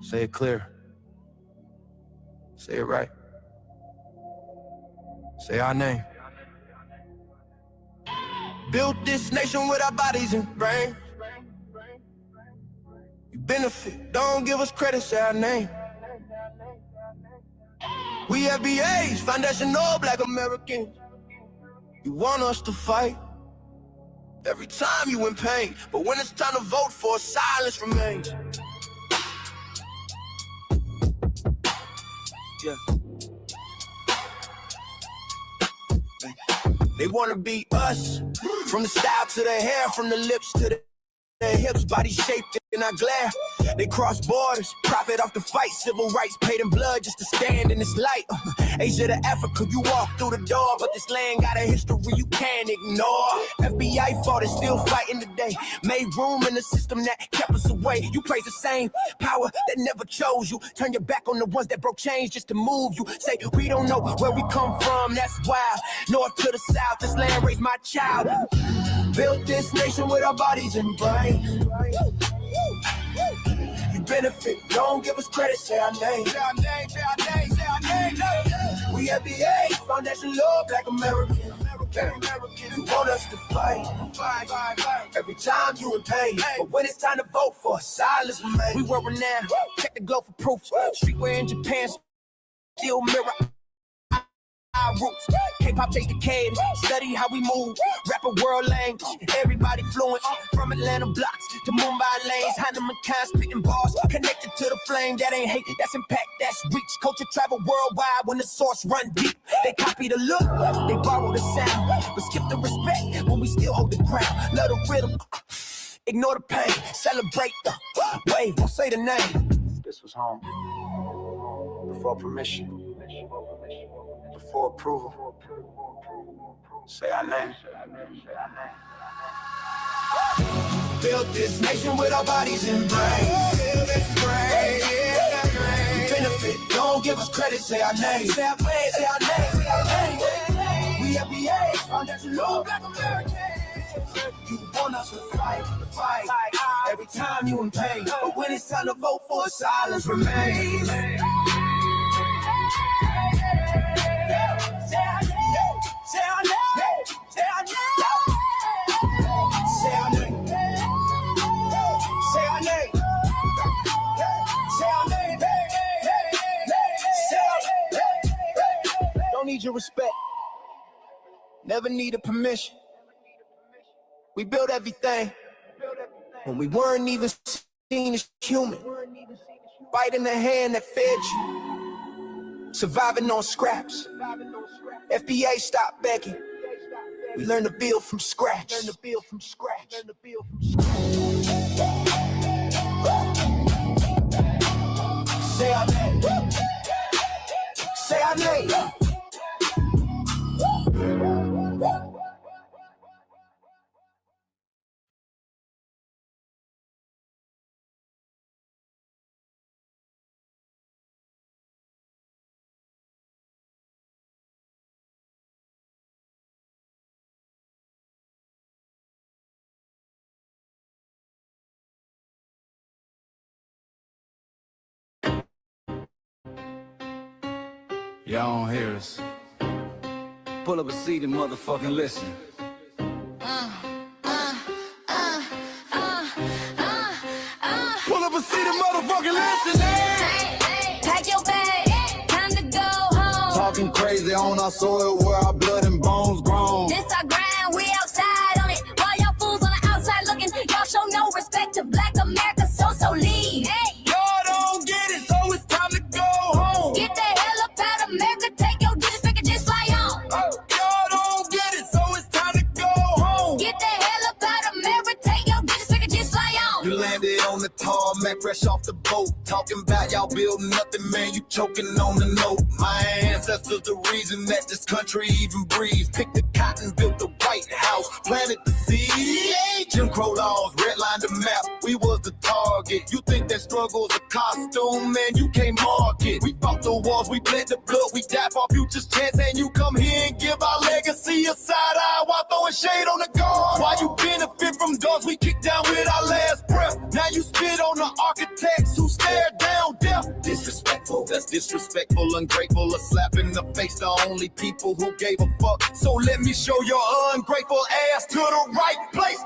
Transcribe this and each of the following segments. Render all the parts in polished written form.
Say it clear. Say it right. Say our name. Built this nation with our bodies and brains. You benefit, don't give us credit, say our name. We FBAs, foundational Black Americans. You want us to fight every time you in pain, but when it's time to vote for, silence remains. Yeah. They wanna be us, from the style to the hair, from the lips to their hips, body shaped in our glare. They cross borders, profit off the fight, civil rights paid in blood just to stand in this light. Asia to Africa, you walk through the door, but this land got a history you can't ignore. FBI fought and still fighting today, made room in the system that kept us away. You praise the same power that never chose you, turn your back on the ones that broke chains just to move you. Say we don't know where we come from, that's wild. North to the south, this land raised my child. Built this nation with our bodies and brains. You benefit, don't give us credit, say our name. Say our name, say our name, say our name. We FBA, foundation law, Black American. You want us to fight every time you in pain, but when it's time to vote for, silence remains. We were renowned, check the glow for proof. Streetwear in Japan, still mirror our roots. K-pop chase the cadence, study how we move. Rapper world language, everybody fluent. From Atlanta blocks to Mumbai lanes, Heinemann kind spitting bars, connected to the flame. That ain't hate, that's impact, that's reach. Culture travel worldwide when the source run deep. They copy the look, they borrow the sound, but skip the respect when we still hold the ground. Love the rhythm, ignore the pain, celebrate the wave, don't say the name. This was home, before permission. Before approval, say our name. Built this nation with our bodies and brains. Benefit, don't give us credit, say our name. Say our name, say our name, say our name. We FBA, foundation law, Black American. You want us to fight every time you in pain, but when it's time to vote for, silence remains. Say our name, say our name, say our name, say our name, say our name, say our name, say our name. Don't need your respect, never needed permission. We built everything when we weren't even seen as human. Biting the hand that fed you. Surviving on scraps. FBA stop begging. We learn to build from scratch. Learn to build from scratch. Learn to build from scratch. Say our name. Say our name. Y'all don't hear us. Pull up a seat and motherfucking listen. Pull up a seat and motherfucking listen. Pack your bag, time to go home. Talking crazy on our soil where our blood and bones grown. This our grind, we outside on it. While y'all fools on the outside looking, y'all show no respect to Black America, so leave. Y'all don't get it, so it's time to go home. Get the hell up out of America, take your disrespect and just fly on. Y'all don't get it, so it's time to go home. Get the hell up out of America, take your disrespect and just fly on. You landed on the tarmac, fresh off the boat. Talking about y'all building nothing, man, you choking on the note. My ancestors the reason that this country even breathes. Picked the cotton, built the White House, planted the seed. Jim Crow laws, redlined the map, we was the target. You think that struggle's a costume, man, you can't mark it. We fought the wars, we bled the blood, we died for our future's chance. And you come here and give our legacy a side eye while throwing shade on the guard. While you benefit from doors we kicked down with our last breath. Now you spit on the architects who stared down that's disrespectful, ungrateful, a slap in the face to only people who gave a fuck. So let me show your ungrateful ass to the right place.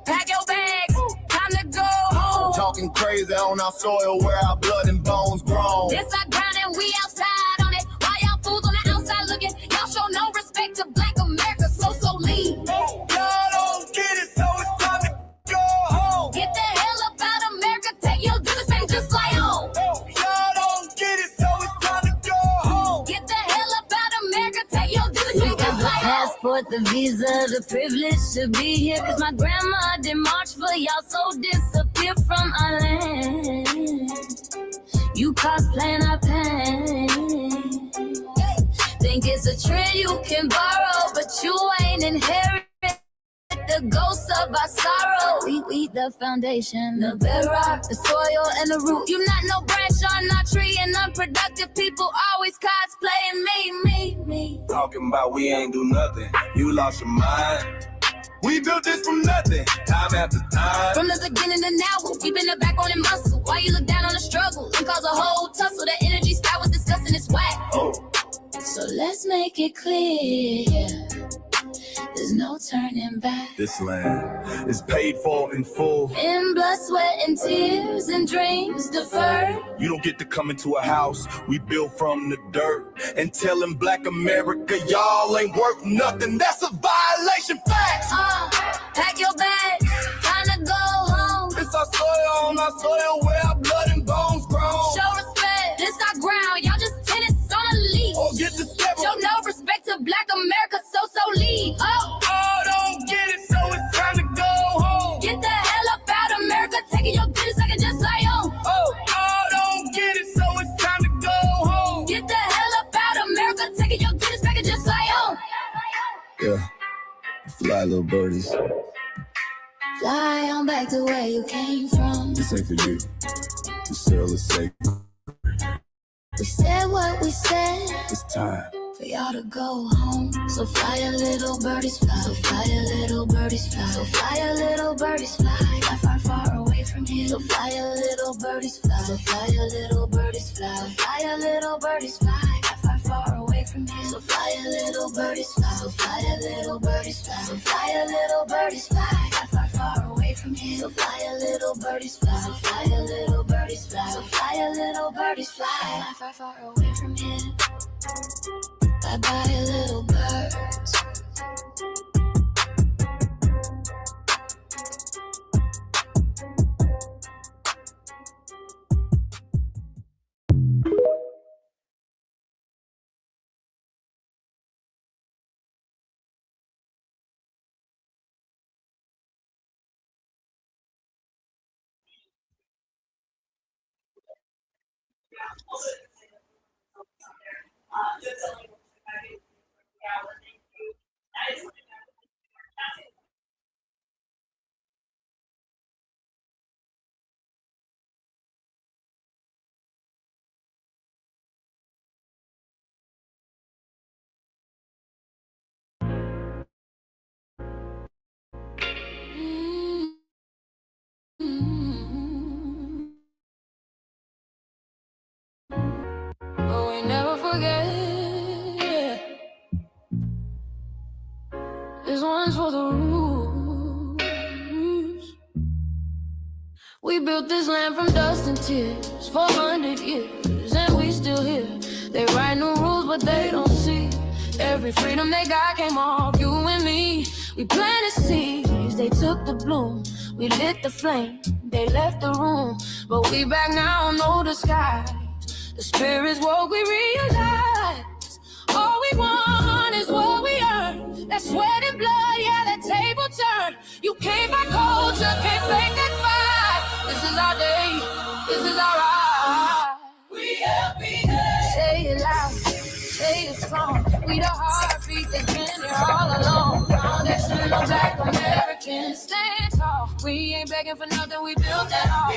Pack your bags, time to go home. Talking crazy on our soil where our blood and bones grown. This our ground and we outside on it. Why y'all fools on the outside looking? Y'all show no respect to Black America, so leave. Y'all don't get it, so it's time to go home. Get the hell up out America, take your duties and just fly home. Y'all don't get it, so it's time to go home. Get the hell up out America, take your duties and just fly home. Passport, the visa, the privilege to be here. Cause my grandma did march for y'all, so disappear from our land. You cosplaying our pain. Think it's a trend you can borrow, but you ain't inherit the ghosts of our sorrow. We the foundation, the bedrock, the soil, and the root. You not no branch on our tree, and unproductive people always cosplaying me. Talking about we ain't do nothing, you lost your mind. We built this from nothing, time after time. From the beginning to now, we been the backbone and muscle. Why you look down on the struggle and cause a whole tussle? The energy style was disgusting, it's whack. So let's make it clear, there's no turning back. This land is paid for in full. In blood, sweat, and tears, and dreams deferred. You don't get to come into a house we built from the dirt and telling Black America y'all ain't worth nothing. That's a violation, facts. Pack your bags, time to go home. It's our soil on our soil where our blood and bones grown. Show respect, this our ground, y'all just tenants on a leash. Get the step. Show no respect to Black America, so leave. Don't get it, so it's time to go home. Get the hell up out America, taking your business, I can just fly home. Don't get it, so it's time to go home. Get the hell up out America, taking your business, I can just fly home. Yeah, fly little birdies. Fly on back to where you came from. This ain't for you, this still is safe. We said what we said. It's time for y'all to go home. So fly a little birdies fly. So fly a little birdies fly. So fly a little birdies fly. Fly far, far away from here. So fly a little birdies fly. So fly a little birdies fly. So fly a little birdies fly. Fly far, far away from here. So fly a little birdies fly. So fly a little birdies fly. So fly a little birdies fly. Fly far, far away from here. So fly a little birdies fly. So fly a little birdies fly. So fly a little birdies fly. Fly far, far away from here. Bye-bye, little birds. This one's for the rules. We built this land from dust and tears, 400 years, and we still here. They write new rules, but they don't see every freedom they got came off you and me. We planted seeds, they took the bloom. We lit the flame, they left the room. But we back now, no disguise. The spirit's woke, we realize all we want is what we earn. That sweat and blood, yeah, that table turn. You can't buy culture, can't fake that vibe. This is our day, this is our ride. We LBA. Say it loud, say it strong. We the heartbeat that's been here all along. Foundation of Black Americans, stand tall. We ain't begging for nothing, we built that all.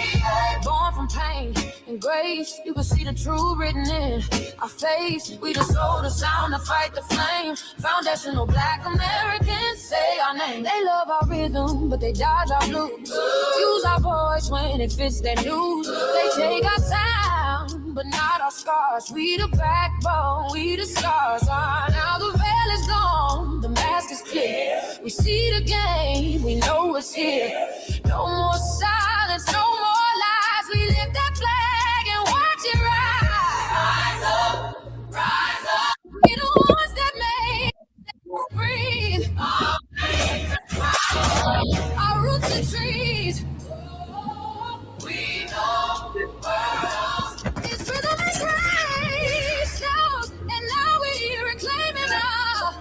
Born from pain and grace, you can see the truth written in our face. We the soul, the sound, to fight the flame. Foundational Black Americans, say our name. They love our rhythm, but they dodge our blues. Use our voice when it fits their news. They take our sound but not our scars. We the backbone, we the scars. Now the veil is gone, the mask is clear. We see the game, we know it's here. No more silence, no more lies. We lift that flag and watch it rise. Rise up. We the ones that made breathe. Our roots are trees. We know the world. It's rhythm and grace, and now we're reclaiming our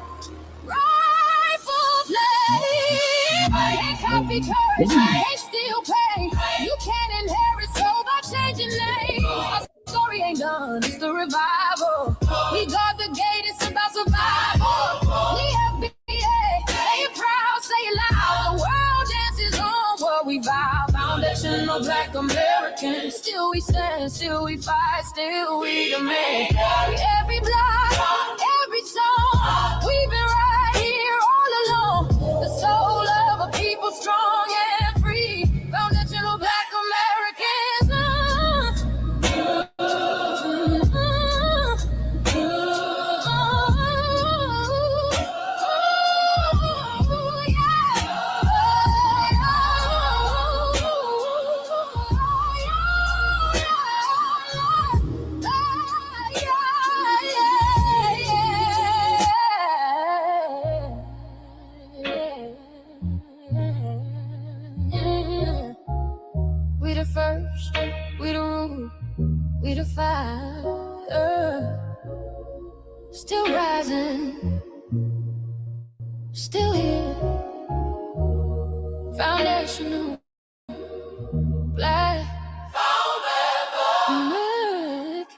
rightful place. I ain't copy courage, I ain't still pay. You can't inherit soul by changing names. Our story ain't done, it's the revival. We guard the gate, it's about survival. We FBA, say it proud, say it loud. The world dances on what we vow. Foundational Black Americans. Still we stand, still we fight, still we demand. Every block, every song, we've been right here all along. The soul of a people strong and free. Foundational Black Americans. We the first, we the root, we the fire. Still rising, still here. Foundational Black American.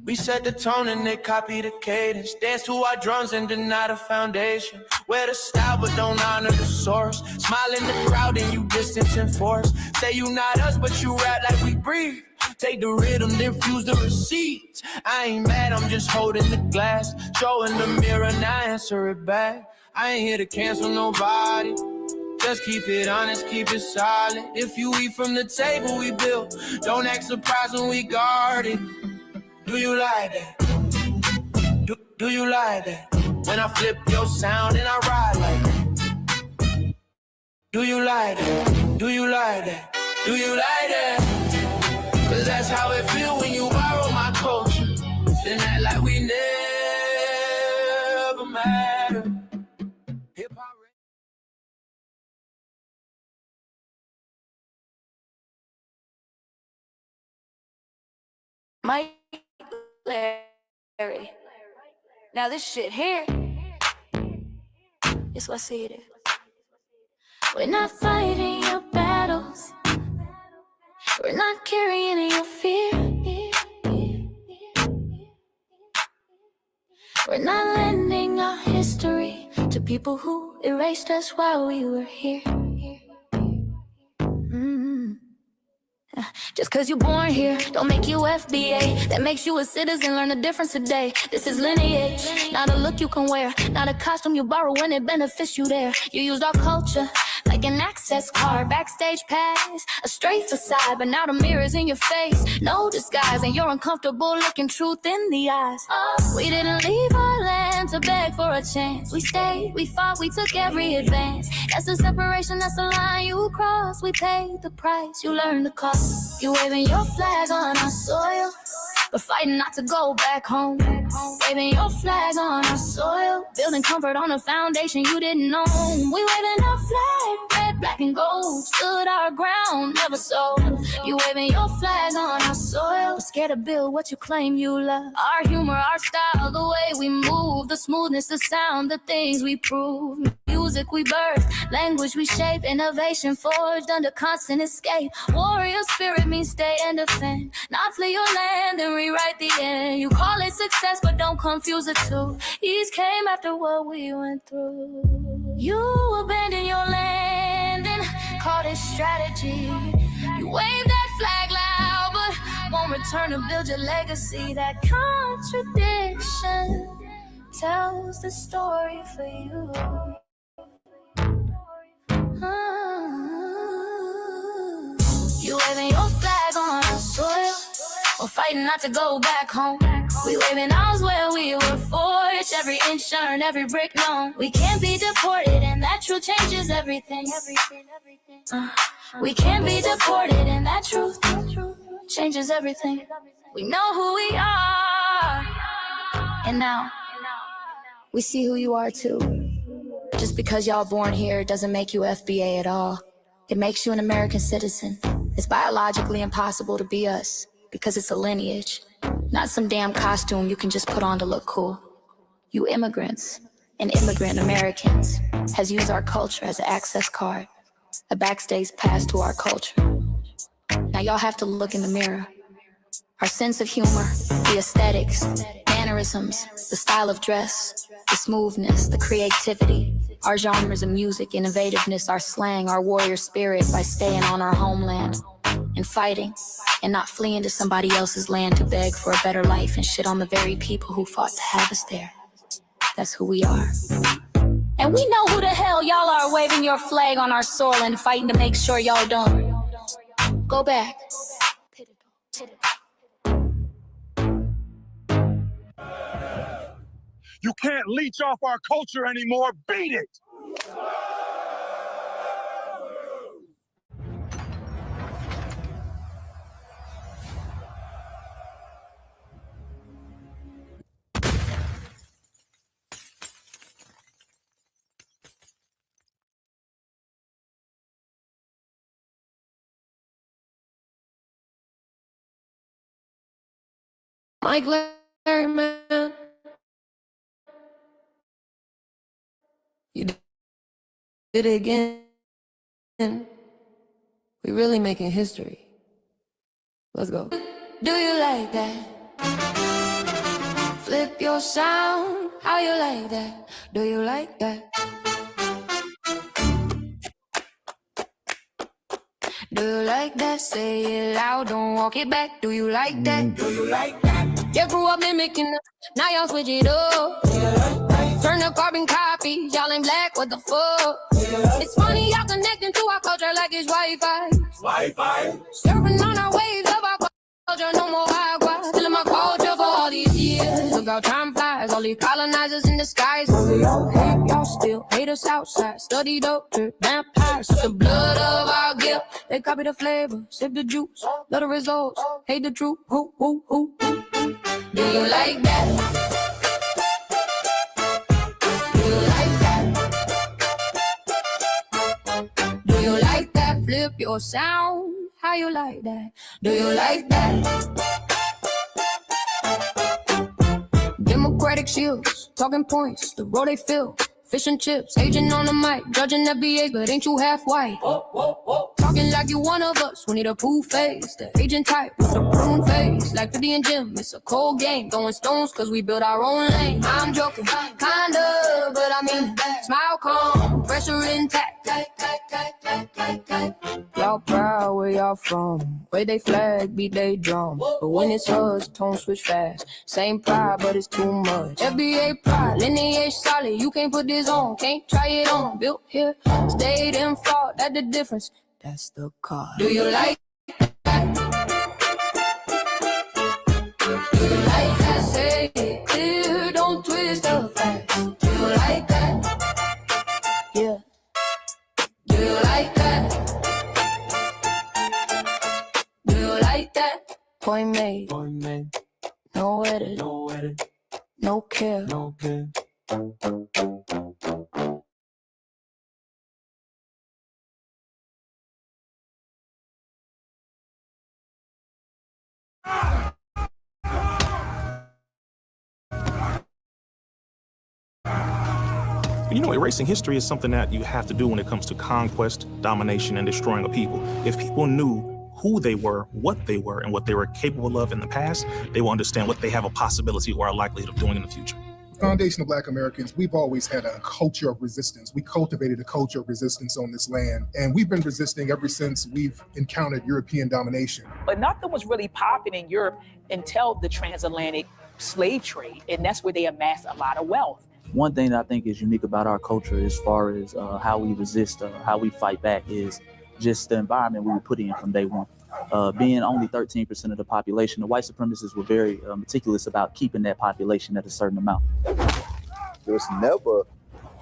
We set the tone and they copy the cadence. Dance to our drums and deny the foundation. Wear the style but don't honor the source. Smile in the crowd and you distance and force. Say you not us but you rap like we breathe. Take the rhythm, then fuse the receipts. I ain't mad, I'm just holding the glass. Showing the mirror, now answer it back. I ain't here to cancel nobody. Just keep it honest, keep it solid. If you eat from the table we built, don't act surprised when we guard it. Do you like that? Do you like that? When I flip your sound and I ride like that. Do you like that? Do you like that? Do you like that? Cause that's how it feel when you borrow my culture. Then act like we never matter. Hip-hop. Mike Larry. Now this shit here, it's what I see it is. We're not fighting your battles. We're not carrying your fear. We're not lending our history to people who erased us while we were here. Just cause you're born here, don't make you FBA. That makes you a citizen, learn the difference today. This is lineage, not a look you can wear. Not a costume you borrow when it benefits you there. You used our culture like an access card, backstage pass, a straight facade. But now the mirror's in your face, no disguise. And you're uncomfortable looking truth in the eyes. We didn't leave our land to beg for a chance. We stayed, we fought, we took every advance. That's the separation, that's the line you cross. We paid the price, you learned the cost. You waving your flag on our soil, but fighting not to go back home. Waving your flag on our soil, building comfort on a foundation you didn't know. We waving our flag, red, black, and gold. Stood our ground, never sold. You waving your flag on our soil, but scared to build what you claim you love. Our humor, our style, the way we move, the smoothness, the sound, the things we prove. Music we birth, language we shape, innovation forged under constant escape. Warrior spirit means stay and defend, not flee your land and rewrite the end. You call it success, but don't confuse the two. Ease came after what we went through. You abandoned your land and called it strategy. You wave that flag loud, but won't return to build your legacy. That contradiction tells the story for you. You waving your flag on our soil, We're fighting not to go back home. We waving arms where we were forged. Every inch earned, every brick known. We can't be deported, and that truth changes everything. We can't be deported, and that truth changes everything. We know who we are, and now we see who you are too. Just because y'all born here doesn't make you FBA at all. It makes you an American citizen. It's biologically impossible to be us because it's a lineage, not some damn costume you can just put on to look cool. You immigrants and immigrant Americans has used our culture as an access card, a backstage pass to our culture. Now y'all have to look in the mirror. Our sense of humor, the aesthetics, mannerisms, the style of dress, the smoothness, the creativity, our genres of music, innovativeness, our slang, our warrior spirit by staying on our homeland and fighting and not fleeing to somebody else's land to beg for a better life and shit on the very people who fought to have us there. That's who we are. And we know who the hell y'all are waving your flag on our soil and fighting to make sure y'all don't go back. You can't leech off our culture anymore. Beat it! Mike Larry, man. You did it again. We really making history. Let's go. Do you like that? Flip your sound. How you like that? Do you like that? Do you like that? Say it loud, don't walk it back. Do you like that? Do you like that? You grew up mimicking us, now y'all switch it up. Turn the carbon copy, y'all ain't black, what the fuck? It's funny, y'all connecting to our culture like it's Wi-Fi. Surfing on our waves of our culture, no more agua. Still my culture for all these years. Look how time flies, all these colonizers in the skies. Y'all hate, y'all still hate us outside. Study doctor, vampires, the blood of our guilt. They copy the flavor, sip the juice, love the results, hate the truth. Who? Do you like that? Do you like that? Do you like that? Flip your sound. How you like that? Do you like that? Democratic shields, talking points, the road they fill. Fish and chips, agent on the mic, judging FBA, but ain't you half white? Talking like you one of us, we need a proof face. The agent type with the prune face, like 50 and Jim, it's a cold game. Throwing stones cause we built our own lane. I'm joking, kinda, but I mean, smile calm, pressure intact. Y'all proud where y'all from, where they flag, beat they drum. But when it's us, tone switch fast. Same pride, but it's too much. FBA pride, lineage solid, you can't put this on, can't try it on. Built here, stayed and fought, that's the difference. That's the card. Do you like that? Do you like that? Say it clear, don't twist the facts. Do you like that? Yeah. Do you like that? Do you like that? Point made. No edit. No care. You know, erasing history is something that you have to do when it comes to conquest, domination, and destroying a people. If people knew who they were, what they were, and what they were capable of in the past, they will understand what they have a possibility or a likelihood of doing in the future. Foundation of Black Americans, we've always had a culture of resistance. We cultivated a culture of resistance on this land, and we've been resisting ever since we've encountered European domination. But nothing was really popping in Europe until the transatlantic slave trade, and that's where they amassed a lot of wealth. One thing that I think is unique about our culture as far as how we resist, how we fight back is just the environment we were put in from day one. being only 13% of the population, the white supremacists were very meticulous about keeping that population at a certain amount. There's never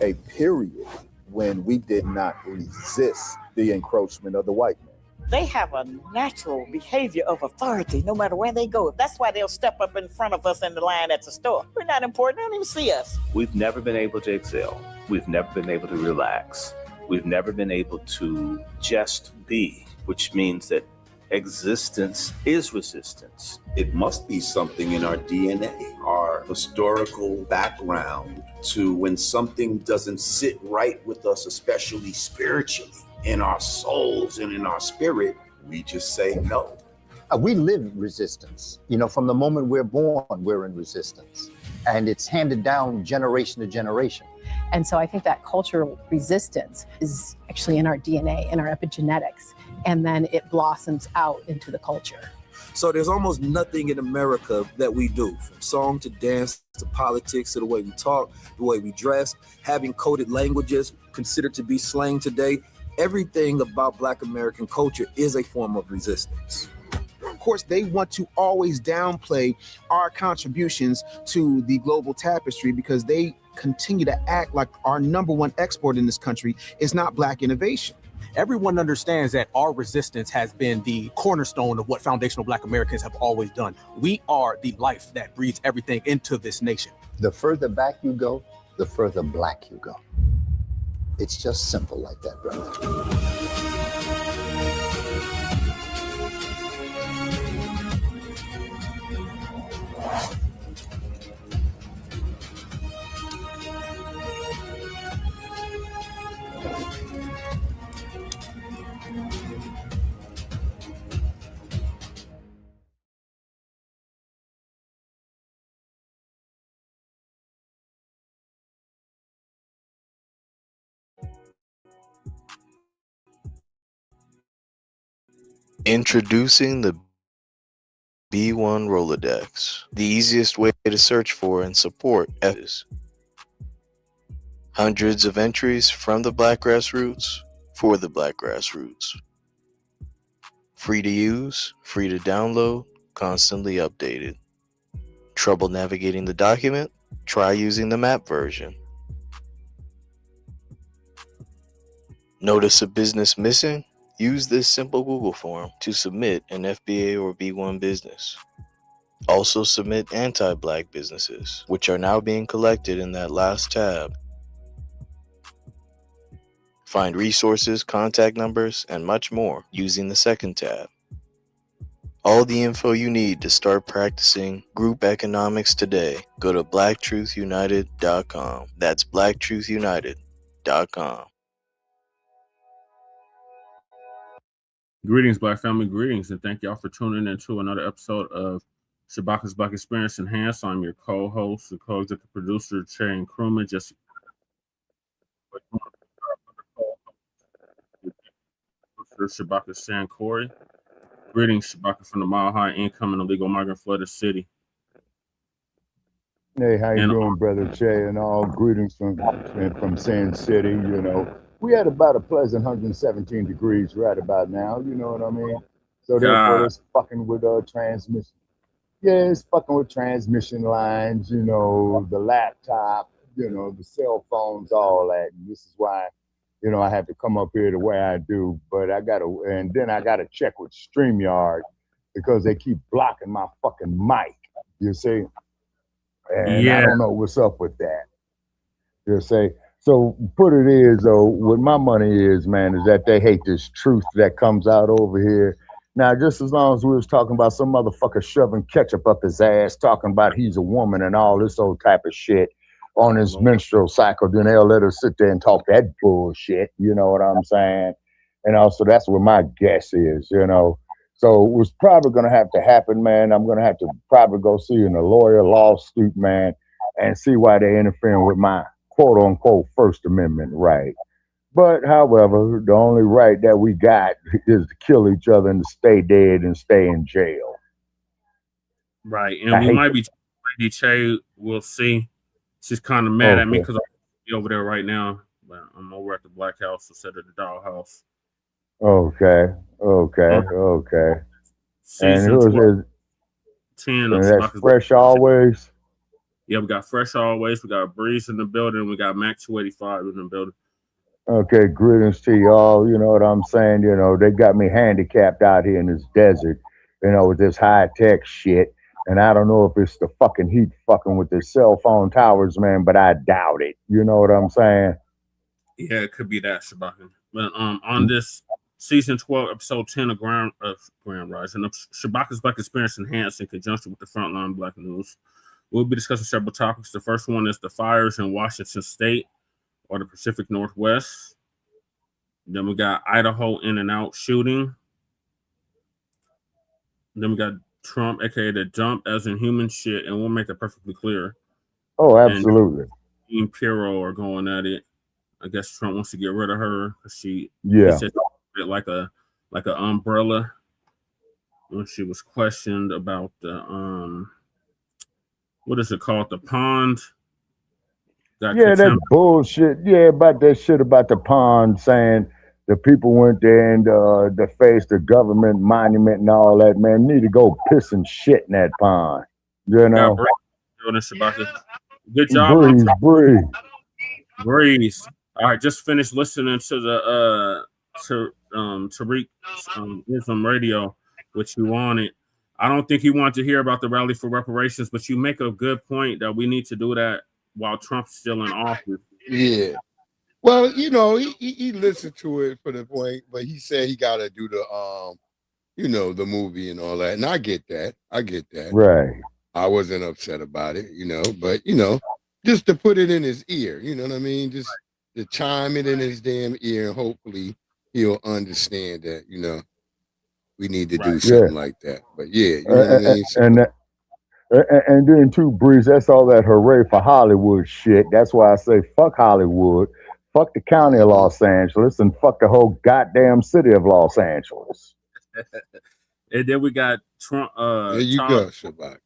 a period when we did not resist the encroachment of the white man. They have a natural behavior of authority no matter where they go. That's why they'll step up in front of us in the line at the store. We're not important. They don't even see us. We've never been able to excel. We've never been able to relax. We've never been able to just be, which means that existence is resistance. It must be something in our DNA, our historical background, to when something doesn't sit right with us, especially spiritually, in our souls and in our spirit, we just say no. We live resistance. You know, from the moment we're born, we're in resistance. And it's handed down generation to generation. And so I think that cultural resistance is actually in our DNA, in our epigenetics, and then it blossoms out into the culture. So there's almost nothing in America that we do, from song to dance to politics to the way we talk, the way we dress, having coded languages considered to be slang today. Everything about Black American culture is a form of resistance. Of course, they want to always downplay our contributions to the global tapestry because they continue to act like our number one export in this country is not Black innovation. Everyone understands that our resistance has been the cornerstone of what foundational Black Americans have always done. We are the life that breathes everything into this nation. The further back you go, the further Black you go. It's just simple like that, brother. Introducing the B1 Rolodex, the easiest way to search for and support is hundreds of entries from the Black grassroots for the Black grassroots. Free to use, free to download, constantly updated. Trouble navigating the document? Try using the map version. Notice a business missing? Use this simple Google form to submit an FBA or B1 business. Also submit anti-Black businesses, which are now being collected in that last tab. Find resources, contact numbers, and much more using the second tab. All the info you need to start practicing group economics today. Go to blacktruthunited.com. That's blacktruthunited.com. Greetings, Black family, greetings, and thank y'all for tuning in to another episode of Shabaka'S Blacc Experience Enhanced. I'm your co-host, the co-executive producer, Cherry and crewman, Jesse. Shabaka San Corey. Greetings, Shabaka from the Mile High Income and Illegal Migrant Flooded City. Hey, how you doing, brother Che? And all greetings from Sand City. You know, we had about a pleasant 117 degrees right about now. You know what I mean? So therefore, it's fucking with transmission. Yeah, it's fucking with transmission lines. You know, the laptop. You know, the cell phones, all that. And this is why, you know, I had to come up here the way I do. But I gotta check with Streamyard because they keep blocking my fucking mic. You see? And yeah. I don't know what's up with that. You see? So put it is though, what my money is, man, is that they hate this truth that comes out over here. Now, just as long as we was talking about some motherfucker shoving ketchup up his ass, talking about he's a woman and all this old type of shit on his menstrual cycle, then they'll let her sit there and talk that bullshit. You know what I'm saying? And also, that's what my guess is, you know. So what's probably going to have to happen, man, I'm going to have to probably go see a lawyer lawsuit, man, and see why they're interfering with my quote-unquote First Amendment right. But, however, the only right that we got is to kill each other and to stay dead and stay in jail. Right, and we might be Lady Che, we'll see. She's kind of mad at me because I'm over there right now. But I'm over at the Black House instead of the Doll House. Okay. And Season who is 12, it? 10 And of that's Shabaka'S Fresh Blacc. Always. Yeah, we got Fresh Always. We got Breeze in the building. We got Mac 285 in the building. Okay, greetings to y'all. You know what I'm saying? You know, they got me handicapped out here in this desert, you know, with this high-tech shit. And I don't know if it's the fucking heat fucking with the cell phone towers, man, but I doubt it. You know what I'm saying? Yeah, it could be that, Shabaka. But on this season 12, episode 10 of Grand Rising, Shabaka'S Blacc Experience Enhanced in conjunction with the Frontline Black News. We'll be discussing several topics. The first one is the fires in Washington State or the Pacific Northwest. Then we got Idaho in and out shooting. Then we got Trump, aka the dump, as in human shit, and we'll make that perfectly clear. Oh, absolutely. And Pirro are going at it. I guess Trump wants to get rid of her because he said like an umbrella when she was questioned about the what is it called, the pond. That bullshit. Yeah, about that shit about the pond, saying the people went there and defaced the government monument and all that. Man, need to go piss and shit in that pond. You know. Good job, Breeze. All right, just finished listening to the Tariq Islam radio, which you wanted. I don't think he wanted to hear about the rally for reparations, but you make a good point that we need to do that while Trump's still in office. Yeah. Well, you know, he listened to it for the point, but he said he got to do the the movie and all that, and I get that. Right. I wasn't upset about it, but just to put it in his ear, you know what I mean? Just to chime it in his damn ear, and hopefully he'll understand that, we need to do something like that. But yeah, you know what I mean? And then too, Breeze, that's all that hooray for Hollywood shit. That's why I say fuck Hollywood, fuck the county of Los Angeles, and fuck the whole goddamn city of Los Angeles. And then we got Trump. There you go, Shabak.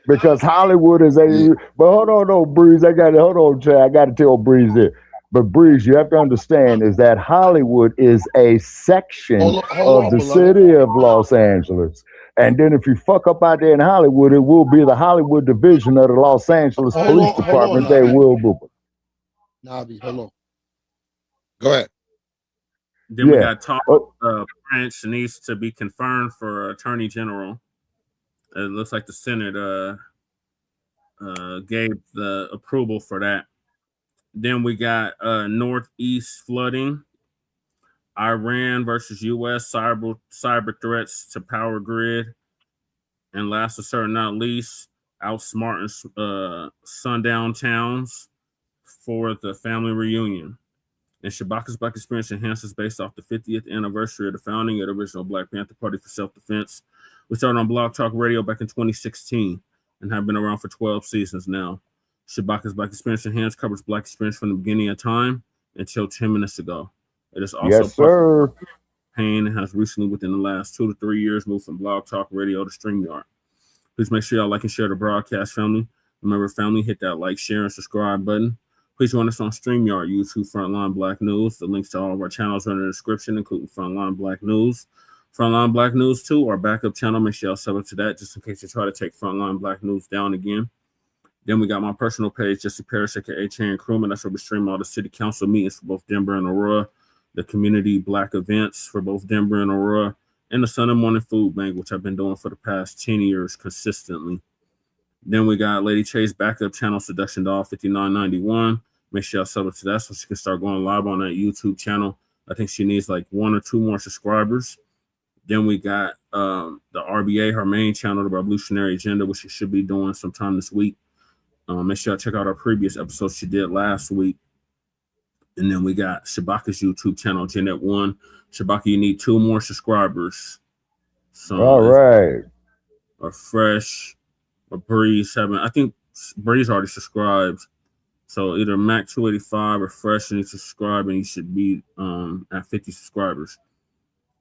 Because Hollywood is but hold on, no, Breeze. I got to tell Breeze this. But Breeze, you have to understand is that Hollywood is a section of the city of Los Angeles. And then if you fuck up out there in Hollywood, it will be the Hollywood division of the Los Angeles Police Department. They will move it. Nabi, hold on. Go ahead. Then we got Todd. Blanche needs to be confirmed for Attorney General. It looks like the Senate gave the approval for that. Then we got Northeast flooding, Iran versus U.S. cyber threats to power grid, and last but certainly not least, outsmarting sundown towns for the family reunion. And Shabaka'S Blacc Experience Enhances based off the 50th anniversary of the founding of the original Blacc Panther Party for self-defense. We started on Blogtalk Radio back in 2016 and have been around for 12 seasons now. Shabaka'S Blacc Experience Enhanced covers Black experience from the beginning of time until 10 minutes ago. It is also Pain has recently, within the last 2 to 3 years, moved from Blogtalk Radio to Streamyard. Please make sure y'all like and share the broadcast, family. Remember, family, hit that like, share, and subscribe button. Please join us on StreamYard, YouTube, Frontline Black News. The links to all of our channels are in the description, including Frontline Black News. Frontline Black News 2, our backup channel. Make sure y'all sub up to that just in case you try to take Frontline Black News down again. Then we got my personal page, Jesse Parrish, aka Chain Crewman. That's where we stream all the city council meetings for both Denver and Aurora, the community Black events for both Denver and Aurora, and the Sunday morning food bank, which I've been doing for the past 10 years consistently. Then we got Lady Chase backup channel, Seduction Doll 5991. Make sure y'all sub up to that so she can start going live on that YouTube channel. I think she needs like 1 or 2 more subscribers. Then we got the RBA, her main channel, the Revolutionary Agenda, which she should be doing sometime this week. Make sure y'all check out our previous episodes she did last week. And then we got Shabaka's YouTube channel, Jeanette 1. Shabaka, you need 2 more subscribers. So all right. Or Fresh, or Breeze. I think Breeze already subscribed. So either Mac 285 or Fresh needs to subscribe, and you should be at 50 subscribers.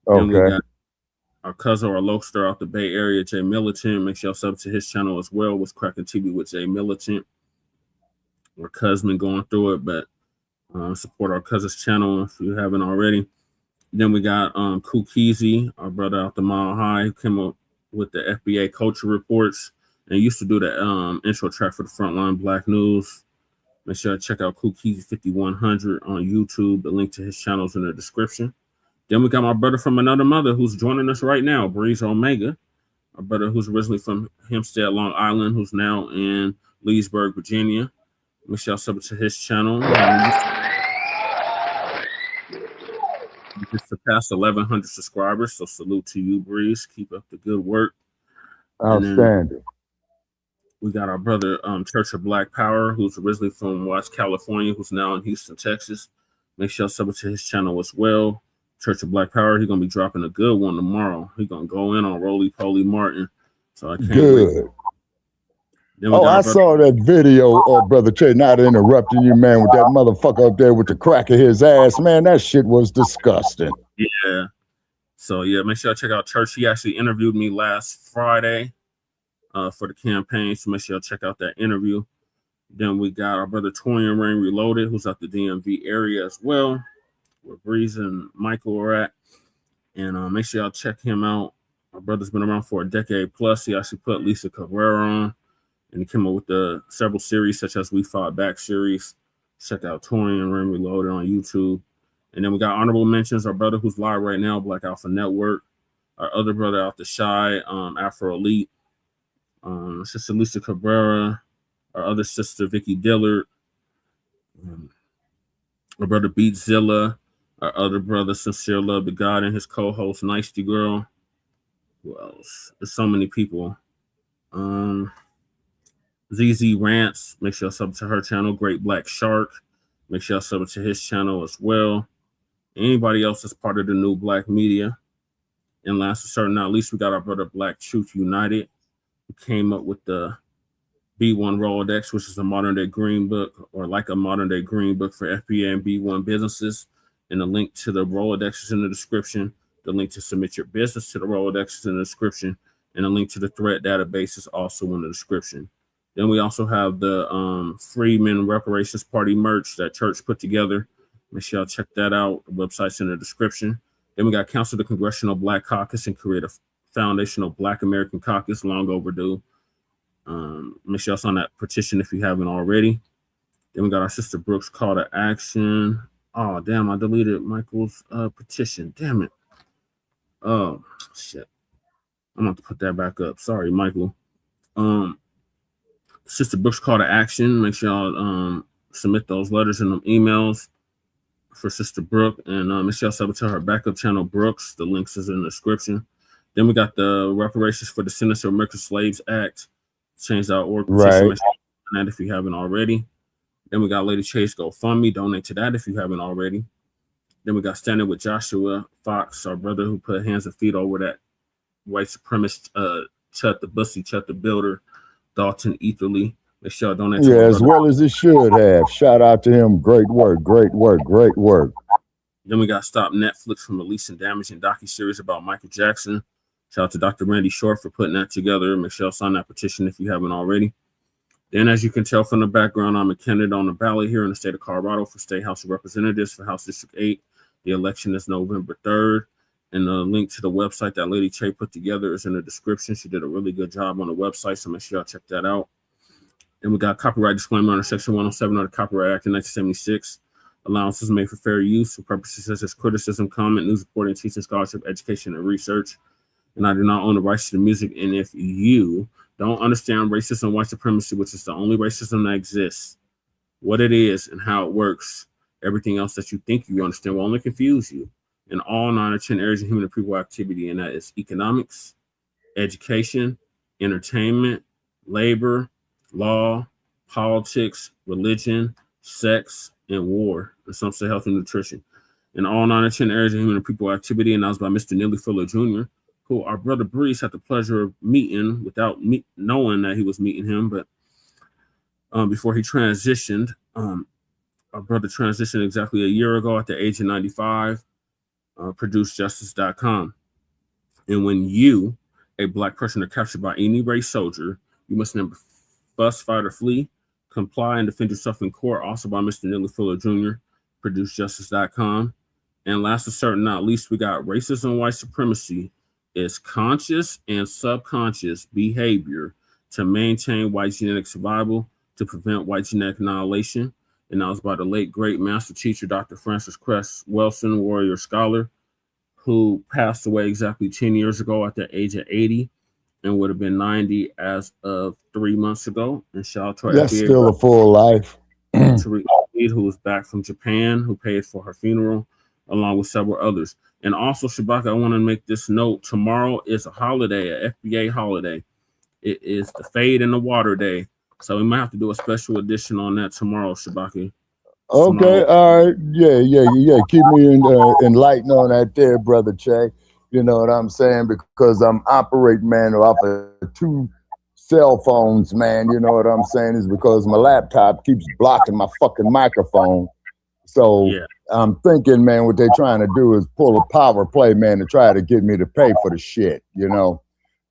Okay. Then we got our cousin or Lokester out the Bay Area, Jay Militant. Make sure y'all sub to his channel as well. Was Cracking TV with Jay Militant. Our cousin going through it, but support our cousin's channel if you haven't already. Then we got Kukizi, our brother out the Mile High, who came up with the FBA culture reports and used to do the intro track for the Frontline Black News. Make sure to check out Kukizi 5100 on YouTube. The link to his channel is in the description. Then we got my brother from another mother who's joining us right now, Breeze Omega. Our brother who's originally from Hempstead, Long Island, who's now in Leesburg, Virginia. Make sure y'all sub to his channel. He just surpassed 1,100 subscribers, so salute to you, Breeze. Keep up the good work. Outstanding. We got our brother, Church of Black Power, who's originally from West California, who's now in Houston, Texas. Make sure y'all sub to his channel as well. Church of Black Power. He's gonna be dropping a good one tomorrow. He's gonna go in on Roly Poly Martin. So I can't wait. I saw that video of Brother Trey, not interrupting you, man, with that motherfucker up there with the crack of his ass. Man, that shit was disgusting. Yeah. So yeah, make sure y'all check out Church. He actually interviewed me last Friday for the campaign. So make sure y'all check out that interview. Then we got our brother Torian Rain Reloaded, who's out the DMV area as well, where Breeze and Michael are at. And make sure y'all check him out. Our brother's been around for a decade plus. He actually put Lisa Cabrera on, and he came up with the several series such as We Fought Back series. Check out Torian Rain Reloaded on YouTube. And then we got honorable mentions. Our brother who's live right now, Black Alpha Network. Our other brother out the Shy, Afro Elite. Sister Lisa Cabrera. Our other sister, Vicky Dillard. Our brother Beatzilla. Our other brother, Sincere Love to God, and his co-host, Nicety Girl. Who else? There's so many people. ZZ Rants. Make sure y'all sub to her channel. Great Black Shark. Make sure y'all sub to his channel as well. Anybody else that's part of the new Black media. And last but certainly not least, we got our brother Black Truth United, who came up with the B1 Rolodex, which is a modern day green book, or like a modern day green book for FBA and B1 businesses. And the link to the Rolodex is in the description. The link to submit your business to the Rolodex is in the description. And a link to the threat database is also in the description. Then we also have the Flbn Reparations Party merch that Church put together. Make sure y'all check that out. The website's in the description. Then we got Council the Congressional Black Caucus and create a foundational Black American caucus, long overdue. Make sure y'all sign that petition if you haven't already. Then we got our sister Brooks call to action. Oh, damn, I deleted Michael's petition. Damn it. Oh, shit. I'm going to put that back up. Sorry, Michael. Sister Brooks call to action. Make sure y'all submit those letters and them emails for Sister Brooke. And make sure y'all sub to her backup channel, Brooks. The links is in the description. Then we got the reparations for the Descendants of American Slaves Act. Change.org petition. Make sure you that if you haven't already. Then we got Lady Chase GoFundMe. Donate to that if you haven't already. Then we got Standing with Joshua Fox, our brother who put hands and feet over that white supremacist Chet the Bussy, Chet the Builder, Dalton Etherly. Make sure y'all donate to yeah, as well as it should have. Shout out to him. Great work, great work, great work. Then we got Stop Netflix from releasing damaging docuseries about Michael Jackson. Shout out to Dr. Randy Short for putting that together. Make sure y'all sign that petition if you haven't already. Then, as you can tell from the background, I'm a candidate on the ballot here in the state of Colorado for State House of Representatives for House District 8. The election is November 3rd. And the link to the website that Lady Che put together is in the description. She did a really good job on the website, so make sure y'all check that out. Then we got copyright disclaimer under Section 107 of the Copyright Act of 1976. Allowances made for fair use for purposes such as criticism, comment, news reporting, teaching, scholarship, education, and research. And I do not own the rights to the music. And if you don't understand racism, white supremacy, which is the only racism that exists, what it is and how it works, everything else that you think you understand will only confuse you in all 9 or 10 areas of human and people activity. And that is economics, education, entertainment, labor, law, politics, religion, sex, and war. And some say health and nutrition. In all 9 or 10 areas of human and people activity. And that was by Mr. Neely Fuller Jr., who our brother Breeze had the pleasure of meeting without knowing that he was meeting him. But before he transitioned, our brother transitioned exactly a year ago at the age of 95, ProduceJustice.com. And when you, a Black person, are captured by any race soldier, you must never fuss, fight, or flee, comply, and defend yourself in court. Also by Mr. Neely Fuller Jr., ProduceJustice.com. And last but certainly not least, we got racism and white supremacy is conscious and subconscious behavior to maintain white genetic survival, to prevent white genetic annihilation. And that was by the late, great master teacher, Dr. Francis Cress Welsing, warrior scholar, who passed away exactly 10 years ago at the age of 80 and would have been 90 as of 3 months ago. And shout out to That's still a full life. Tariq Reed, who was back from Japan, who paid for her funeral, along with several others. And also, Shabaka, I want to make this note. Tomorrow is a holiday, an FBA holiday. It is the Fade in the Water Day. So we might have to do a special edition on that tomorrow, Shabaka. Okay, all right. Yeah. Keep me enlightened on that there, Brother Che. You know what I'm saying? Because I'm operating, man, off of 2 cell phones, man. You know what I'm saying? Is because my laptop keeps blocking my fucking microphone. So I'm thinking, man, what they're trying to do is pull a power play, man, to try to get me to pay for the shit, you know?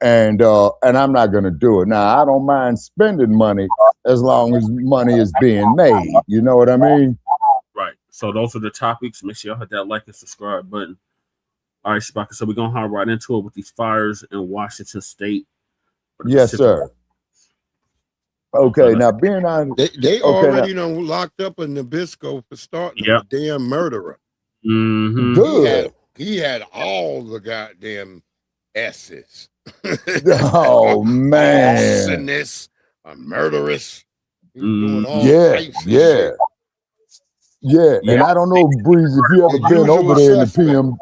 And I'm not going to do it. Now, I don't mind spending money as long as money is being made. You know what I mean? Right. So those are the topics. Make sure y'all hit that like and subscribe button. All right, Shabaka. So we're going to hop right into it with these fires in Washington State. Yes, sir. Okay, now being on... They already locked up a Nabisco for starting a damn murderer. Mm-hmm. Good. He had all the goddamn S's. Oh, man. Arsonist, a murderess. Doing all Yeah. types of shit. And I don't know, Breeze, if you ever been over there in the PM.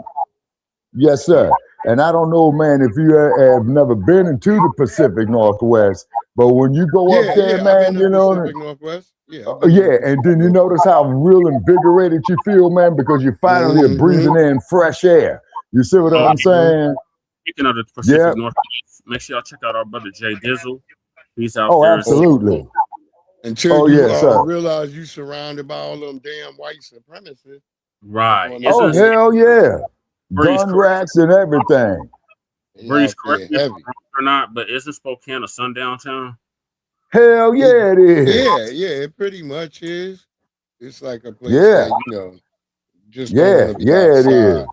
Yes, sir. And I don't know, man, if you have never been into the Pacific Northwest, but when you go up there, man, you know, Northwest. and then you notice how real invigorated you feel, man, because you finally are breathing in fresh air. You see what I'm saying? Speaking of the Pacific Northwest, make sure y'all check out our brother Jay Dizzle. He's out there. Oh, absolutely. Until you realize you surrounded by all them damn white supremacists. Right. Oh, hell yeah. Gun racks and everything. Breeze, correct me if I'm wrong or not, but isn't Spokane a sundown town? Hell yeah, it is. Yeah, it pretty much is. It's like a place that, you know, just don't wanna be it is.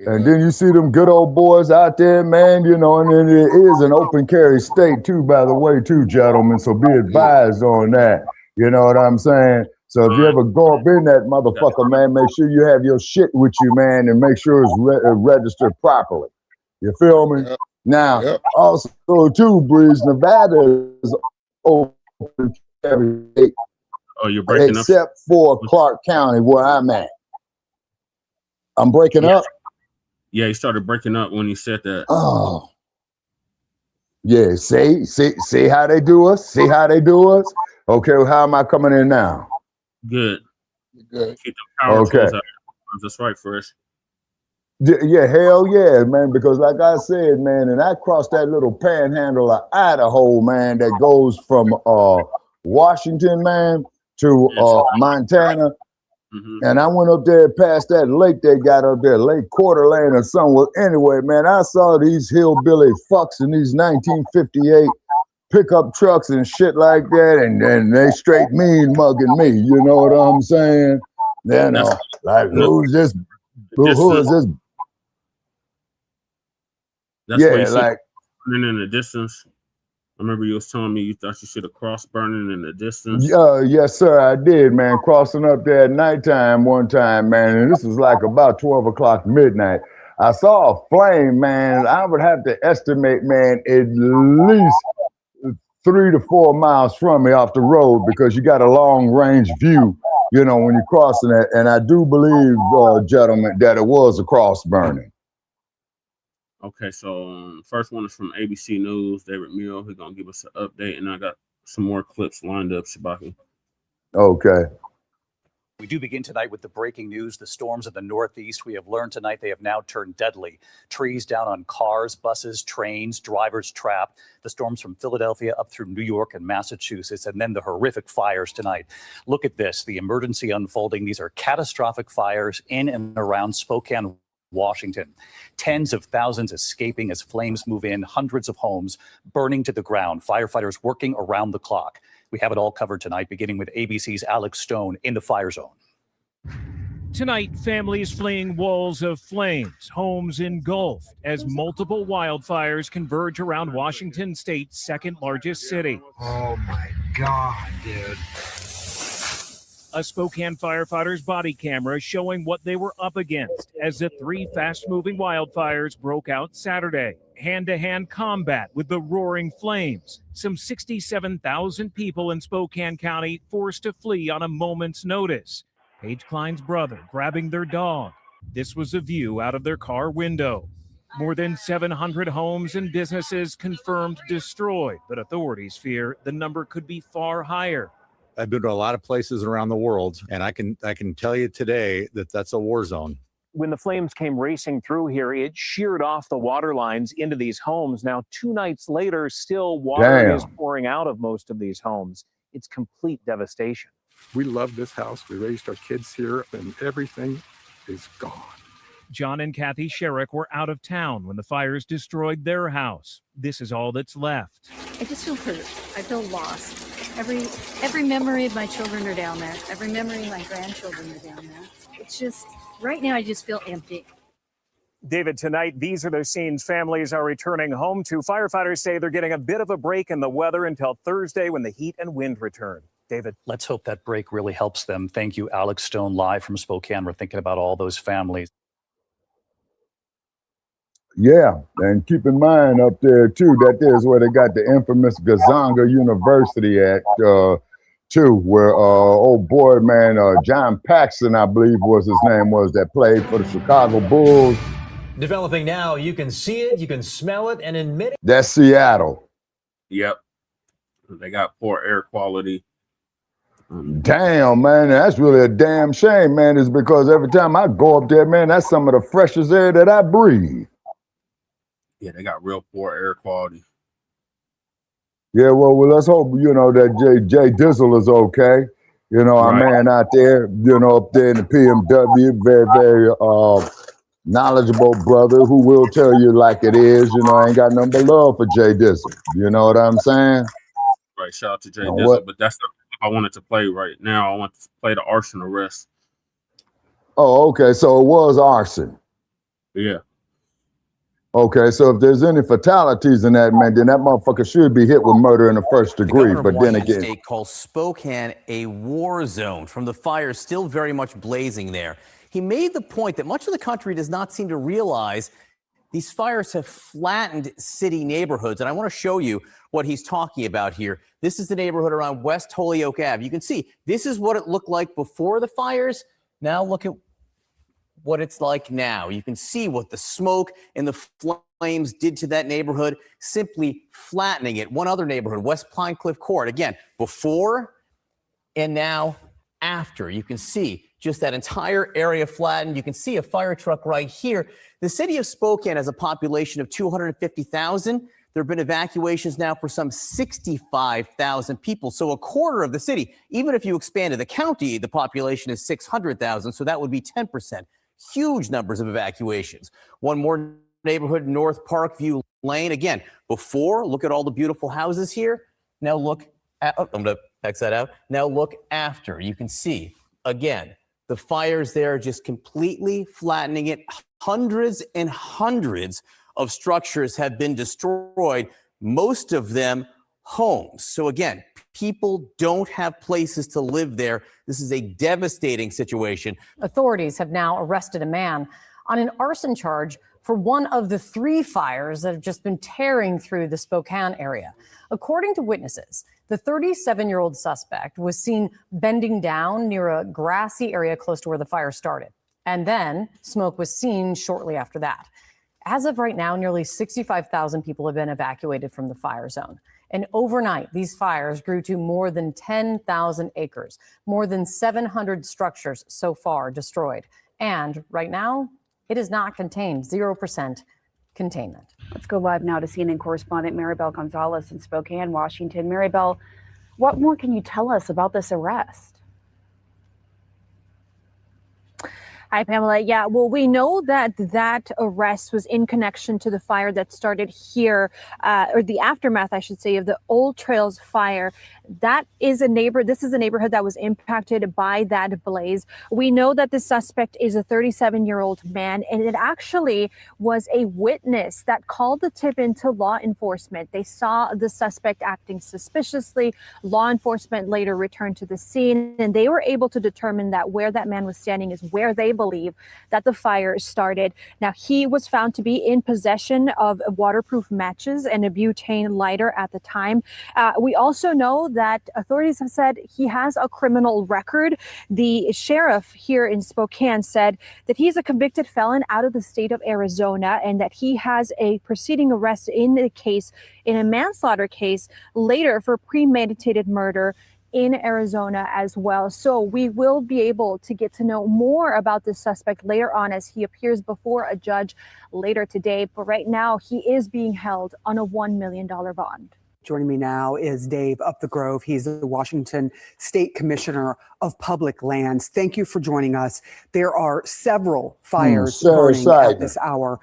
And then you see them good old boys out there, man, you know, and then it is an open carry state too, by the way, too, gentlemen. So be advised on that. You know what I'm saying? So if you ever go up in that motherfucker, man, make sure you have your shit with you, man, and make sure it's registered properly. You feel me? Now, also, too, Breeze, Nevada is open carry state. Oh, you're breaking up? Except for Clark County, where I'm at. I'm breaking up? Yeah, he started breaking up when he said that. Oh. Yeah, see how they do us? See how they do us? Okay, well, how am I coming in now? Good. Good. Keep the power tools out. That's right, Fresh. Yeah, hell yeah, man, because like I said, man, and I crossed that little panhandle of Idaho, man, that goes from Washington, man, to Montana. And I went up there past that lake they got up there, Lake Coeur d'Alene or somewhere. Anyway, man, I saw these hillbilly fucks in these 1958 pickup trucks and shit like that, and they straight mean mugging me. You know what I'm saying? You know, like who's this? Who is this? That's why you like burning in the distance. I remember you was telling me you thought you should have crossed burning in the distance. Yes, sir, I did, man. Crossing up there at nighttime one time, man, and this was like about 12 o'clock midnight. I saw a flame, man. I would have to estimate, man, at least 3 to 4 miles from me off the road, because you got a long range view, you know, when you're crossing it. And I do believe, gentlemen, that it was a cross burning. Okay, so first one is from ABC News, David Muro. He's going to give us an update, and I got some more clips lined up, Shabaka. Okay. We do begin tonight with the breaking news. The storms in the Northeast, we have learned tonight, they have now turned deadly. Trees down on cars, buses, trains, drivers trapped. The storms from Philadelphia up through New York and Massachusetts, and then the horrific fires tonight. Look at this, the emergency unfolding. These are catastrophic fires in and around Spokane, Washington. Tens of thousands escaping as flames move in, hundreds of homes burning to the ground, firefighters working around the clock. We have it all covered tonight, beginning with ABC's Alex Stone in the fire zone. Tonight, families fleeing walls of flames, homes engulfed as multiple wildfires converge around Washington State's second largest city. Oh my God, dude. A Spokane firefighter's body camera showing what they were up against as the three fast-moving wildfires broke out Saturday. Hand-to-hand combat with the roaring flames. Some 67,000 people in Spokane County forced to flee on a moment's notice. Paige Klein's brother grabbing their dog. This was a view out of their car window. More than 700 homes and businesses confirmed destroyed, but authorities fear the number could be far higher. I've been to a lot of places around the world, and I can tell you today that that's a war zone. When the flames came racing through here, it sheared off the water lines into these homes. Now, 2 nights later, still water is pouring out of most of these homes. It's complete devastation. We love this house. We raised our kids here, and everything is gone. John and Kathy Sherrick were out of town when the fires destroyed their house. This is all that's left. I just feel hurt. I feel lost. Every memory of my children are down there. Every memory of my grandchildren are down there. It's just, right now I just feel empty. David, tonight, these are the scenes families are returning home to. Firefighters say they're getting a bit of a break in the weather until Thursday when the heat and wind return. David. Let's hope that break really helps them. Thank you, Alex Stone, live from Spokane. We're thinking about all those families. Yeah, and keep in mind up there, too, that there's where they got the infamous Gazanga University at, too, where old boy, man, John Paxson, I believe was his name, was that played for the Chicago Bulls. Developing now, you can see it, you can smell it, and in minutes. That's Seattle. Yep. They got poor air quality. Damn, man, that's really a damn shame, man. It's because every time I go up there, man, that's some of the freshest air that I breathe. Yeah, they got real poor air quality. Yeah, well, let's hope, you know, that Jay Dizzle is okay. You know, our man out there, you know, up there in the PMW, very, very knowledgeable brother who will tell you like it is. You know, I ain't got nothing but love for Jay Dizzle. You know what I'm saying? Right, shout out to Jay Dizzle, but that's the I wanted to play right now. I want to play the arson arrest. Oh, okay, so it was arson. Yeah. Okay, so if there's any fatalities in that, man, then that motherfucker should be hit with murder in the first degree. The but then again, State calls Spokane a war zone from the fires still very much blazing there. He made the point that much of the country does not seem to realize these fires have flattened city neighborhoods. And I want to show you what he's talking about here. This is the neighborhood around West Holyoke Ave. You can see this is what it looked like before the fires. Now look at what it's like now. You can see what the smoke and the flames did to that neighborhood, simply flattening it. One other neighborhood, West Pinecliff Court, again, before and now after. You can see just that entire area flattened. You can see a fire truck right here. The city of Spokane has a population of 250,000. There have been evacuations now for some 65,000 people. So a quarter of the city, even if you expanded the county, the population is 600,000. So that would be 10%. Huge numbers of evacuations. One more neighborhood, North Parkview Lane. Again, before, look at all the beautiful houses here. Now look at, I'm going to X that out. Now look after. You can see, again, the fires there just completely flattening it. Hundreds and hundreds of structures have been destroyed, most of them homes. So again, people don't have places to live there. This is a devastating situation. Authorities have now arrested a man on an arson charge for one of the 3 fires that have just been tearing through the Spokane area. According to witnesses, the 37-year-old suspect was seen bending down near a grassy area close to where the fire started. And then smoke was seen shortly after that. As of right now, nearly 65,000 people have been evacuated from the fire zone. And overnight, these fires grew to more than 10,000 acres, more than 700 structures so far destroyed. And right now, it is not contained, 0% containment. Let's go live now to CNN correspondent Maribel Gonzalez in Spokane, Washington. Maribel, what more can you tell us about this arrest? Hi, Pamela. Yeah, well, we know that that arrest was in connection to the fire that started here, or the aftermath, I should say, of the Old Trails fire. This is a neighborhood that was impacted by that blaze. We know that the suspect is a 37-year-old man, and it actually was a witness that called the tip into law enforcement. They saw the suspect acting suspiciously. Law enforcement later returned to the scene, and they were able to determine that where that man was standing is where they believe that the fire started. Now, he was found to be in possession of waterproof matches and a butane lighter at the time. We also know that authorities have said he has a criminal record. The sheriff here in Spokane said that he's a convicted felon out of the state of Arizona and that he has a preceding arrest in a manslaughter case later for premeditated murder in Arizona as well. So we will be able to get to know more about this suspect later on as he appears before a judge later today. But right now, he is being held on a $1 million bond. Joining me now is Dave Up the Grove. He's the Washington State Commissioner of Public Lands. Thank you for joining us. There are several fires burning at this hour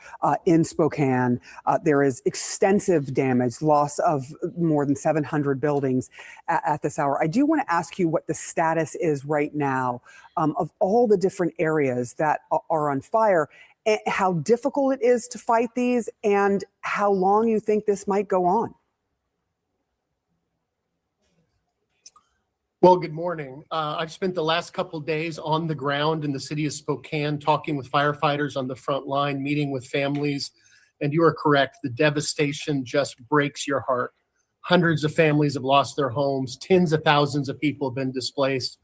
in Spokane. There is extensive damage, loss of more than 700 buildings at this hour. I do want to ask you what the status is right now of all the different areas that are on fire, and how difficult it is to fight these, and how long you think this might go on. Well, good morning. I've spent the last couple of days on the ground in the city of Spokane, talking with firefighters on the front line, meeting with families. And you are correct. The devastation just breaks your heart. Hundreds of families have lost their homes. Tens of thousands of people have been displaced.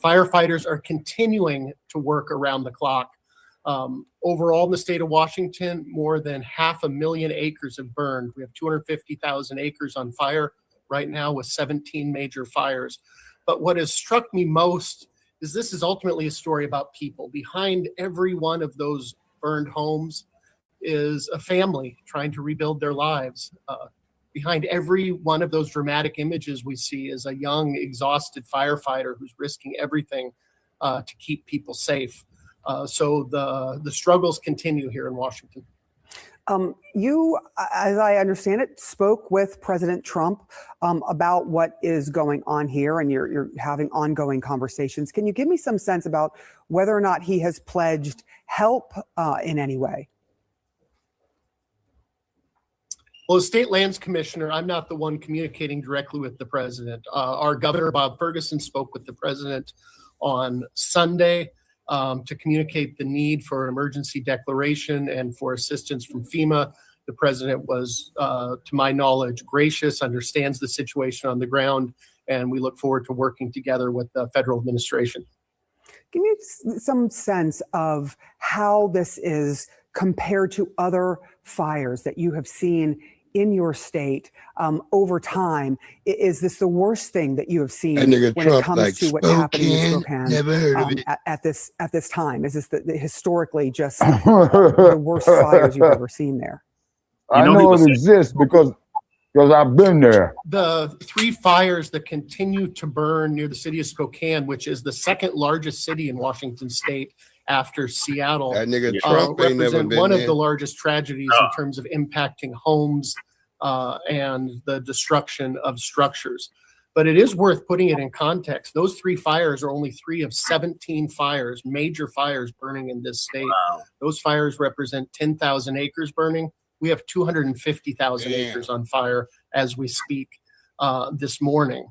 Firefighters are continuing to work around the clock. Overall in the state of Washington, more than 500,000 acres have burned. We have 250,000 acres on fire right now with 17 major fires. But what has struck me most is this is ultimately a story about people. Behind every one of those burned homes is a family trying to rebuild their lives. Behind every one of those dramatic images we see is a young, exhausted firefighter who's risking everything to keep people safe. So the struggles continue here in Washington. You, as I understand it, spoke with President Trump about what is going on here, and you're having ongoing conversations. Can you give me some sense about whether or not he has pledged help in any way? Well, as State Lands Commissioner, I'm not the one communicating directly with the president. Our governor, Bob Ferguson, spoke with the president on Sunday to communicate the need for an emergency declaration and for assistance from FEMA. The president was, to my knowledge, gracious, understands the situation on the ground, and we look forward to working together with the federal administration. Give me some sense of how this is compared to other fires that you have seen in your state over time. Is this the worst thing that you have seen when it comes to what's happening in Spokane at this time? Is this historically just the worst fires you've ever seen there? I know it exists because I've been there. The three fires that continue to burn near the city of Spokane, which is the second largest city in Washington state after Seattle, represent one of the largest tragedies in terms of impacting homes and the destruction of structures. But it is worth putting it in context. Those three fires are only 3 of 17 fires, major fires burning in this state. Wow. Those fires represent 10,000 acres burning. We have 250,000 acres on fire as we speak this morning.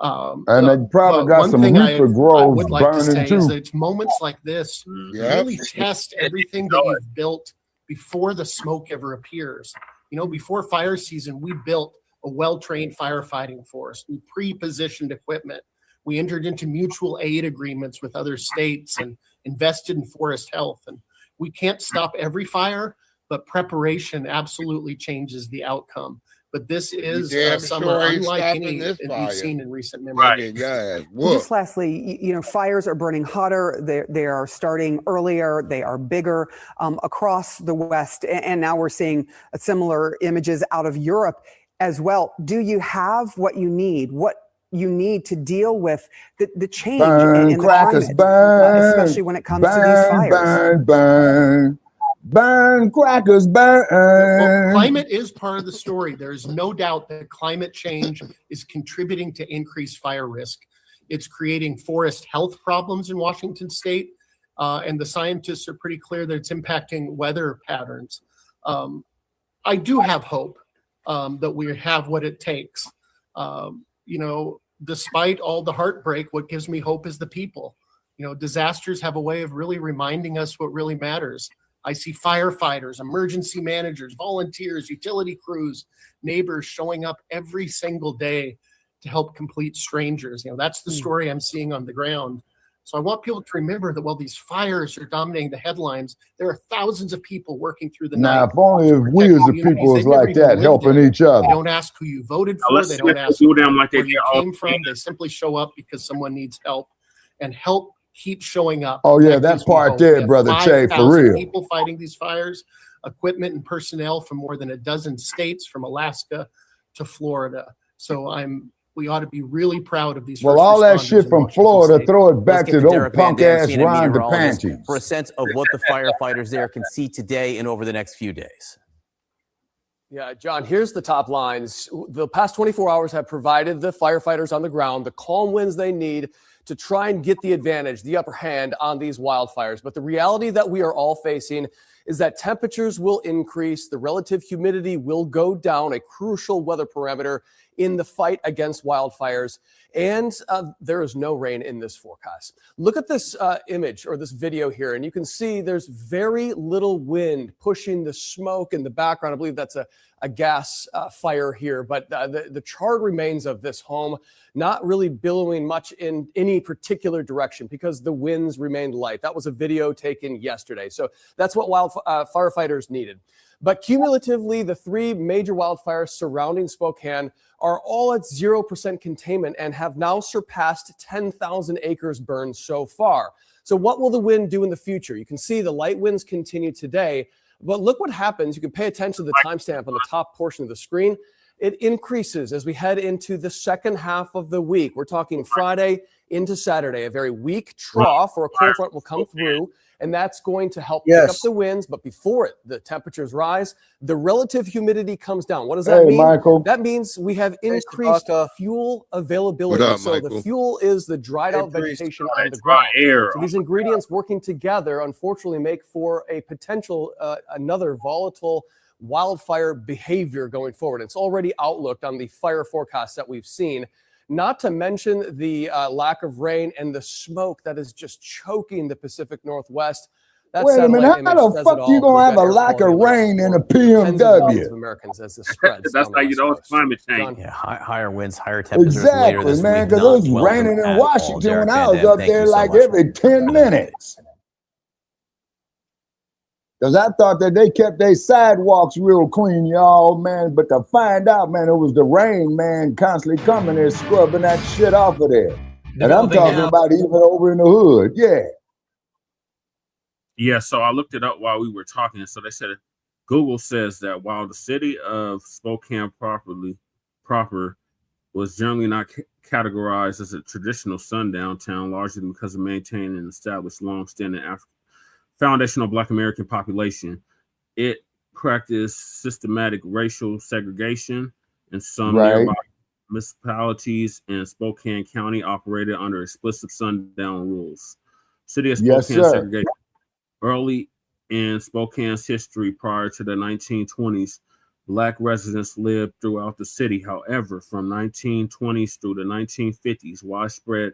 And they probably got some reefer groves burning too. Is that it's moments like this really test everything that you've built before the smoke ever appears. You know, before fire season, we built a well-trained firefighting force. We pre-positioned equipment. We entered into mutual aid agreements with other states and invested in forest health. And we can't stop every fire, but preparation absolutely changes the outcome. But this is a summer unlike any that we've seen in recent memory. Right. Just lastly, you know, fires are burning hotter. They are starting earlier. They are bigger across the West. And now we're seeing similar images out of Europe as well. Do you have what you need? What you need to deal with the change Burn, in the crackers, climate, burn, especially when it comes to these fires. Burn, crackers, burn. Well, climate is part of the story. There's no doubt that climate change is contributing to increased fire risk. It's creating forest health problems in Washington state, and the scientists are pretty clear that it's impacting weather patterns. I do have hope that we have what it takes. Despite all the heartbreak, what gives me hope is the people. Disasters have a way of really reminding us what really matters. I see firefighters, emergency managers, volunteers, utility crews, neighbors showing up every single day to help complete strangers. That's the story I'm seeing on the ground. So I want people to remember that while these fires are dominating the headlines, there are thousands of people working through the night. Now, if only if we as a people was like that, helping each other. They don't ask who you voted for. They don't ask where you came from. They simply show up because someone needs help, and help keeps showing up. Oh yeah, that part there, brother Che, for real. People fighting these fires, equipment and personnel from more than a dozen states, from Alaska to Florida. So we ought to be really proud of these. Well, all that shit from Florida, throw it back to those punk ass Ron DePanty. For a sense of what the firefighters there can see today and over the next few days. Yeah, John, here's the top lines. The past 24 hours have provided the firefighters on the ground the calm winds they need to try and get the advantage, the upper hand on these wildfires. But the reality that we are all facing is that temperatures will increase, the relative humidity will go down, a crucial weather parameter in the fight against wildfires, and there is no rain in this forecast. Look at this image or this video here, and you can see there's very little wind pushing the smoke in the background. I believe that's a gas fire here, but the charred remains of this home not really billowing much in any particular direction because the winds remained light. That was a video taken yesterday. So that's what firefighters needed. But cumulatively, the three major wildfires surrounding Spokane are all at 0% containment and have now surpassed 10,000 acres burned so far. So what will the wind do in the future? You can see the light winds continue today, but look what happens. You can pay attention to the timestamp on the top portion of the screen. It increases as we head into the second half of the week. We're talking Friday into Saturday. A very weak trough or a cold front will come through, and that's going to help pick up the winds. But before the temperatures rise, the relative humidity comes down. What does that mean? Michael. That means we have increased fuel availability. What up, so Michael? the fuel is the dried out vegetation on the ground. So these ingredients working together, unfortunately, make for a potential another volatile wildfire behavior going forward. It's already outlooked on the fire forecasts that we've seen, not to mention the lack of rain and the smoke that is just choking the Pacific Northwest. That Wait a minute, how the fuck you gonna have a lack of rain in a PMW? Of Americans as this spreads. That's how you know it's climate change. Yeah, higher winds, higher temperatures later Exactly, this man, week. because it was raining in Washington when I was up there like every 10 minutes. Because I thought that they kept their sidewalks real clean, y'all, man. But to find out, man, it was the rain, man, constantly coming there scrubbing that shit off of there. And I'm talking about even over in the hood, yeah. Yeah, so I looked it up while we were talking. So they said Google says that while the city of Spokane proper was generally not categorized as a traditional sundown town, largely because of maintaining and established long-standing foundational Black American population, it practiced systematic racial segregation, and some nearby municipalities in Spokane County operated under explicit sundown rules. City of Spokane segregated early in Spokane's history. Prior to the 1920s, Black residents lived throughout the city. However, from 1920s through the 1950s, widespread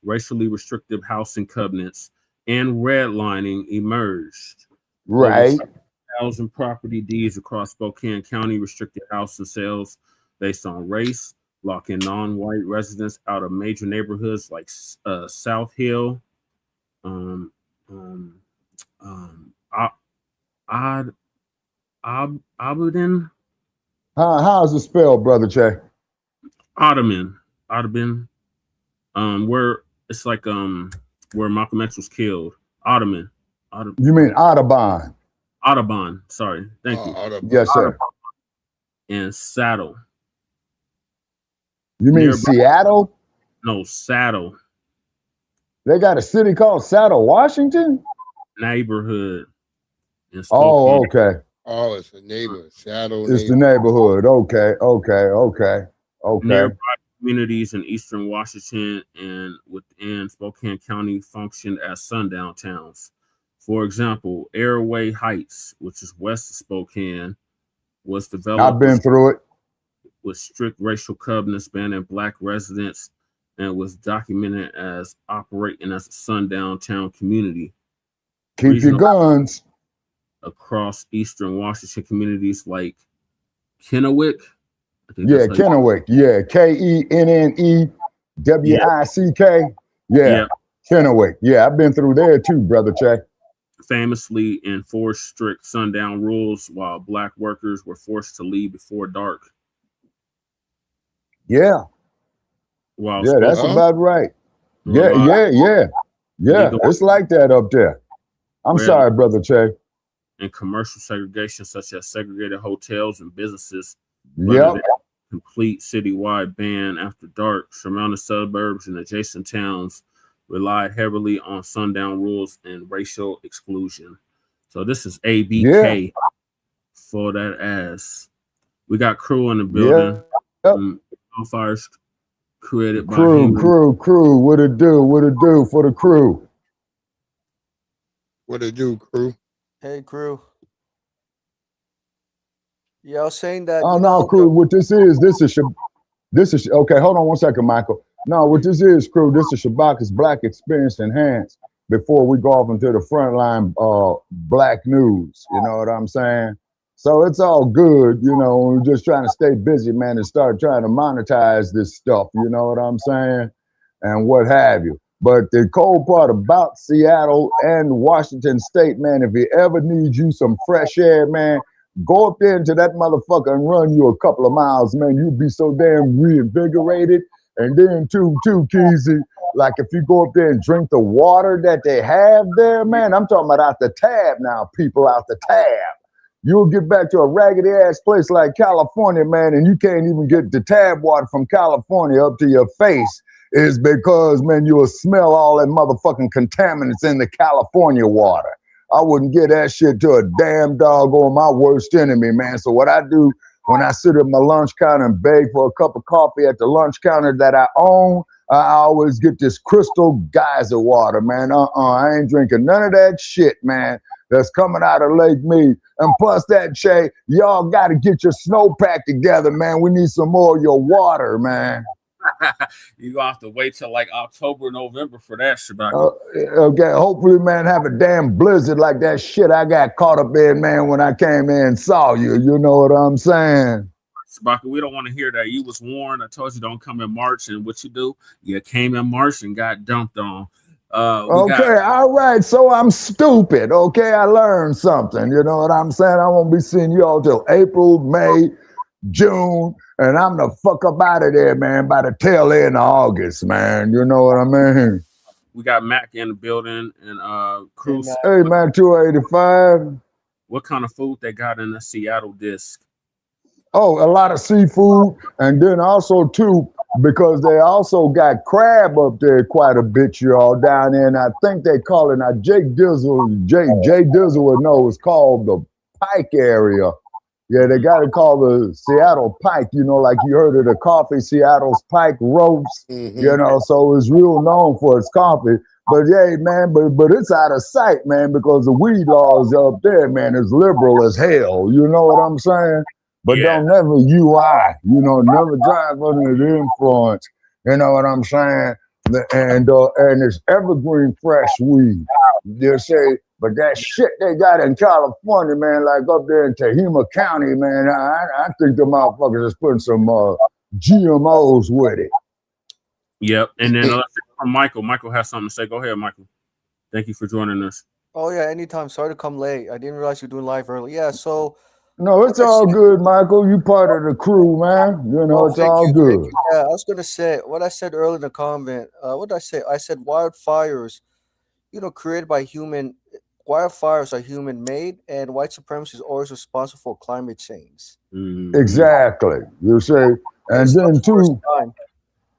racially restrictive housing covenants and redlining emerged. Right. 1,000 property deeds across Spokane County restricted housing sales based on race, locking non-white residents out of major neighborhoods like South Hill, Audubon. How's it spelled, Brother Che? Audubon. Where it's like where Malcolm X was killed. Audubon. You mean Audubon? Audubon. Sorry. Thank you. Yes, sir. And Saddle. You mean Seattle? No, Saddle. They got a city called Saddle, Washington? Neighborhood. Oh, okay. Oh, it's a neighbor. Saddle. It's the neighborhood. Okay. Nearby communities in eastern Washington and within Spokane County functioned as sundown towns. For example, Airway Heights, which is west of Spokane, was developed. I've been through it. With strict racial covenants banning Black residents and was documented as operating as a sundown town community. Keep your guns. Across eastern Washington communities like Kennewick. Yeah, Kennewick. Yeah, Kennewick. Yeah, Kennewick. Yeah, I've been through there too, brother Check. Famously enforced strict sundown rules while Black workers were forced to leave before dark. Yeah. That's about right. Yeah. It's like that up there. I'm sorry, brother Che. And commercial segregation, such as segregated hotels and businesses. Yep. Complete citywide ban after dark. Surrounding suburbs and adjacent towns relied heavily on sundown rules and racial exclusion. So this is ABK for that ass. We got crew in the building. Fires created by crew. What it do for the crew? What it do, crew? Hey, crew. Yeah, I was saying that. Oh no, crew. What this is okay. Hold on one second, Michael. No, what this is, crew. This is Shabaka'S Blacc Experience Enhanced. Before we go off into the front line, Black news. You know what I'm saying? So it's all good, you know. We're just trying to stay busy, man, and start trying to monetize this stuff. You know what I'm saying? And what have you. But the cold part about Seattle and Washington State, man, if you ever need you some fresh air, man, go up there into that motherfucker and run you a couple of miles, man. You'll be so damn reinvigorated. And then too, Keezy, like if you go up there and drink the water that they have there, man, I'm talking about out the tab now, people, out the tab. You'll get back to a raggedy ass place like California, man, and you can't even get the tab water from California up to your face. Is because, man, you'll smell all that motherfucking contaminants in the California water. I wouldn't give that shit to a damn dog on my worst enemy, man. So what I do when I sit at my lunch counter and beg for a cup of coffee at the lunch counter that I own, I always get this crystal geyser water, man. I ain't drinking none of that shit, man, that's coming out of Lake Mead. And plus that, Che, y'all got to get your snowpack together, man. We need some more of your water, man. You gonna have to wait till like October, November for that, Shabaka. Okay, hopefully, man, have a damn blizzard like that shit I got caught up in, man, when I came in and saw you. You know what I'm saying? Shabaka, we don't want to hear that. You was warned. I told you don't come in March, and what you do? You came in March and got dumped on. All right. So I'm stupid. Okay, I learned something. You know what I'm saying? I won't be seeing you all till April, May, June. And I'm the fuck up out of there, man, by the tail end of August, man. You know what I mean? We got Mac in the building and Cruz. Hey, man, 285. What kind of food they got in the Seattle disc? Oh, a lot of seafood. And then also, too, because they also got crab up there quite a bit, y'all, down there. And I think they call it, now Jay Dizzle would know, it's called the Pike area. Yeah, they got it called the Seattle Pike, you know, like you heard of the coffee, Seattle's Pike roast, you know, so it's real known for its coffee. But yeah, man, but it's out of sight, man, because the weed laws up there, man, is liberal as hell. You know what I'm saying? But don't never UI, you know, never drive under the influence. You know what I'm saying? And it's evergreen fresh weed. They say, but that shit they got in California, man, like up there in Tehama County, man, I think the motherfuckers is putting some GMOs with it. Yep. And then from Michael. Michael has something to say. Go ahead, Michael. Thank you for joining us. Oh, yeah, anytime. Sorry to come late. I didn't realize you were doing live early. Yeah, so... No, it's all good, Michael. You part of the crew, man. You know, it's all good. Yeah, I was going to say, what I said earlier in the comment, what did I say? I said wildfires, you know, created by human... Wildfires are human-made, and white supremacy is always responsible for climate change. Exactly. You say, and then too,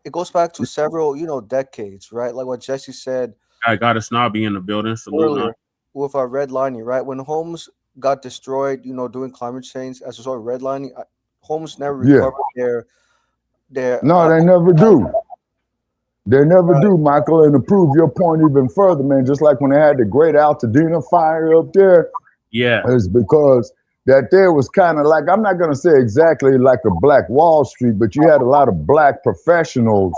it goes back to several, decades, right? Like what Jesse said I got a snobby in the building. Salute. earlier with our redlining, right? When homes got destroyed, during climate change, as a result of redlining, homes never recovered their. No, they never do. They never do, Michael. And to prove your point even further, man, just like when they had the Great Altadena fire up there, is because that there was kind of like, I'm not going to say exactly like a Black Wall Street, but you had a lot of Black professionals,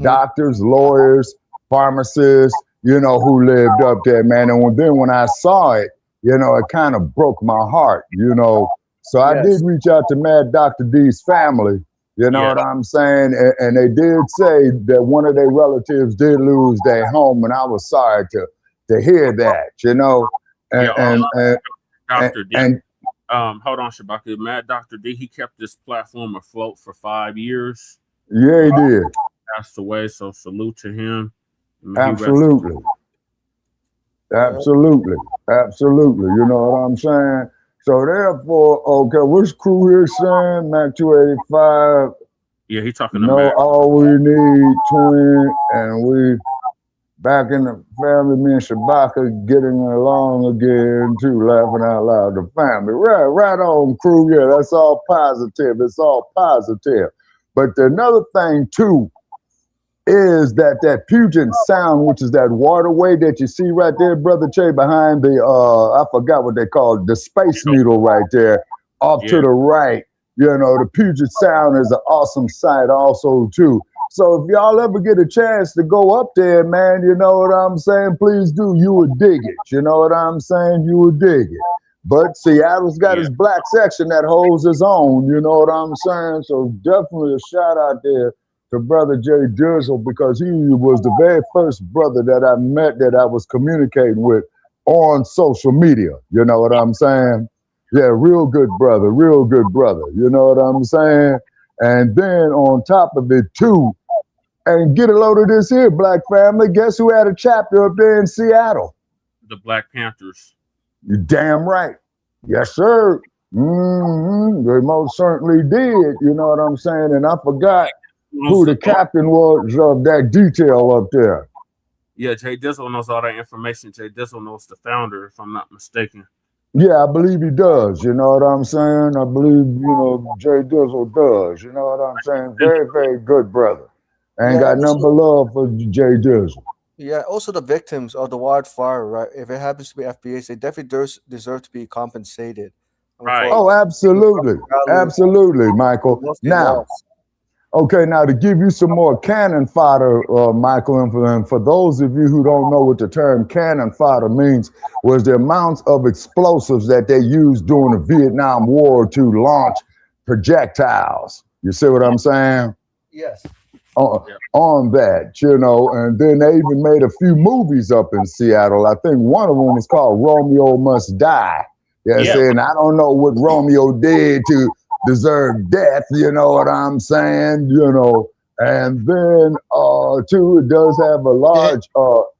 doctors, lawyers, pharmacists, who lived up there, man. And then when I saw it, it kind of broke my heart, So I did reach out to Mad Dr. D's family, what I'm saying? And they did say that one of their relatives did lose their home, and I was sorry to hear that, Dr. D. Hold on, Shabaka. Mad Dr. D, he kept this platform afloat for 5 years. Yeah, he did. Passed away, so salute to him. Absolutely. Absolutely. Absolutely. You know what I'm saying? So therefore, okay, which crew here saying Mac 285? Yeah, he talking about all we need, twin, and we back in the family. Me and Shabaka getting along again too, laughing out loud. The family, right on, crew. Yeah, that's all positive. It's all positive. But another thing too is that Puget Sound, which is that waterway that you see right there, Brother Che, behind the I forgot what they call it, the Space Needle right there, off to the right. The Puget Sound is an awesome site also too. So if y'all ever get a chance to go up there, man, you know what I'm saying? Please do. You would dig it. You know what I'm saying? You would dig it. But Seattle's got his Black section that holds his own. You know what I'm saying? So definitely a shout out there to Brother Jay Dizzle, because he was the very first brother that I met that I was communicating with on social media. You know what I'm saying? Yeah, real good brother. You know what I'm saying? And then on top of it too, and get a load of this here, Black family. Guess who had a chapter up there in Seattle? The Blacc Panthers. You damn right. Yes, sir. They most certainly did. You know what I'm saying? And I forgot who the captain was of that detail up there. Yeah, Jay Dizzle knows all that information. Jay Dizzle knows the founder, if I'm not mistaken. Yeah, I believe he does. You know what I'm saying? I believe, Jay Dizzle does. You know what I'm saying? Very, very good brother. Ain't got nothing but love for Jay Dizzle. Yeah, also the victims of the wildfire, right? If it happens to be FBAs, they definitely deserve to be compensated. Right. Oh, absolutely. Absolutely, Michael. Now, okay, now to give you some more cannon fodder, Michael, and for those of you who don't know what the term cannon fodder means, was the amounts of explosives that they used during the Vietnam War to launch projectiles. You see what I'm saying? Yes. On that, and then they even made a few movies up in Seattle. I think one of them was called Romeo Must Die. And I don't know what Romeo did to deserve death, you know what I'm saying? And then too, it does have a large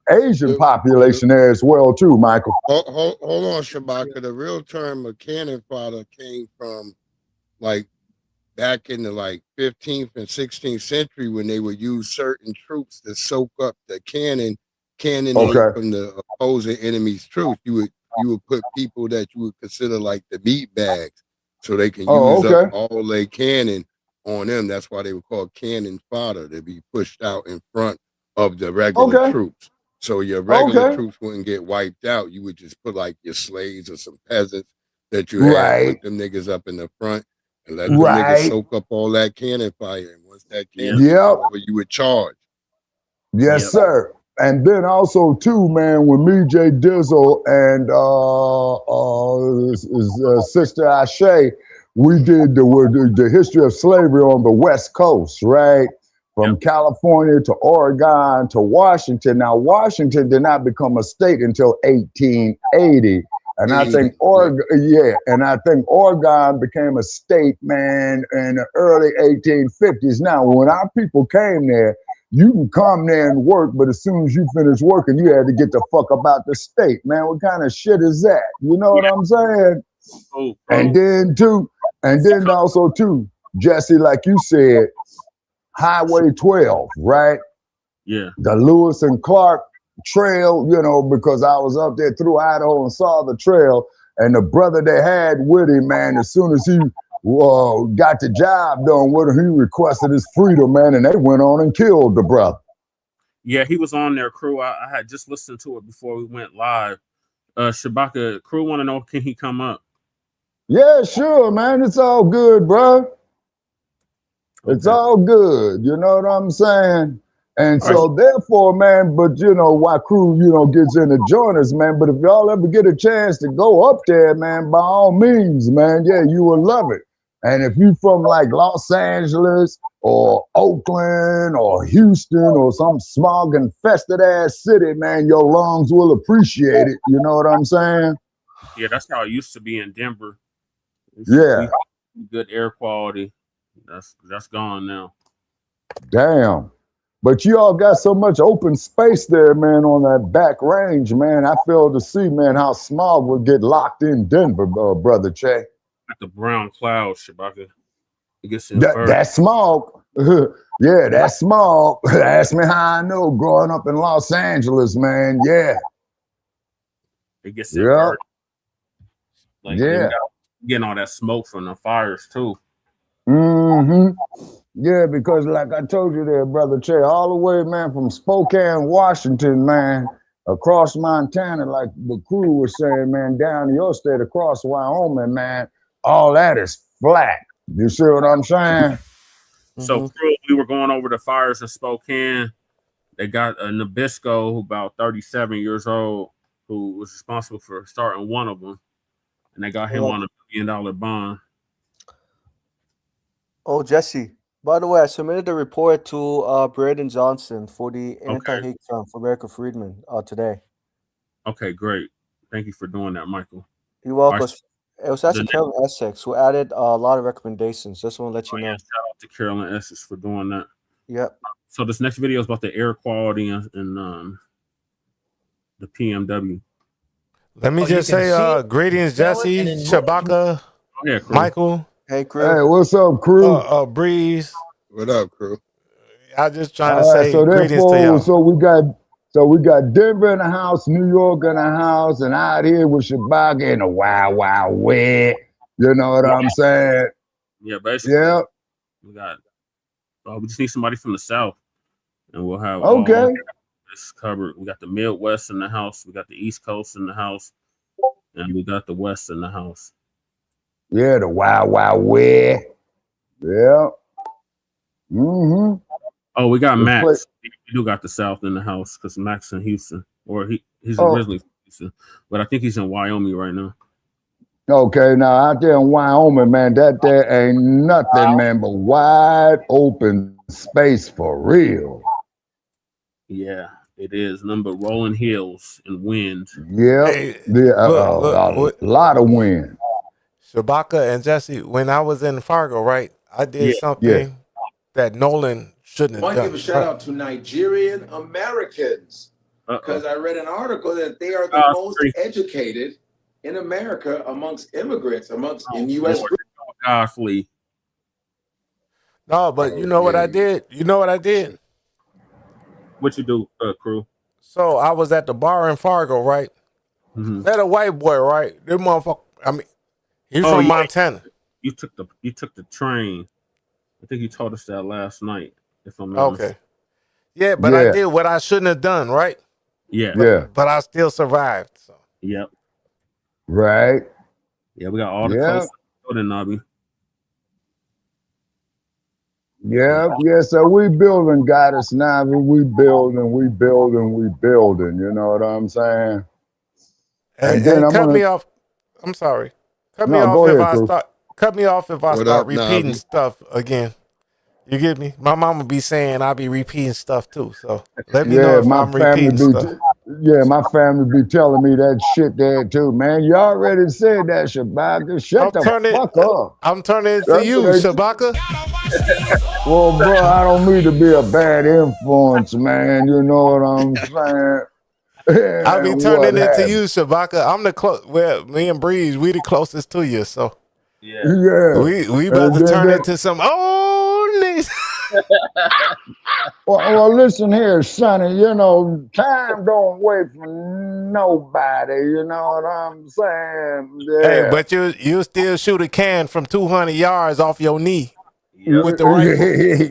Asian population there as well too, Michael. Hold on, Shabaka. The real term of cannon fodder came from back in the 15th and 16th century, when they would use certain troops to soak up the cannon from the opposing enemy's troops. You would put people that you would consider like the meat bags, so they can use up all their cannon on them. That's why they were called cannon fodder. They'd be pushed out in front of the regular troops. So your regular troops wouldn't get wiped out. You would just put your slaves or some peasants that you had, put them niggas up in the front and let them niggas soak up all that cannon fire. And once that cannon over, you would charge. Yes, sir. And then also too, man, when me, Jay Dizzle, and his sister Ashe, we did the history of slavery on the West Coast, right? From California to Oregon to Washington. Now, Washington did not become a state until 1880. And I think Oregon became a state, man, in the early 1850s. Now, when our people came there, you can come there and work, but as soon as you finish working, you had to get the fuck about the state, man. What kind of shit is that? You know what I'm saying? And then also too, Jesse, like you said, Highway 12, right? Yeah. The Lewis and Clark trail, you know, because I was up there through Idaho and saw the trail. And the brother they had with him, man, as soon as he got the job done with him, he requested his freedom, man, and they went on and killed the brother. Yeah, he was on their crew. I had just listened to it before we went live. Shabaka, crew want to know, can he come up? Yeah, sure, man. It's all good, bro. It's all good. You know what I'm saying? And so therefore, man, but you know, why crew, you know, gets in to join us, man. But if y'all ever get a chance to go up there, man, by all means, man, yeah, you will love it. And if you from like Los Angeles or Oakland or Houston or some smog infested ass city, man, your lungs will appreciate it. You know what I'm saying? Yeah, that's how it used to be in Denver. Yeah. Good air quality. That's gone now. Damn. But you all got so much open space there, man, on that back range, man. I fail to see, man, how smog would get locked in Denver, brother Che. Like the brown clouds, Shabaka. It gets that smog. Yeah, that smog. Ask me how I know growing up in Los Angeles, man. It gets inverted. Like, yeah. Getting all that smoke from the fires, too. Mm-hmm. Yeah, because like I told you there, brother Che, all the way, man, from Spokane, Washington, man, across Montana, like the crew was saying, man, down to your state, across Wyoming, man, all that is flat. You see what I'm saying? So crew, we were going over the fires in Spokane. They got a Nabisco, who about 37 years old, who was responsible for starting one of them. And they got him on $1 million bond. Oh, Jesse. By the way, I submitted a report to Braden Johnson for the anti-hate crime for America Friedman today. Okay, great. Thank you for doing that, Michael. You're welcome. It was actually Carolyn Essex who added a lot of recommendations. Just want to let you know. Shout out to Carolyn Essex for doing that. Yep. So this next video is about the air quality and the PMW. Let me just say greetings, Jesse, Shabaka, Michael. Hey, crew. Hey, what's up, crew? Breeze. What up, crew? I just trying to say greetings to y'all. So we got Denver in the house, New York in the house, and out here with Shabaka in the wild, wild wet. You know what I'm saying? Yeah, basically. Yeah. We got. We just need somebody from the South, and we'll have this covered. We got the Midwest in the house. We got the East Coast in the house, and we got the West in the house. Yeah, the wild, wild west. Yeah. Mm-hmm. Oh, we got Max. We do got the South in the house because Max in Houston, or he's originally from Houston, but I think he's in Wyoming right now. Okay, now out there in Wyoming, man, that there ain't nothing, man, but wide open space for real. Yeah, it is. Number rolling hills and wind. Yeah, a lot of wind. Shabaka and Jesse, when I was in Fargo, right, I did something that Nolan shouldn't have done. I want to give a shout out to Nigerian Americans because I read an article that they are the most educated in America amongst immigrants, in U.S. No, but you know what I did? You know what I did? What you do, crew? So I was at the bar in Fargo, right? Met a white boy, right? This motherfucker, I mean, he's from Montana. You took the train. I think you told us that last night, if I'm not mistaken. Yeah, but I did what I shouldn't have done, right? Yeah. But I still survived. So. Yep. Right. Yeah, we got all the coast in Nobby. Yeah. So we building, Goddess Navi. We building. You know what I'm saying? And then cut me off. I'm sorry. Cut me off if I start repeating stuff again. You get me? My mama be saying I be repeating stuff too. So let me know if I'm repeating stuff. Yeah, my family be telling me that shit there too, man. You already said that, Shabaka. Shut the fuck up. I'm turning it to you, Shabaka. Well, bro, I don't mean to be a bad influence, man. You know what I'm saying? I be turning it to you, Shabaka. I'm me and Breeze, we the closest to you, so yeah. We about to turn it to some old niggas. Well, listen here, Sonny. You know, time don't wait for nobody. You know what I'm saying? Yeah. Hey, but you still shoot a can from 200 yards off your knee with the rifle.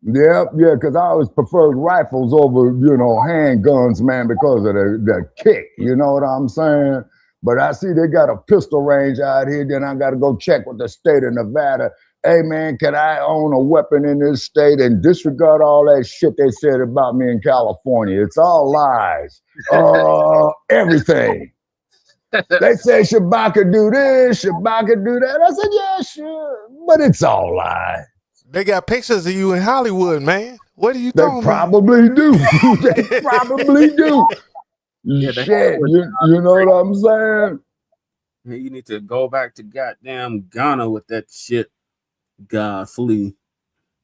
Yep, because I always preferred rifles over, handguns, man, because of the kick, you know what I'm saying? But I see they got a pistol range out here, then I got to go check with the state of Nevada. Hey, man, can I own a weapon in this state? And disregard all that shit they said about me in California. It's all lies. Everything. They say Shabaka do this, Shabaka do that. I said, yeah, sure, but it's all lies. They got pictures of you in Hollywood, man. What are you They talking probably do. They probably do. Yeah, Shit, you know what I'm saying? Hey, you need to go back to goddamn Ghana with that shit. God, flee.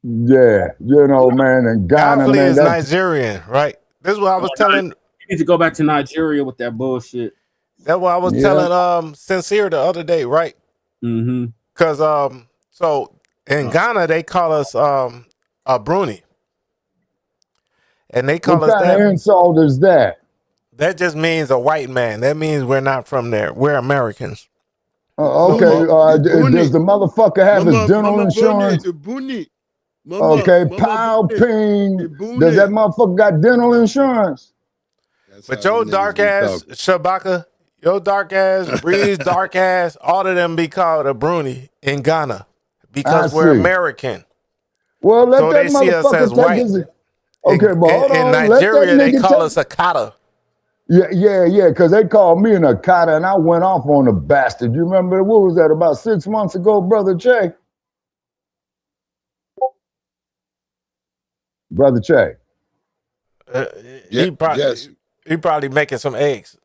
Yeah, man, and Ghana, Flee man, is Nigerian, right? This is what I was telling. You need to go back to Nigeria with that bullshit. That's what I was telling Sincere the other day, right? Mm-hmm. Because so in Ghana they call us a Bruni. And they call what us kind that. of insult is that? That just means a white man. That means we're not from there. We're Americans. Okay, does the motherfucker have his dental insurance? Okay, Pow Ping, does that motherfucker got dental insurance? But your dark ass, Shabaka, your dark ass, Breeze, dark ass, all of them be called a Bruni in Ghana because we're American. Well, let so that they see us as white. Okay, but hold in on. Nigeria, they call us a kata. Yeah, because they called me an Akata and I went off on the bastard. You remember, what was that, about 6 months ago, Brother Che? Brother Che. He probably making some eggs.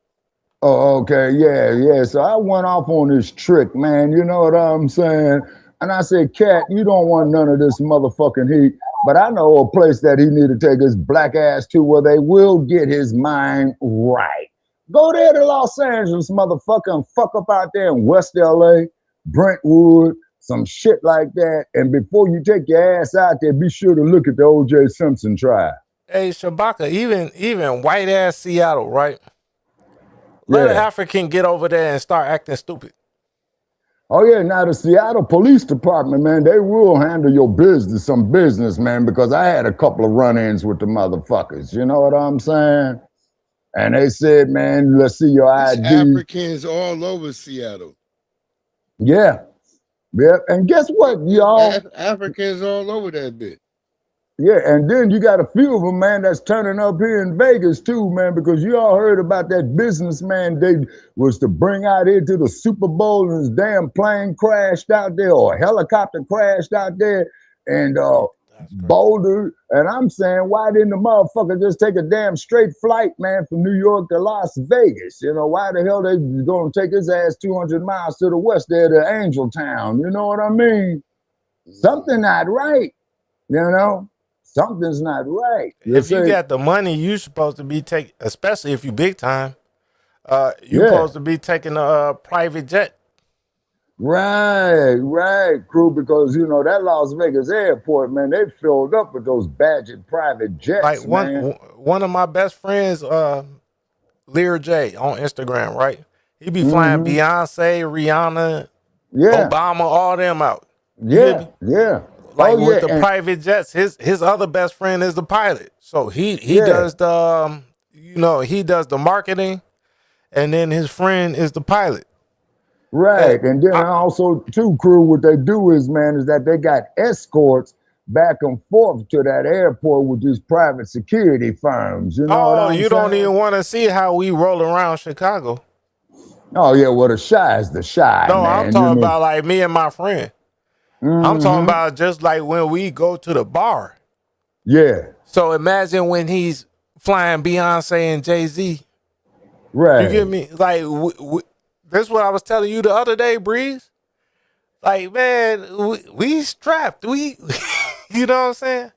Oh, okay, yeah. So I went off on this trick, man. You know what I'm saying? And I said, Cat, you don't want none of this motherfucking heat. But I know a place that he need to take his black ass to where they will get his mind right. Go there to Los Angeles, motherfucker, and fuck up out there in West LA, Brentwood, some shit like that. And before you take your ass out there, be sure to look at the O.J. Simpson trial. Hey, Shabaka, even white ass Seattle, right? Let an African get over there and start acting stupid. Oh, yeah, now the Seattle Police Department, man, they will handle your business, some business, man, because I had a couple of run-ins with the motherfuckers, you know what I'm saying? And they said, man, let's see your ID. Africans all over Seattle. Yeah. And guess what, y'all? Africans all over that bit. Yeah, and then you got a few of them, man, that's turning up here in Vegas too, man, because you all heard about that businessman they was to bring out here to the Super Bowl and his damn plane crashed out there or a helicopter crashed out there and Boulder. And I'm saying, why didn't the motherfucker just take a damn straight flight, man, from New York to Las Vegas? You know, why the hell they gonna take his ass 200 miles to the west there to Angel Town? You know what I mean? Something not right, you know? Something's not right. If you got the money, you're supposed to be taking, especially if you big time, you're supposed to be taking a private jet. Right, crew, because, you know, that Las Vegas airport, man, they filled up with those badged private jets, like one of my best friends, Lear J on Instagram, right? He be flying Beyonce, Rihanna, Obama, all them out. Yeah. Like with the private jets, his other best friend is the pilot. So he does the he does the marketing, and then his friend is the pilot. Right. And then also too, crew, what they do is, man, is that they got escorts back and forth to that airport with these private security firms. You know what I'm saying? Don't even want to see how we roll around Chicago. Oh yeah, well the shy is the shy. No, man. I'm talking about like me and my friend. I'm talking about just like when we go to the bar. Yeah. So imagine when he's flying Beyonce and Jay-Z. Right. You get me? Like, this is what I was telling you the other day, Breeze. Like, man, we strapped. You know what I'm saying?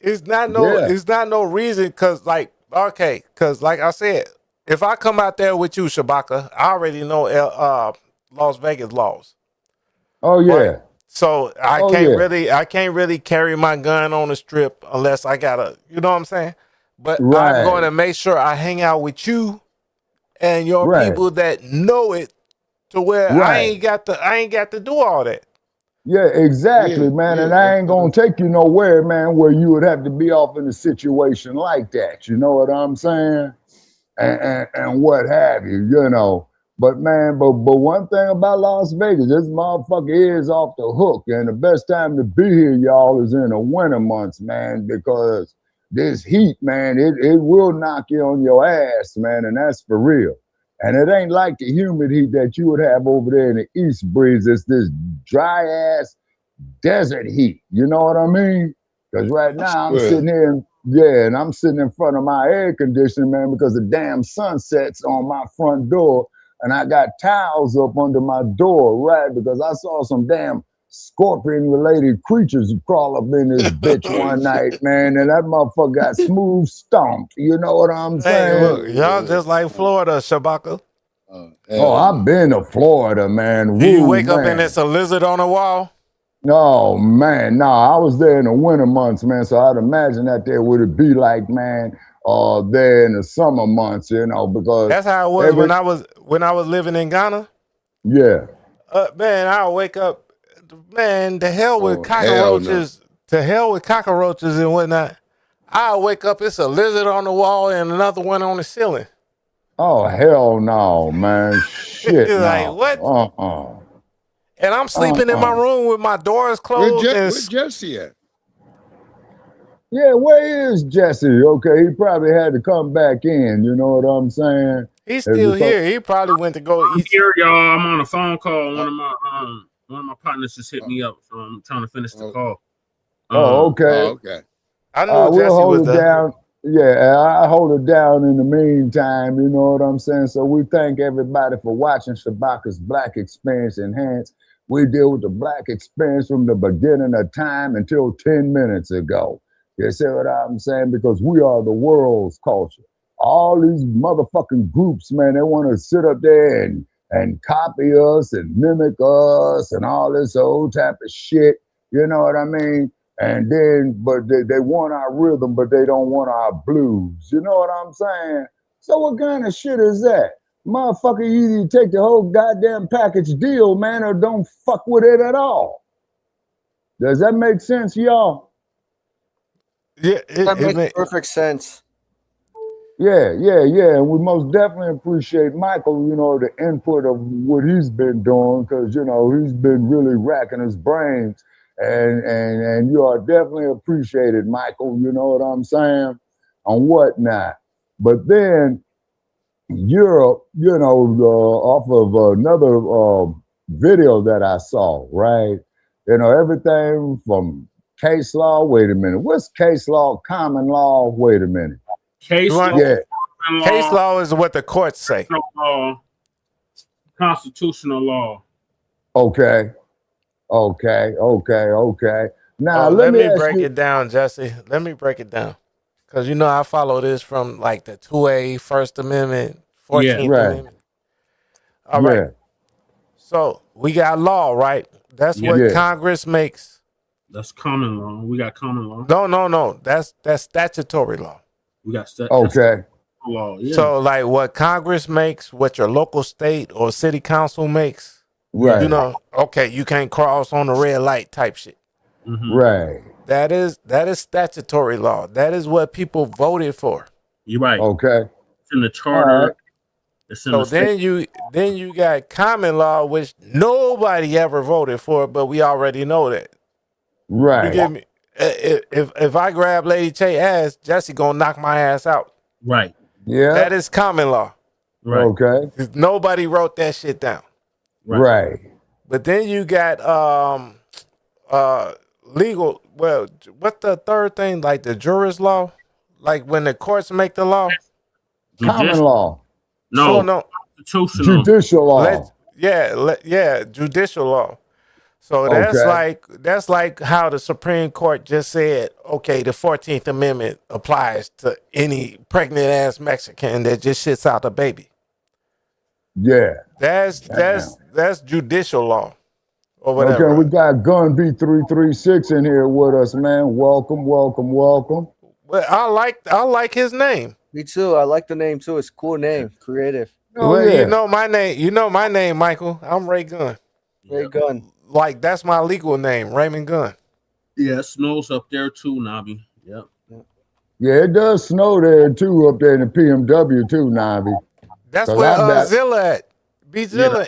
It's not no reason because like I said, if I come out there with you, Shabaka, I already know Las Vegas laws. Oh yeah. Right? So I can't really carry my gun on the strip unless I gotta, you know what I'm saying? But I'm going to make sure I hang out with you and your people that know it to where I ain't got to do all that. Yeah, exactly, man. And I ain't gonna take you nowhere, man, where you would have to be off in a situation like that. You know what I'm saying? And what have you, you know. But man, but one thing about Las Vegas, this motherfucker is off the hook. And the best time to be here, y'all, is in the winter months, man, because this heat, man, it will knock you on your ass, man, and that's for real. And it ain't like the humid heat that you would have over there in the East Breeze. It's this dry ass desert heat. You know what I mean? Because right now I'm sitting here and I'm sitting in front of my air conditioner, man, because the damn sun sets on my front door. And I got towels up under my door, right? Because I saw some damn scorpion-related creatures crawl up in this bitch one night, man. And that motherfucker got smooth stomped. You know what I'm saying? Hey, look, y'all just like Florida, Shabaka. I've been to Florida, man. Do you wake up and it's a lizard on the wall? No, man. No, I was there in the winter months, man. So I'd imagine that there would it be like, man, there in the summer months, you know, because that's how it was when I was living in Ghana. Yeah. Man, I'll wake up, man, to hell with cockroaches. To hell with cockroaches and whatnot. I'll wake up, it's a lizard on the wall and another one on the ceiling. Oh, hell no, man. Shit, like, no. what? And I'm sleeping in my room with my doors closed. Where's Jesse at? Yeah, where is Jesse? Okay, he probably had to come back in. You know what I'm saying? He's still here. He probably went to go eat. Here, y'all. I'm on a phone call. One of my partners just hit me up, so I'm trying to finish the call. Okay. I know we'll Jesse hold was it down. Yeah, I hold it down in the meantime. You know what I'm saying? So we thank everybody for watching Shabaka'S Blacc Experience Enhanced. We deal with the Black experience from the beginning of time until 10 minutes ago. You see what I'm saying? Because we are the world's culture. All these motherfucking groups, man, they want to sit up there and copy us and mimic us and all this old type of shit. You know what I mean? And then, but they want our rhythm, but they don't want our blues. You know what I'm saying? So what kind of shit is that? Motherfucker, you either take the whole goddamn package deal, man, or don't fuck with it at all. Does that make sense, y'all? Yeah, that makes perfect sense. Yeah. And we most definitely appreciate Michael, you know, the input of what he's been doing, because, you know, he's been really racking his brains. And you are definitely appreciated, Michael, you know what I'm saying, on whatnot. But then Europe, you know, off of another video that I saw, right? You know, everything from case law, wait a minute. What's case law, common law? Wait a minute. Case law, case law is what the courts say. Constitutional law. Okay. Now, let me break it down, Jesse. Let me break it down. Because, you know, I follow this from like the 2A, First Amendment, 14th Amendment. All right. So we got law, right? That's what Congress makes. That's common law. We got common law. No. That's statutory law. We got law. Yeah. So like what Congress makes, what your local state or city council makes. Right. You know, okay, you can't cross on the red light type shit. Mm-hmm. Right. That is statutory law. That is what people voted for. You're right. Okay. It's in the charter. Right. It's in so then you got common law, which nobody ever voted for, but we already know that. Right. You get me? If I grab Lady Che ass, Jesse gonna knock my ass out. Right. Yeah. That is common law. Right. Okay. Nobody wrote that shit down. Right. But then you got legal. Well, what's the third thing? Like the jurist law, like when the courts make the law. Common law. No. Constitutional. Judicial law. Judicial law. So that's like how the Supreme Court just said, okay, the 14th Amendment applies to any pregnant ass Mexican that just shits out a baby. Yeah. That's judicial law. or whatever. Okay, we got Gun V336 in here with us, man. Welcome, welcome, welcome. Well, I like his name. Me too. I like the name too. It's a cool name, creative. Oh, Well, yeah. you know my name. You know my name, Michael. I'm Ray Gunn. Ray Gunn. Like that's my legal name, Raymond Gunn. Yeah, it snows up there too, Nobby. Yep. Yeah, it does snow there too, up there in the PMW too, Navi. That's 'Cause where Zilla at. Be Zilla.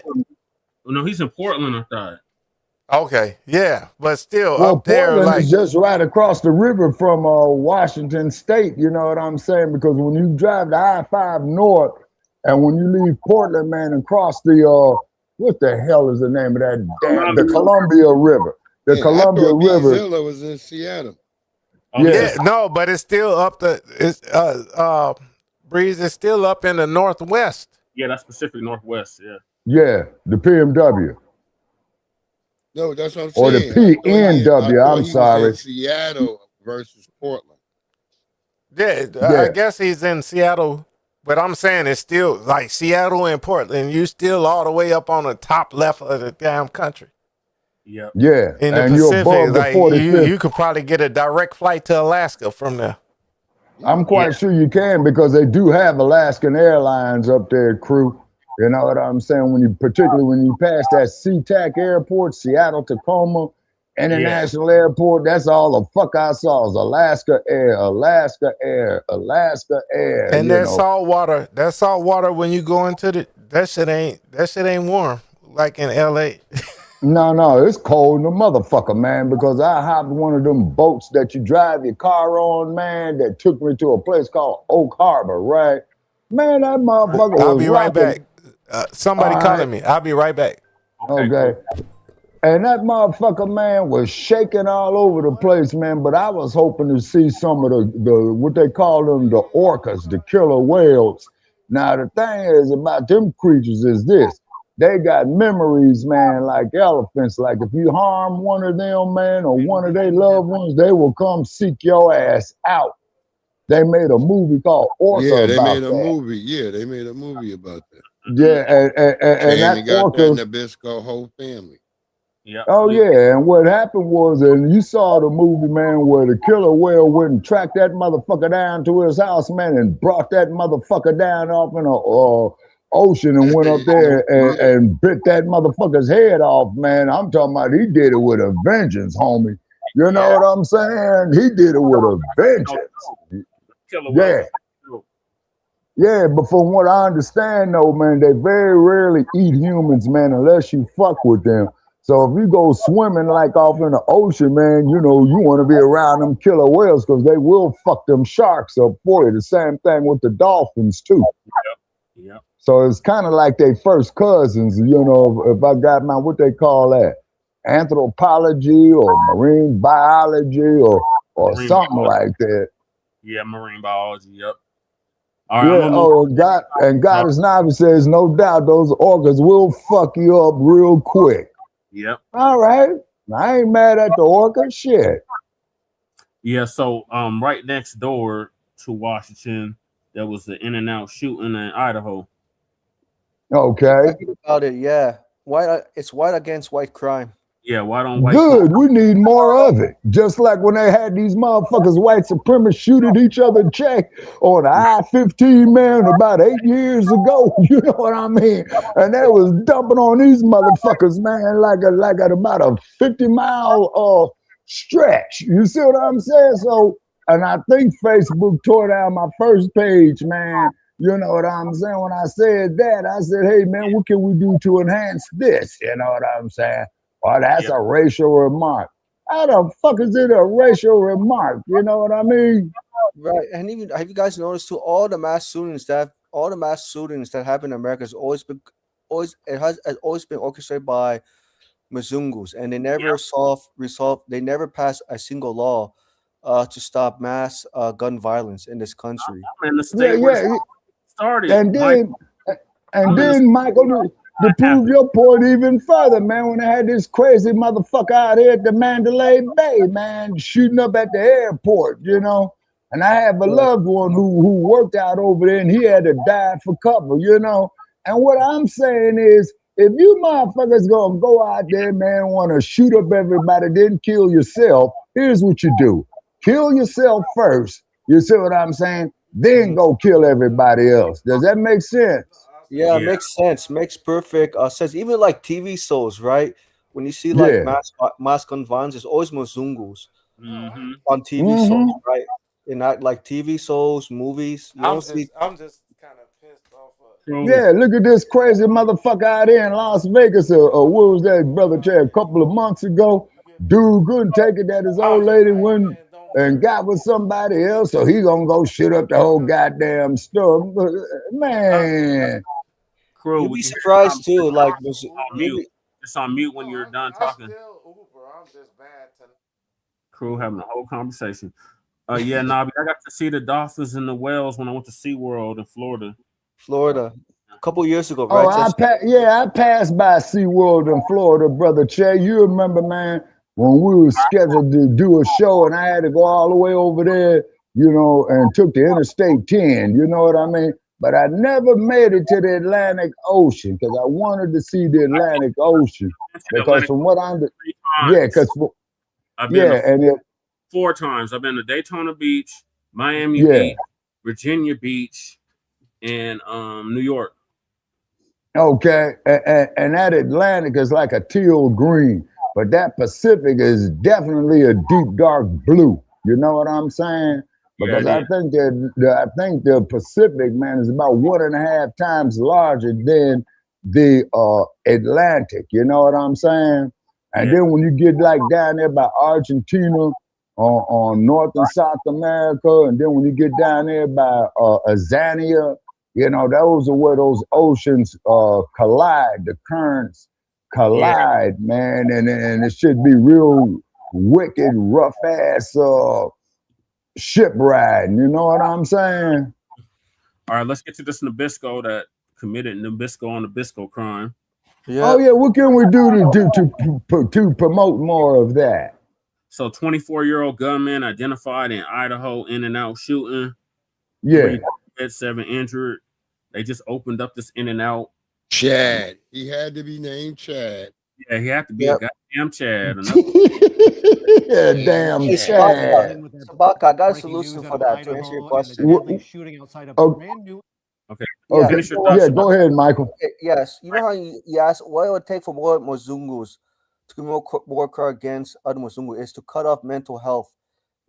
No, he's in Portland, I thought. Okay, yeah, but still Well, up there, Portland like is just right across the river from Washington State. You know what I'm saying? Because when you drive the I-5 north, and when you leave Portland, man, and cross the what the hell is the name of that damn the Columbia River? The Columbia I thought River. Zilla was in Seattle. yeah, no, but it's still up Breeze is still up in the northwest. Yeah, that's Pacific Northwest. Yeah. Yeah, the PMW. No, that's what I'm Or saying. the I thought PNW, I'm he was sorry. in Seattle versus Portland. Yeah, I guess he's in Seattle, but I'm saying it's still like Seattle and Portland. You still all the way up on the top left of the damn country. Yeah. Yeah, In the and you're Pacific, above the like 45th. you could probably get a direct flight to Alaska from there. I'm quite sure you can because they do have Alaskan Airlines up there, crew. You know what I'm saying? Particularly when you pass that SeaTac Airport, Seattle Tacoma International Airport, that's all the fuck I saw is Alaska Air, Alaska Air, Alaska Air. And that salt water, when you go into that shit ain't warm like in LA. No, it's cold in the motherfucker, man, because I hopped one of them boats that you drive your car on, man, that took me to a place called Oak Harbor, right? Man, that motherfucker I'll was be right rocking. back. Somebody calling me. I'll be right back. Okay. And that motherfucker, man, was shaking all over the place, man. But I was hoping to see some of the what they call them, the orcas, the killer whales. Now, the thing is about them creatures is this. They got memories, man, like elephants. Like if you harm one of them, man, or one of their loved ones, they will come seek your ass out. They made a movie called Orca Yeah, they about made a that. movie. Yeah, they made a movie about that. Yeah, and they that got orca. that Nabisco whole family. Yeah. Oh yeah, and what happened was, and you saw the movie, man, where the killer whale went and tracked that motherfucker down to his house, man, and brought that motherfucker down off in a ocean and went up there and bit that motherfucker's head off, man. I'm talking about he did it with a vengeance, homie. You know what I'm saying? He did it with a vengeance. Yeah. Yeah, but from what I understand, though, man, they very rarely eat humans, man, unless you fuck with them. So if you go swimming like off in the ocean, man, you know, you want to be around them killer whales because they will fuck them sharks up for you. The same thing with the dolphins, too. Yeah. So it's kind of like they first cousins, you know, if I got my, what they call that, anthropology or marine biology or Marine something biology. like that. Yeah, marine biology. Yep. All right, Yeah, Goddess Navi says, no doubt those orcas will fuck you up real quick. Yep. All right. I ain't mad at the orca. Shit. Yeah, so right next door to Washington, there was the In-N-Out shooting in Idaho. Okay. About it, yeah. It's white against white crime. Yeah, white on white. Good. We need more of it. Just like when they had these motherfuckers, white supremacists, shoot at each other check on the I-15, man, about 8 years ago. You know what I mean? And they was dumping on these motherfuckers, man, like at about a 50-mile stretch. You see what I'm saying? So, and I think Facebook tore down my first page, man. You know what I'm saying? When I said that, I said, hey, man, what can we do to enhance this? You know what I'm saying? Oh, that's a racial remark. How the fuck is it a racial remark? You know what I mean? Right. And even have you guys noticed too, all the mass shootings that happen in America has always been orchestrated by Mzungus, and they never they never passed a single law to stop mass gun violence in this country. Started. And then Michael, to prove your point even further, man, when I had this crazy motherfucker out here at the Mandalay Bay, man, shooting up at the airport, you know, and I have a loved one who worked out over there and he had to die for cover, you know. And what I'm saying is if you motherfuckers gonna go out there, man, want to shoot up everybody, then kill yourself, here's what you do. Kill yourself first. You see what I'm saying? Then go kill everybody else. Does that make sense? Yeah, it makes sense. Makes perfect sense. Even like TV shows, right? When you see like mask on violence, it's always Mzungus on TV shows, right? And not like TV shows, movies. I'm just kind of pissed off. Yeah, look at this crazy motherfucker out there in Las Vegas. What was that, brother Chad? A couple of months ago, dude couldn't take it that his old lady went and got with somebody else, so he gonna go shoot up the whole goddamn stuff. Man, you'd be surprised too. Like, it's on mute when you're done talking. Crew having a whole conversation. Yeah, Nobby, I got to see the dolphins and the whales when I went to SeaWorld in Florida. A couple years ago, right? I passed by SeaWorld in Florida, brother Che. You remember, man, when we were scheduled to do a show and I had to go all the way over there, you know, and took the Interstate 10, you know what I mean? But I never made it to the Atlantic Ocean because I wanted to see the Atlantic Ocean. Because from what I'm, I've been 4 times. I've been to Daytona Beach, Miami Beach, Virginia Beach, and New York. Okay, and that Atlantic is like a teal green, but that Pacific is definitely a deep dark blue. You know what I'm saying? Because I think the Pacific, man, is about 1.5 times larger than the Atlantic. You know what I'm saying? And then when you get like down there by Argentina, on North and South America, and then when you get down there by Azania, you know, those are where those oceans collide, the currents collide, man, and it should be real wicked, rough ass ship riding. You know what I'm saying? All right, let's get to this Nabisco that committed Nabisco on Nabisco crime. Oh yeah, what can we do to promote more of that? So 24-year-old gunman identified in Idaho, In-N-Out shooting. Yeah. 7 injured. They just opened up this In-N-Out. Chad. He had to be named Chad. Yeah, he had to be a goddamn Chad. Damn Chad. Shabaka, I got a solution for that to answer your question. Shooting outside of brand new. Okay. Go ahead, Michael. Yes, you know how you asked what it would take for more Mzungus to more against other Mzungus is to cut off mental health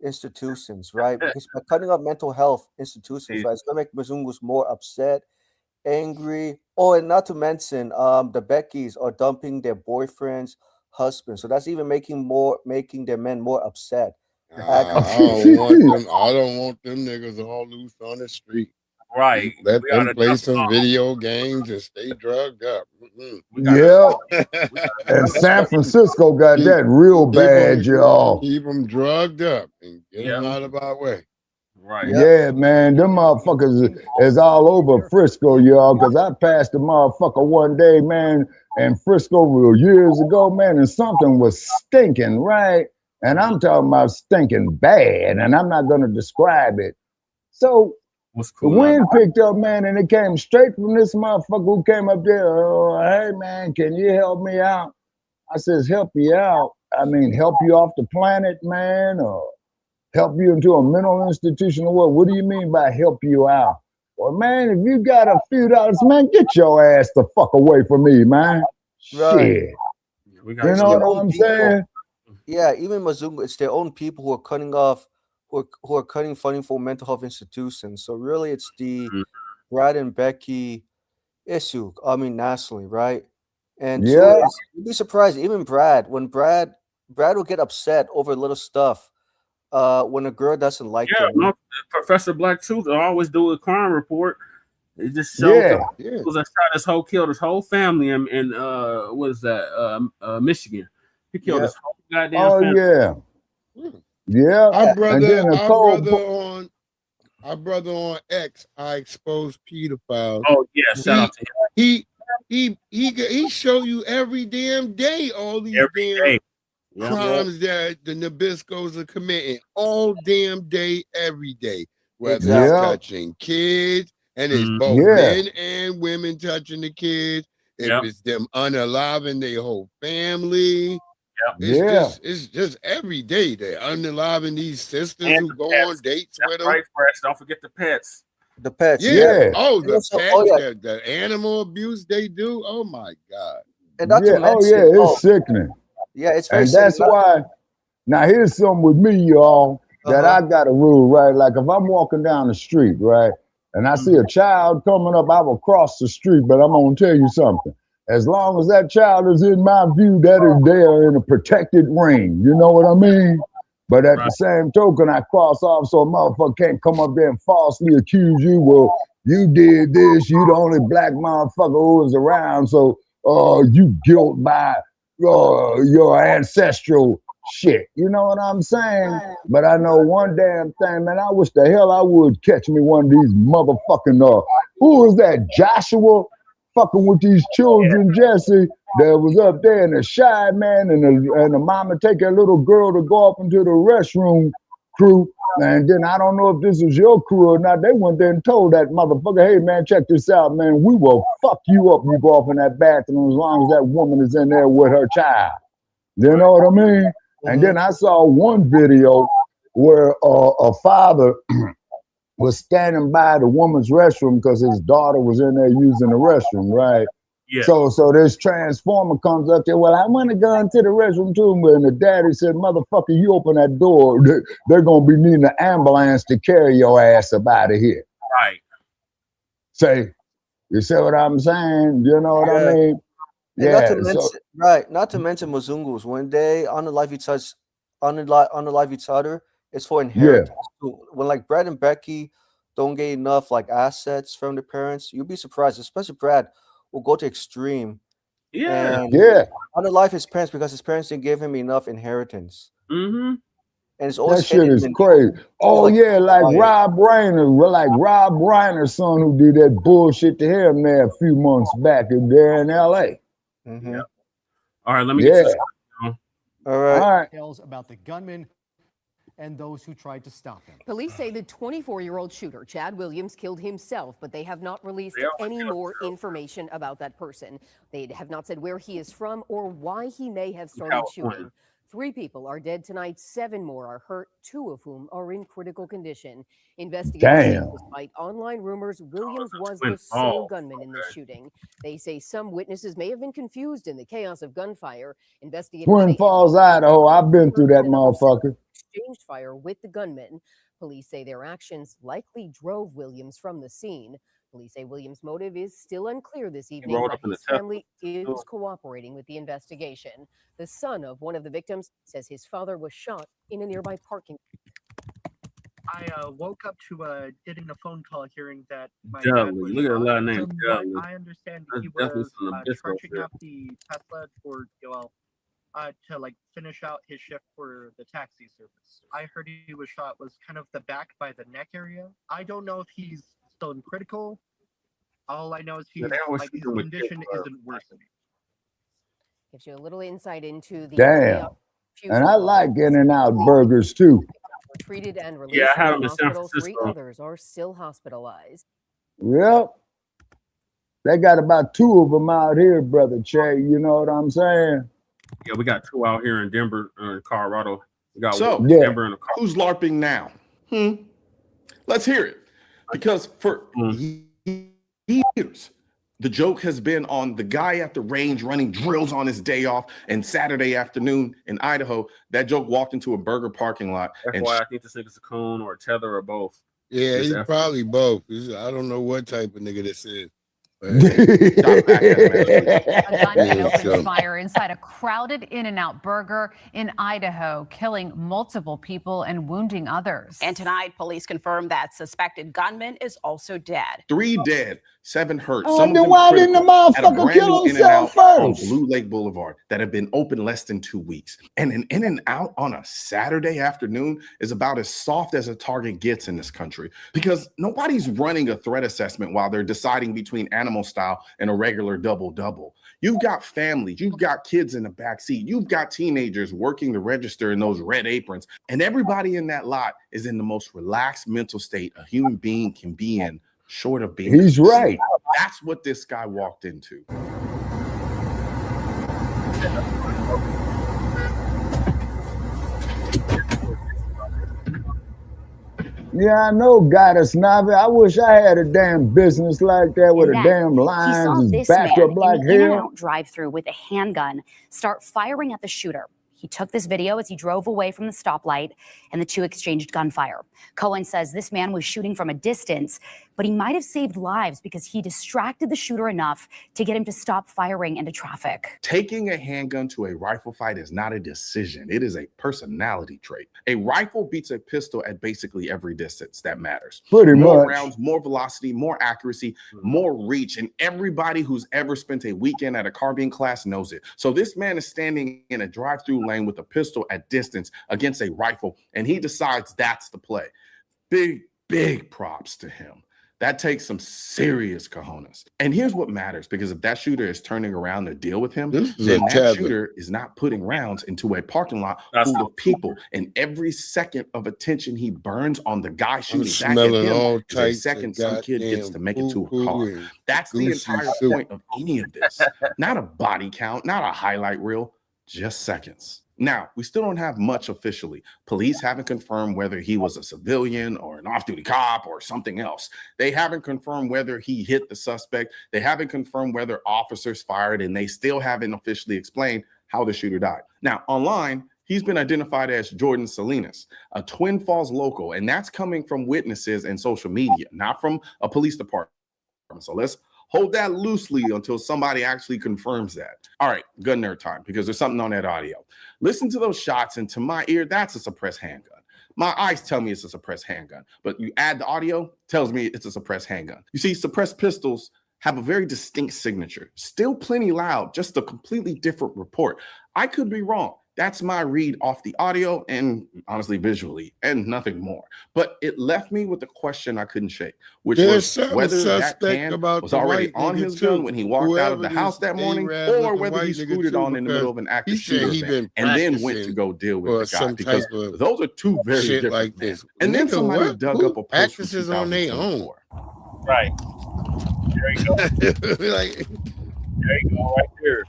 institutions, right? Because by cutting off mental health institutions, right, it's gonna make Mzungus more upset, angry. Oh, and not to mention, the Beckys are dumping their boyfriends, husbands. So that's even making their men more upset. I don't want them niggas all loose on the street. Right. Let them play some video games and stay drugged up. Yeah. And San Francisco got that real bad, y'all. Keep them drugged up and get them out of our way. Right. Yeah, man. Them motherfuckers is all over Frisco, y'all, because I passed a motherfucker one day, man, in Frisco years ago, man, and something was stinking, right? And I'm talking about stinking bad, and I'm not going to describe it. So the wind picked up, man, and it came straight from this motherfucker who came up there. Oh, hey, man, can you help me out? I says, help you out? I mean, help you off the planet, man, or help you into a mental institution or what? What do you mean by help you out? Well, man, if you got a few dollars, man, get your ass the fuck away from me, man. Right. Shit. You know what I'm saying? Yeah, even Mzungu, it's their own people who are cutting off, who are cutting funding for mental health institutions. So really, it's the Brad and Becky issue. I mean, nationally, right? And yeah, you'd be surprised. Even Brad will get upset over little stuff. When a girl doesn't like him. No, Professor Blacc too. They always do a crime report. It just shows people that killed his whole family in what is that? Michigan. He killed his whole goddamn family. Yeah. Our brother on X, I exposed pedophiles. Oh yeah, shout out to him. He show you every damn day all these crimes that the Nabiscos are committing all damn day, every day. Whether it's touching kids, and it's both men and women touching the kids. if it's them unaliving their whole family. It's just every day they're unaliving these sisters And who the go pets. on dates That's with them. right, Fresh. Don't forget the pets. The pets. Yeah. Oh, the So- pets, the animal abuse they do. Oh my God. And not to Yeah, mention, it's sickening. Yeah, it's very And that's sickening. why, now here's something with me, y'all, that I got a rule, right? Like if I'm walking down the street, right, and I see a child coming up, I will cross the street, but I'm going to tell you something. As long as that child is in my view, that is there in a protected ring. You know what I mean? But at the same token, I cross off so a motherfucker can't come up there and falsely accuse you. Well, you did this. You the only black motherfucker who was around. So you guilt by your ancestral shit. You know what I'm saying? But I know one damn thing, man. I wish the hell I would catch me one of these motherfucking, who was that, Joshua? Fucking with these children, Jesse, that was up there in the shy, man, and the mama take a little girl to go up into the restroom crew. And then I don't know if this was your crew or not. They went there and told that motherfucker, hey, man, check this out, man. We will fuck you up. You go off in that bathroom as long as that woman is in there with her child. You know what I mean? And then I saw one video where a father was standing by the woman's restroom because his daughter was in there using the restroom, right? Yeah. So this transformer comes up there. Well, I want to go into the restroom too. And the daddy said, motherfucker, you open that door, they're going to be needing an ambulance to carry your ass up out of here. Right. You see what I'm saying? You know what I mean? And not to mention Mzungus, when they unalive each other, it's for inheritance. When like Brad and Becky don't get enough like assets from the parents, you'll be surprised. Especially Brad will go to extreme. And unalive his parents because his parents didn't give him enough inheritance. Mm-hmm. And it's always that shit is crazy. Oh like Rob Reiner's son who did that bullshit to him there a few months back there in LA. Yeah. All right, let me get to this. All right. Details about the gunman and those who tried to stop him. Police say the 24-year-old shooter, Chad Williams, killed himself, but they have not released any more information about that person. They have not said where he is from or why he may have started shooting. 3 people are dead tonight. 7 more are hurt, 2 of whom are in critical condition. Investigators say despite online rumors, Williams was the sole gunman in the shooting. They say some witnesses may have been confused in the chaos of gunfire. Investigators Twin Falls, Idaho. I've been through that motherfucker. Exchanged fire with the gunman. Police say their actions likely drove Williams from the scene. Police say Williams' motive is still unclear this evening, but his family is cooperating with the investigation. The son of one of the victims says his father was shot in a nearby parking. I woke up to getting a phone call hearing that my Dudley. dad was Look at a lot of shot. names. So Dudley. I understand That's he definitely was some charging up the Tesla for to like finish out his shift for the taxi service. I heard he was shot was kind of the back by the neck area. I don't know if he's still in critical. All I know is he's like his condition isn't worsening. Gives you a little insight into the Damn. And I like In-N-Out burgers too. were treated and released from the hospital. 3 others are still hospitalized. Yep. They got about 2 of them out here, Brother Che. You know what I'm saying? Yeah, we got 2 out here in Denver, Colorado. We got Denver and who's LARPing now? Let's hear it. Because for years, the joke has been on the guy at the range running drills on his day off, and Saturday afternoon in Idaho, that joke walked into a burger parking lot. That's why I think this nigga's a cone or a tether or both. Yeah, he's probably both. I don't know what type of nigga this is. A gunman opened fire inside a crowded In-N-Out burger in Idaho, killing multiple people and wounding others. And tonight, police confirmed that suspected gunman is also dead. 3 dead, 7 hurt. Oh, Some of then them why didn't the critical, at a motherfucker brand kill new himself In-N-Out on first? Blue Lake Boulevard that have been open less than 2 weeks. And an In-N-Out on a Saturday afternoon is about as soft as a Target gets in this country, because nobody's running a threat assessment while they're deciding between animal style and a regular double-double. You've got families, you've got kids in the back seat, you've got teenagers working the register in those red aprons, and everybody in that lot is in the most relaxed mental state a human being can be in, short of being. He's right. That's what this guy walked into. Yeah, I know, Goddess Navi. I wish I had a damn business like that with a damn He lines saw and this backed man up like in the hell. In-N-Out drive-through with a handgun start firing at the shooter. He took this video as he drove away from the stoplight, and the two exchanged gunfire. Cohen says this man was shooting from a distance, but he might have saved lives because he distracted the shooter enough to get him to stop firing into traffic. Taking a handgun to a rifle fight is not a decision. It is a personality trait. A rifle beats a pistol at basically every distance that matters. Pretty More much. rounds, more velocity, more accuracy, more reach. And everybody who's ever spent a weekend at a carbine class knows it. So this man is standing in a drive-through lane with a pistol at distance against a rifle, and he decides that's the play. Big props to him. That takes some serious cojones. And here's what matters, because if that shooter is turning around to deal with him, then that shooter is not putting rounds into a parking lot full of people. And every second of attention he burns on the guy shooting back at him is a second some kid gets to make it to a car. That's the entire point of any of this. Not a body count, not a highlight reel, just seconds. Now, we still don't have much officially. Police haven't confirmed whether he was a civilian or an off-duty cop or something else. They haven't confirmed whether he hit the suspect. They haven't confirmed whether officers fired, and they still haven't officially explained how the shooter died. Now, online, he's been identified as Jordan Salinas, a Twin Falls local, and that's coming from witnesses and social media, not from a police department. So let's hold that loosely until somebody actually confirms that. All right, gun nerd time, because there's something on that audio. Listen to those shots, and to my ear, that's a suppressed handgun. My eyes tell me it's a suppressed handgun, but you add the audio, tells me it's a suppressed handgun. You see, suppressed pistols have a very distinct signature. Still plenty loud, just a completely different report. I could be wrong. That's my read off the audio and honestly visually, and nothing more. But it left me with a question I couldn't shake, which was whether that can was already on his gun when he walked out of the house that morning, or whether he scooted on in the middle of an active shooter event and then went to go deal with the guy, because those are two very different like this. And then somebody dug up a post from 2024. Right. There you go. There you go, right there.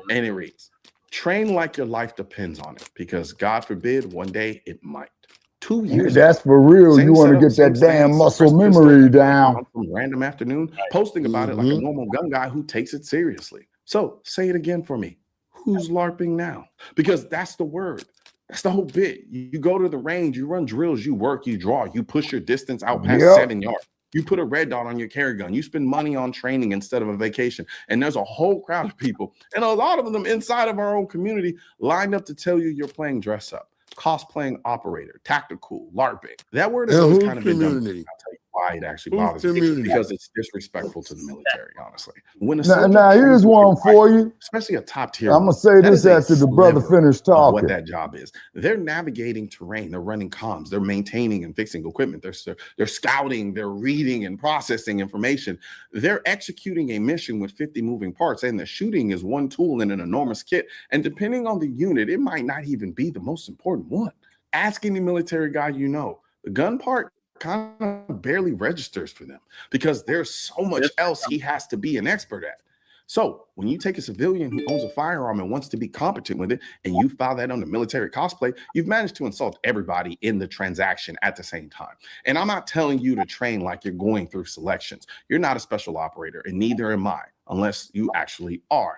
And it reads, train like your life depends on it, because God forbid one day it might. 2 years That's for real. You want to get that damn muscle memory down. Some random afternoon, posting about it like a normal gun guy who takes it seriously. So say it again for me. Who's LARPing now? Because that's the word. That's the whole bit. You go to the range, you run drills, you work, you draw, you push your distance out past 7 yards. You put a red dot on your carry gun. You spend money on training instead of a vacation. And there's a whole crowd of people, and a lot of them inside of our own community, lined up to tell you you're playing dress up, cosplaying operator, tactical, LARPing. That word has always kind of been done. I'll tell you why it actually bothers me, because it's disrespectful to the military, honestly. When now here's one for you. Especially a top tier. I'm going to say this after the brother finished talking. What that job is. They're navigating terrain. They're running comms. They're maintaining and fixing equipment. They're scouting. They're reading and processing information. They're executing a mission with 50 moving parts, and the shooting is one tool in an enormous kit. And depending on the unit, it might not even be the most important one. Ask any military guy you know. The gun part kind of barely registers for them, because there's so much else he has to be an expert at. So when you take a civilian who owns a firearm and wants to be competent with it, and you file that under military cosplay, you've managed to insult everybody in the transaction at the same time. And I'm not telling you to train like you're going through selections. You're not a special operator, and neither am I, unless you actually are.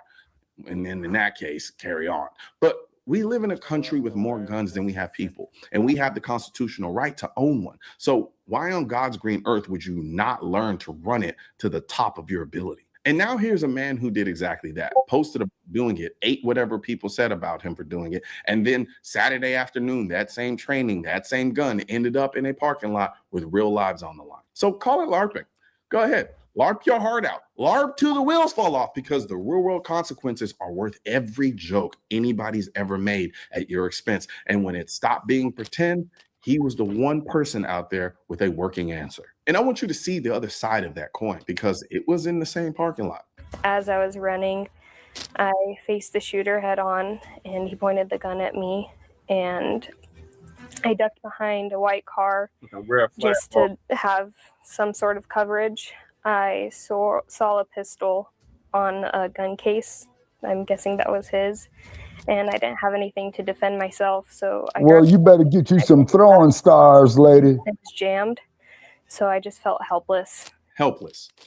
And then in that case, carry on. But we live in a country with more guns than we have people, and we have the constitutional right to own one. So why on God's green earth would you not learn to run it to the top of your ability? And now here's a man who did exactly that, posted about doing it, ate whatever people said about him for doing it, and then Saturday afternoon, that same training, that same gun ended up in a parking lot with real lives on the line. So call it LARPing. Go ahead. LARP your heart out. LARP till the wheels fall off, because the real world consequences are worth every joke anybody's ever made at your expense. And when it stopped being pretend, he was the one person out there with a working answer. And I want you to see the other side of that coin, because it was in the same parking lot. As I was running I faced the shooter head on, and he pointed the gun at me, and I ducked behind a white car just to have some sort of coverage. I saw a pistol on a gun case. I'm guessing that was his, and I didn't have anything to defend myself, so well, you better get you some throwing stars, lady. It was jammed, so I just felt helpless.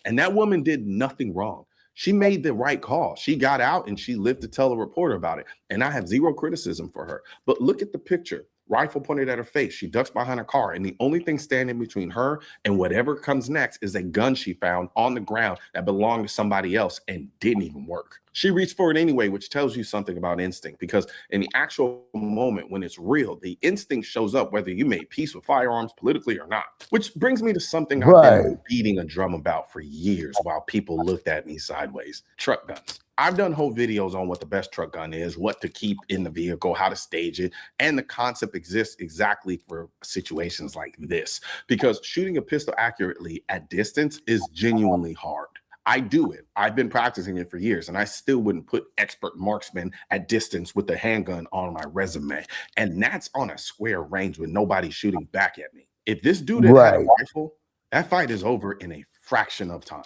And that woman did nothing wrong. She made the right call. She got out and she lived to tell a reporter about it. And I have zero criticism for her. But look at the picture. Rifle pointed at her face. She ducks behind a car. And the only thing standing between her and whatever comes next is a gun she found on the ground that belonged to somebody else and didn't even work. She reached for it anyway, which tells you something about instinct, because in the actual moment when it's real, the instinct shows up whether you made peace with firearms politically or not. Which brings me to something I've been beating a drum about for years while people looked at me sideways. Truck guns. I've done whole videos on what the best truck gun is, what to keep in the vehicle, how to stage it, and the concept exists exactly for situations like this, because shooting a pistol accurately at distance is genuinely hard. I do it. I've been practicing it for years, and I still wouldn't put expert marksman at distance with a handgun on my resume. And that's on a square range with nobody shooting back at me. If this dude had had a rifle, that fight is over in a fraction of time.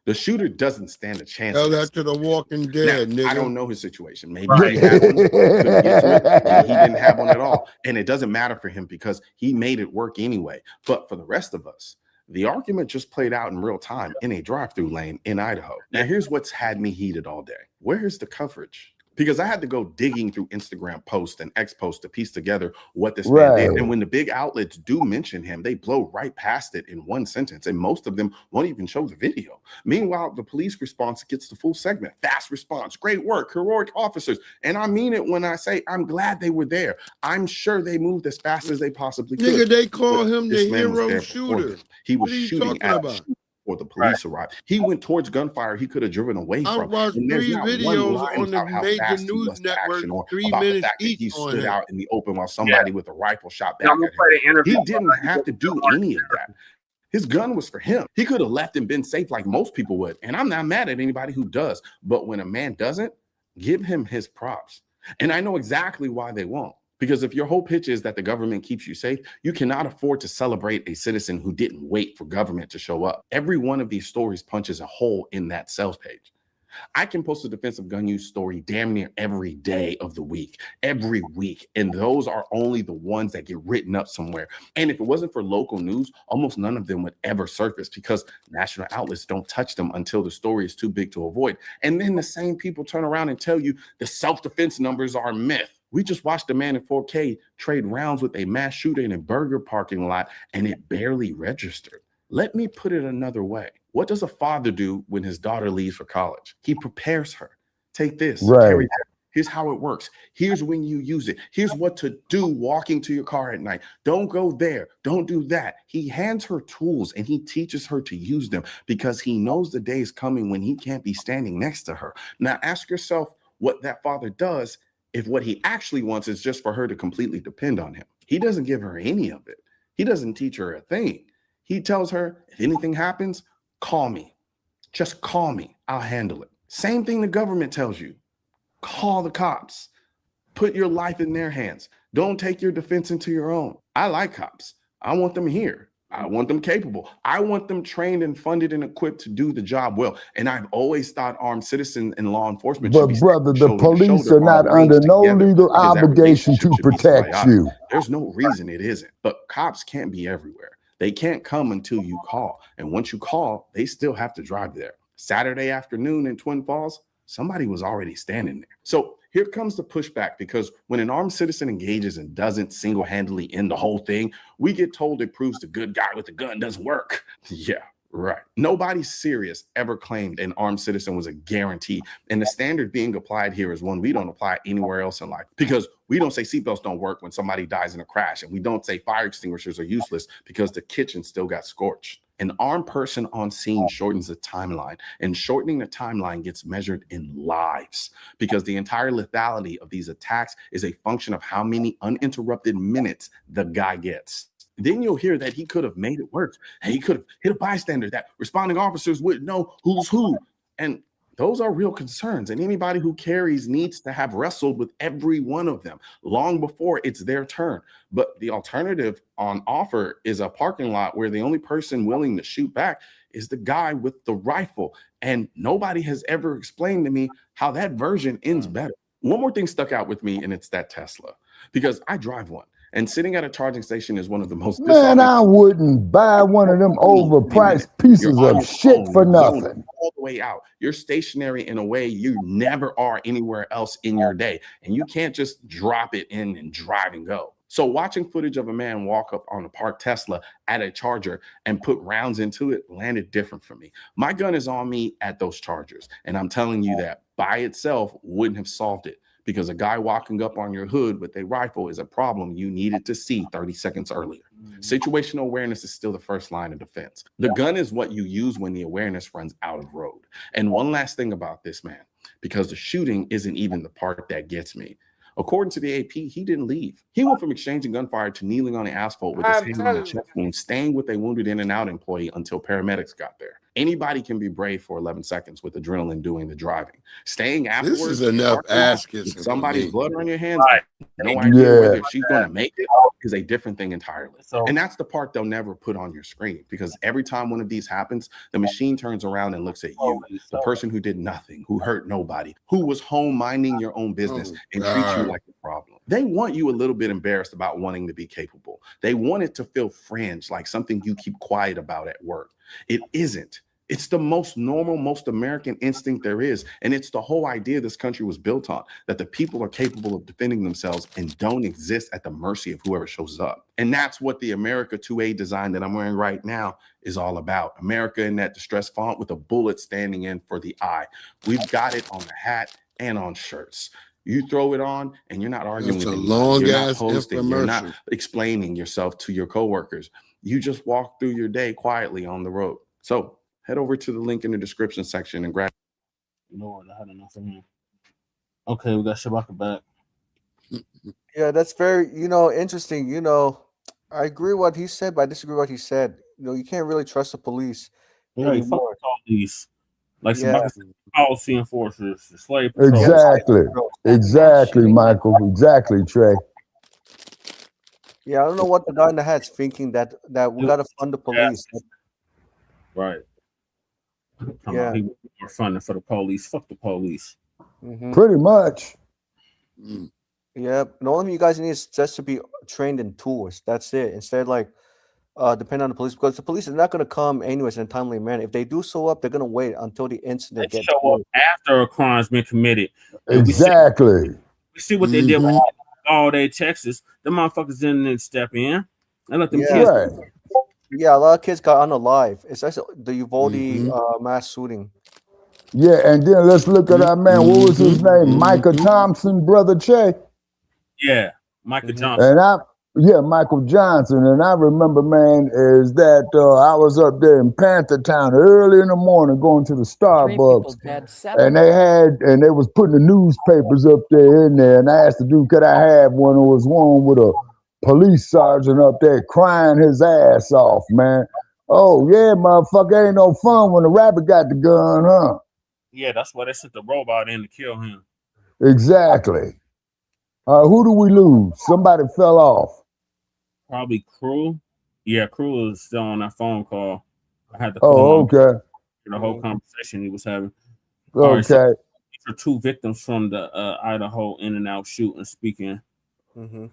The shooter doesn't stand a chance. Tell that to the Walking Dead, now, nigga. I don't know his situation. Maybe he had one, couldn't get to it. Maybe he didn't have one at all. And it doesn't matter for him because he made it work anyway. But for the rest of us, the argument just played out in real time in a drive-through lane in Idaho. Now, here's what's had me heated all day. Where's the coverage? Because I had to go digging through Instagram posts and X posts to piece together what this man did. And when the big outlets do mention him, they blow right past it in one sentence. And most of them won't even show the video. Meanwhile, the police response gets the full segment. Fast response, great work, heroic officers. And I mean it when I say I'm glad they were there. I'm sure they moved as fast as they possibly could. Nigga, they call him the hero shooter. He was shooting at or the police arrived. He went towards gunfire he could have driven away from. I watched 3 videos on the major news network, 3 minutes each. He stood out in the open while somebody with a rifle shot back at him. He didn't have to do any of that. His gun was for him. He could have left and been safe like most people would. And I'm not mad at anybody who does. But when a man doesn't, give him his props. And I know exactly why they won't. Because if your whole pitch is that the government keeps you safe, you cannot afford to celebrate a citizen who didn't wait for government to show up. Every one of these stories punches a hole in that sales page. I can post a defensive gun use story damn near every day of the week, every week. And those are only the ones that get written up somewhere. And if it wasn't for local news, almost none of them would ever surface because national outlets don't touch them until the story is too big to avoid. And then the same people turn around and tell you the self-defense numbers are a myth. We just watched a man in 4K trade rounds with a mass shooter in a burger parking lot, and it barely registered. Let me put it another way. What does a father do when his daughter leaves for college? He prepares her. Take this. Carry that. Here's how it works. Here's when you use it. Here's what to do walking to your car at night. Don't go there. Don't do that. He hands her tools and he teaches her to use them because he knows the day is coming when he can't be standing next to her. Now ask yourself what that father does if what he actually wants is just for her to completely depend on him. He doesn't give her any of it. He doesn't teach her a thing. He tells her, if anything happens, call me. Just call me. I'll handle it. Same thing the government tells you. Call the cops. Put your life in their hands. Don't take your defense into your own. I like cops. I want them here. I want them capable. I want them trained and funded and equipped to do the job well. And I've always thought armed citizens and law enforcement should be brother, the police are not under no legal obligation to protect you. There's no reason it isn't. But cops can't be everywhere. They can't come until you call. And once you call, they still have to drive there. Saturday afternoon in Twin Falls, somebody was already standing there. So here comes the pushback, because when an armed citizen engages and doesn't single-handedly end the whole thing, we get told it proves the good guy with the gun doesn't work. Yeah, right. Nobody serious ever claimed an armed citizen was a guarantee. And the standard being applied here is one we don't apply anywhere else in life, because we don't say seatbelts don't work when somebody dies in a crash. And we don't say fire extinguishers are useless because the kitchen still got scorched. An armed person on scene shortens the timeline, and shortening the timeline gets measured in lives, because the entire lethality of these attacks is a function of how many uninterrupted minutes the guy gets. Then you'll hear that he could have made it worse. He could have hit a bystander, that responding officers wouldn't know who's who. And Those are real concerns, and anybody who carries needs to have wrestled with every one of them long before it's their turn. But the alternative on offer is a parking lot where the only person willing to shoot back is the guy with the rifle. And nobody has ever explained to me how that version ends better. One more thing stuck out with me, and it's that Tesla, because I drive one. And sitting at a charging station is one of the most... Man, I wouldn't buy one of them overpriced pieces of shit for nothing. All the way out. You're stationary in a way you never are anywhere else in your day. And you can't just drop it in and drive and go. So watching footage of a man walk up on a parked Tesla at a charger and put rounds into it landed different for me. My gun is on me at those chargers. And I'm telling you that by itself wouldn't have solved it. Because a guy walking up on your hood with a rifle is a problem you needed to see 30 seconds earlier. Situational awareness is still the first line of defense. The gun is what you use when the awareness runs out of road. And one last thing about this man, because the shooting isn't even the part that gets me. According to the AP, he didn't leave. He went from exchanging gunfire to kneeling on the asphalt with his hand on the chest wound, staying with a wounded In-N-Out employee until paramedics got there. Anybody can be brave for 11 seconds with adrenaline doing the driving. Staying afterwards. This is enough ass kissing. Somebody's blood on your hands. No idea whether she's going to make it is a different thing entirely. And that's the part they'll never put on your screen, because every time one of these happens, the machine turns around and looks at you, the person who did nothing, who hurt nobody, who was home minding your own business and treat you like a problem. They want you a little bit embarrassed about wanting to be capable. They want it to feel fringe, like something you keep quiet about at work. It isn't. It's the most normal, most American instinct there is. And it's the whole idea this country was built on, that the people are capable of defending themselves and don't exist at the mercy of whoever shows up. And that's what the America 2A design that I'm wearing right now is all about. America in that distress font with a bullet standing in for the eye. We've got it on the hat and on shirts. You throw it on and you're not arguing with anyone. You're not posting. You're not explaining yourself to your coworkers. You just walk through your day quietly on the road. So head over to the link in the description section and grab. Lord, I had enough of him. Okay, we got Shabaka back. Yeah, that's very, interesting. I agree with what he said, but I disagree with what he said. You can't really trust the police anymore. Fuck police. Like some policy enforcers, the slave patrol. Exactly, Michael. Exactly, Trey. Yeah, I don't know what the guy in the hat's thinking that we got to fund the police. Right. Yeah. More funding for the police. Fuck the police. Pretty much. Yeah. The only thing you guys need is just to be trained in tools. That's it. Instead, depend on the police, because the police are not going to come anyways in a timely manner. If they do show up, they're going to wait until the incident gets show up after a crime's been committed. Exactly. We see what they did with all day Texas. The motherfuckers didn't step in and let them kids. Right. Yeah, a lot of kids got unalive. It's actually the Uvalde mass shooting. Yeah, and then let's look at our man. What was his name? Micah Thompson, brother Che. Yeah, Micah Johnson. And Michael Johnson. And I remember, man, is that I was up there in Panther Town early in the morning going to the Starbucks, and they was putting the newspapers up there in there, and I asked the dude, could I have one? It was one with a police sergeant up there crying his ass off, man. Oh yeah, motherfucker, ain't no fun when the rabbit got the gun, huh? Yeah, that's why they sent the robot in to kill him. Exactly. Who do we lose? Somebody fell off. Probably Crew. Yeah, Crew is still on that phone call. I had to call him for the whole conversation he was having. Okay. Right, so these are two victims from the Idaho In-N-Out shooting speaking. And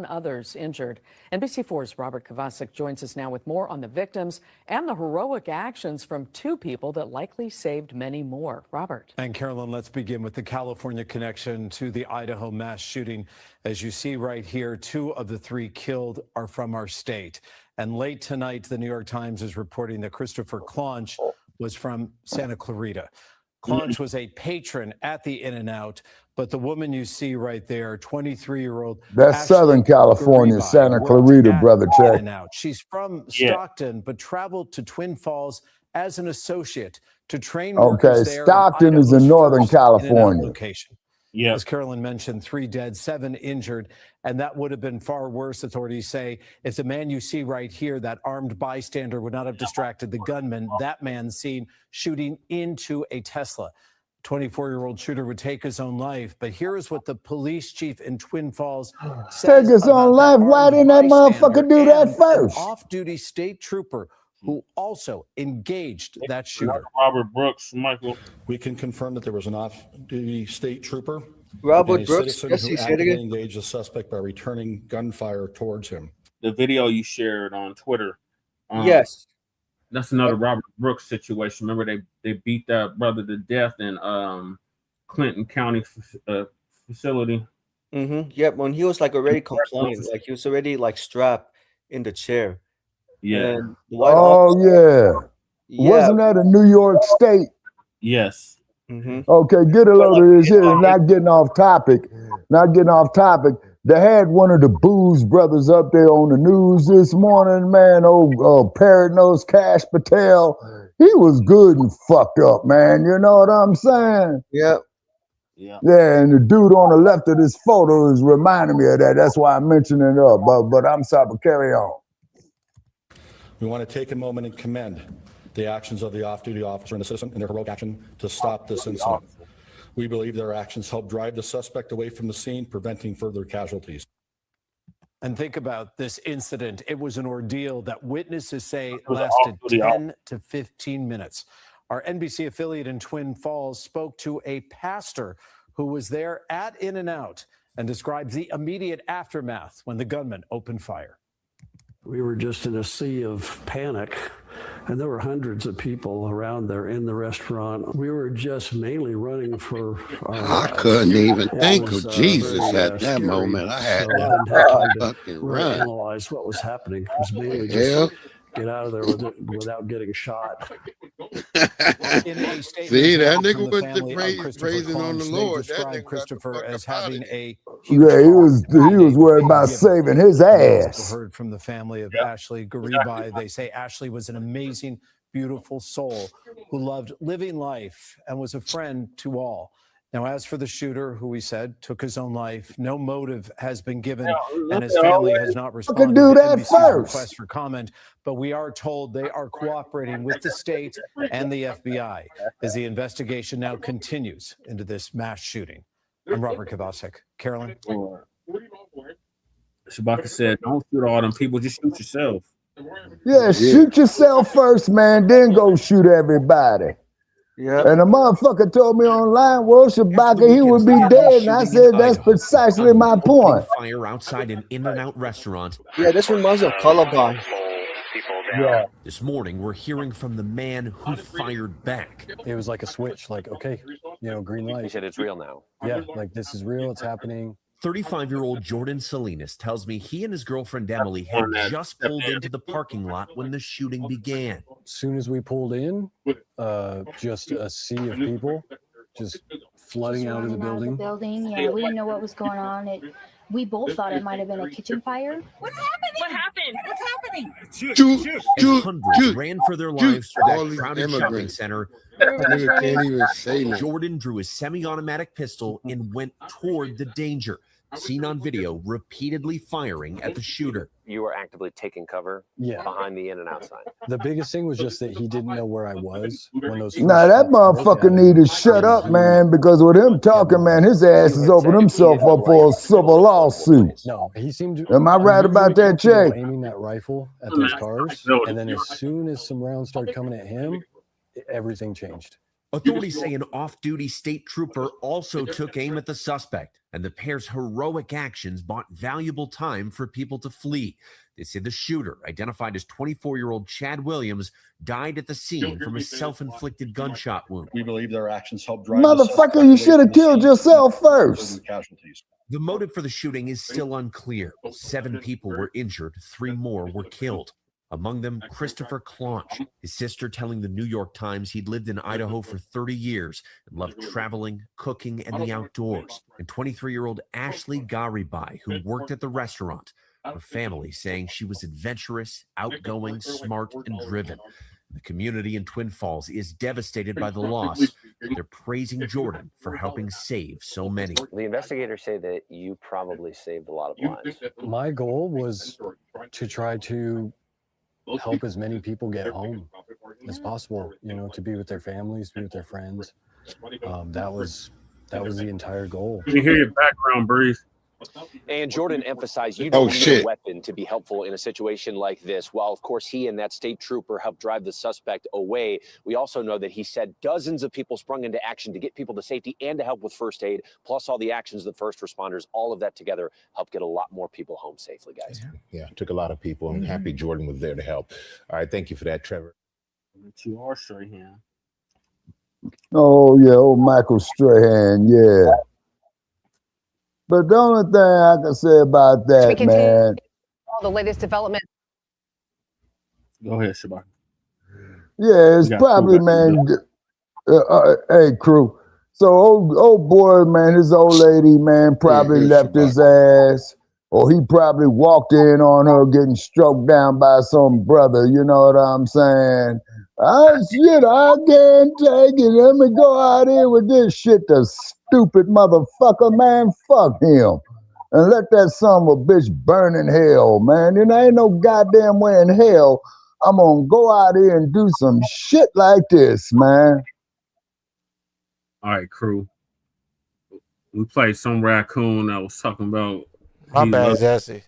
others injured. NBC4's Robert Kovacic joins us now with more on the victims and the heroic actions from two people that likely saved many more. Robert. And Carolyn, let's begin with the California connection to the Idaho mass shooting. As you see right here, 2 of the 3 killed are from our state. And late tonight, the New York Times is reporting that Christopher Blanche was from Santa Clarita. Blanche was a patron at the In-N-Out, but the woman you see right there, 23-year-old. That's Ashley Southern California, Santa Clarita, brother Check. She's from Stockton, but traveled to Twin Falls as an associate to train workers there. Stockton is in Northern California. Location. Yeah. As Carolyn mentioned, 3 dead, 7 injured, and that would have been far worse, authorities say, if the man you see right here, that armed bystander, would not have distracted the gunman. That man seen shooting into a Tesla. 24-year-old shooter would take his own life, but here is what the police chief in Twin Falls says. Take his own life? Why didn't that motherfucker do that first? An off-duty state trooper who also engaged that shooter. Robert Brooks, Michael. We can confirm that there was an off-duty state trooper, Robert Brooks, who actively engaged the suspect by returning gunfire towards him. The video you shared on Twitter. Yes. That's another Robert Brooks situation. Remember, they beat that brother to death in Clinton County facility. Mm-hmm. Yep. When he was like already compliant, like he was already like strapped in the chair. Yeah. Yeah. Wasn't that in New York State? Yes. Mm-hmm. Okay, get a load of this here. Not getting off topic. They had one of the Booze brothers up there on the news this morning, man. Parrot Nose Cash Patel. He was good and fucked up, man. You know what I'm saying? Yep. Yeah, and the dude on the left of this photo is reminding me of that. That's why I'm mentioning it up. But I'm sorry, but carry on. We want to take a moment and commend the actions of the off-duty officer and the citizen in their heroic action to stop this incident. We believe their actions helped drive the suspect away from the scene, preventing further casualties. And think about this incident. It was an ordeal that witnesses say lasted 10 to 15 minutes. Our NBC affiliate in Twin Falls spoke to a pastor who was there at In-N-Out and describes the immediate aftermath when the gunman opened fire. We were just in a sea of panic, and there were hundreds of people around there in the restaurant. We were just mainly running for our lives. I couldn't even think of Jesus at that moment. I had to fucking run. Analyze what was happening. It was mainly just get out of there without getting shot. See, that nigga went to praising on the Lord. That nigga Christopher as having a he was worried about saving his ass. Heard from the family of Ashley Garibai. They say Ashley was an amazing, beautiful soul who loved living life and was a friend to all. Now, as for the shooter, who we said took his own life, no motive has been given, and his family has not responded to NBC's request for comment. But we are told they are cooperating with the state and the FBI as the investigation now continues into this mass shooting. I'm Robert Kovacic. Carolyn? Shabaka said, don't shoot all them people, just shoot yourself. Yeah, shoot yourself first, man, then go shoot everybody. Yeah. And the motherfucker told me online, well, Shabaka, he would be dead. And I said, that's precisely my point. Fire outside an In-N-Out restaurant. Yeah, this reminds me of Columbine. Yeah. This morning, we're hearing from the man who fired back. It was like a switch, like, okay, green light. He said it's real now. Yeah, like this is real, it's happening. 35-year-old Jordan Salinas tells me he and his girlfriend Emily had just pulled into the parking lot when the shooting began. As soon as we pulled in, just a sea of people just flooding out of the building. Yeah, we didn't know what was going on. We both thought it might have been a kitchen fire. What's happening? What happened? What's happening? And hundreds ran for their lives through that crowded shopping center. Can't even say that. Jordan drew his semi-automatic pistol and went toward the danger. Seen on video, repeatedly firing at the shooter. You were actively taking cover behind the In-N-Out sign. The biggest thing was just that he didn't know where I was when those. Nah, that motherfucker need to shut up, man, because with him talking, man, his ass is opening himself up for a civil lawsuit. No, he seemed. Am I right about that, Jay? Aiming that rifle at those cars, and then as soon as some rounds started coming at him, everything changed. Authorities say an off-duty state trooper also took aim at the suspect, and the pair's heroic actions bought valuable time for people to flee. They say the shooter, identified as 24-year-old Chad Williams, died at the scene from a self-inflicted gunshot wound. We believe their actions helped drive motherfucker, you should have killed yourself first. The motive for the shooting is still unclear. 7 people were injured, 3 more were killed. Among them, Christopher Blanche, his sister telling the New York Times he'd lived in Idaho for 30 years and loved traveling, cooking, and the outdoors. And 23-year-old Ashley Garibai, who worked at the restaurant. Her family saying she was adventurous, outgoing, smart, and driven. The community in Twin Falls is devastated by the loss. They're praising Jordan for helping save so many. The investigators say that you probably saved a lot of lives. My goal was to try to help as many people get home as possible, you know, to be with their families, be with their friends. That was the entire goal. Let me hear your background, Breeze. And Jordan emphasized you don't need a weapon to be helpful in a situation like this. While, of course, he and that state trooper helped drive the suspect away, we also know that he said dozens of people sprung into action to get people to safety and to help with first aid, plus all the actions of the first responders. All of that together helped get a lot more people home safely, guys. Yeah, took a lot of people. I'm happy Jordan was there to help. All right, thank you for that, Trevor. You are straight hand. Oh, yeah, old Michael Strahan, yeah. But the only thing I can say about that, man. All the latest development. Go ahead, Shabaka. Yeah, it's probably, man. Hey, crew. So old boy, man, his old lady, man, probably left his ass, or he probably walked in on her getting stroked down by some brother. You know what I'm saying? Shit, I can't take it. Let me go out here with this shit. The stupid motherfucker, man. Fuck him. And let that son of a bitch burn in hell, man. And there ain't no goddamn way in hell I'm gonna go out here and do some shit like this, man. All right, crew. We played some raccoon that was talking about. My bad, Jesse.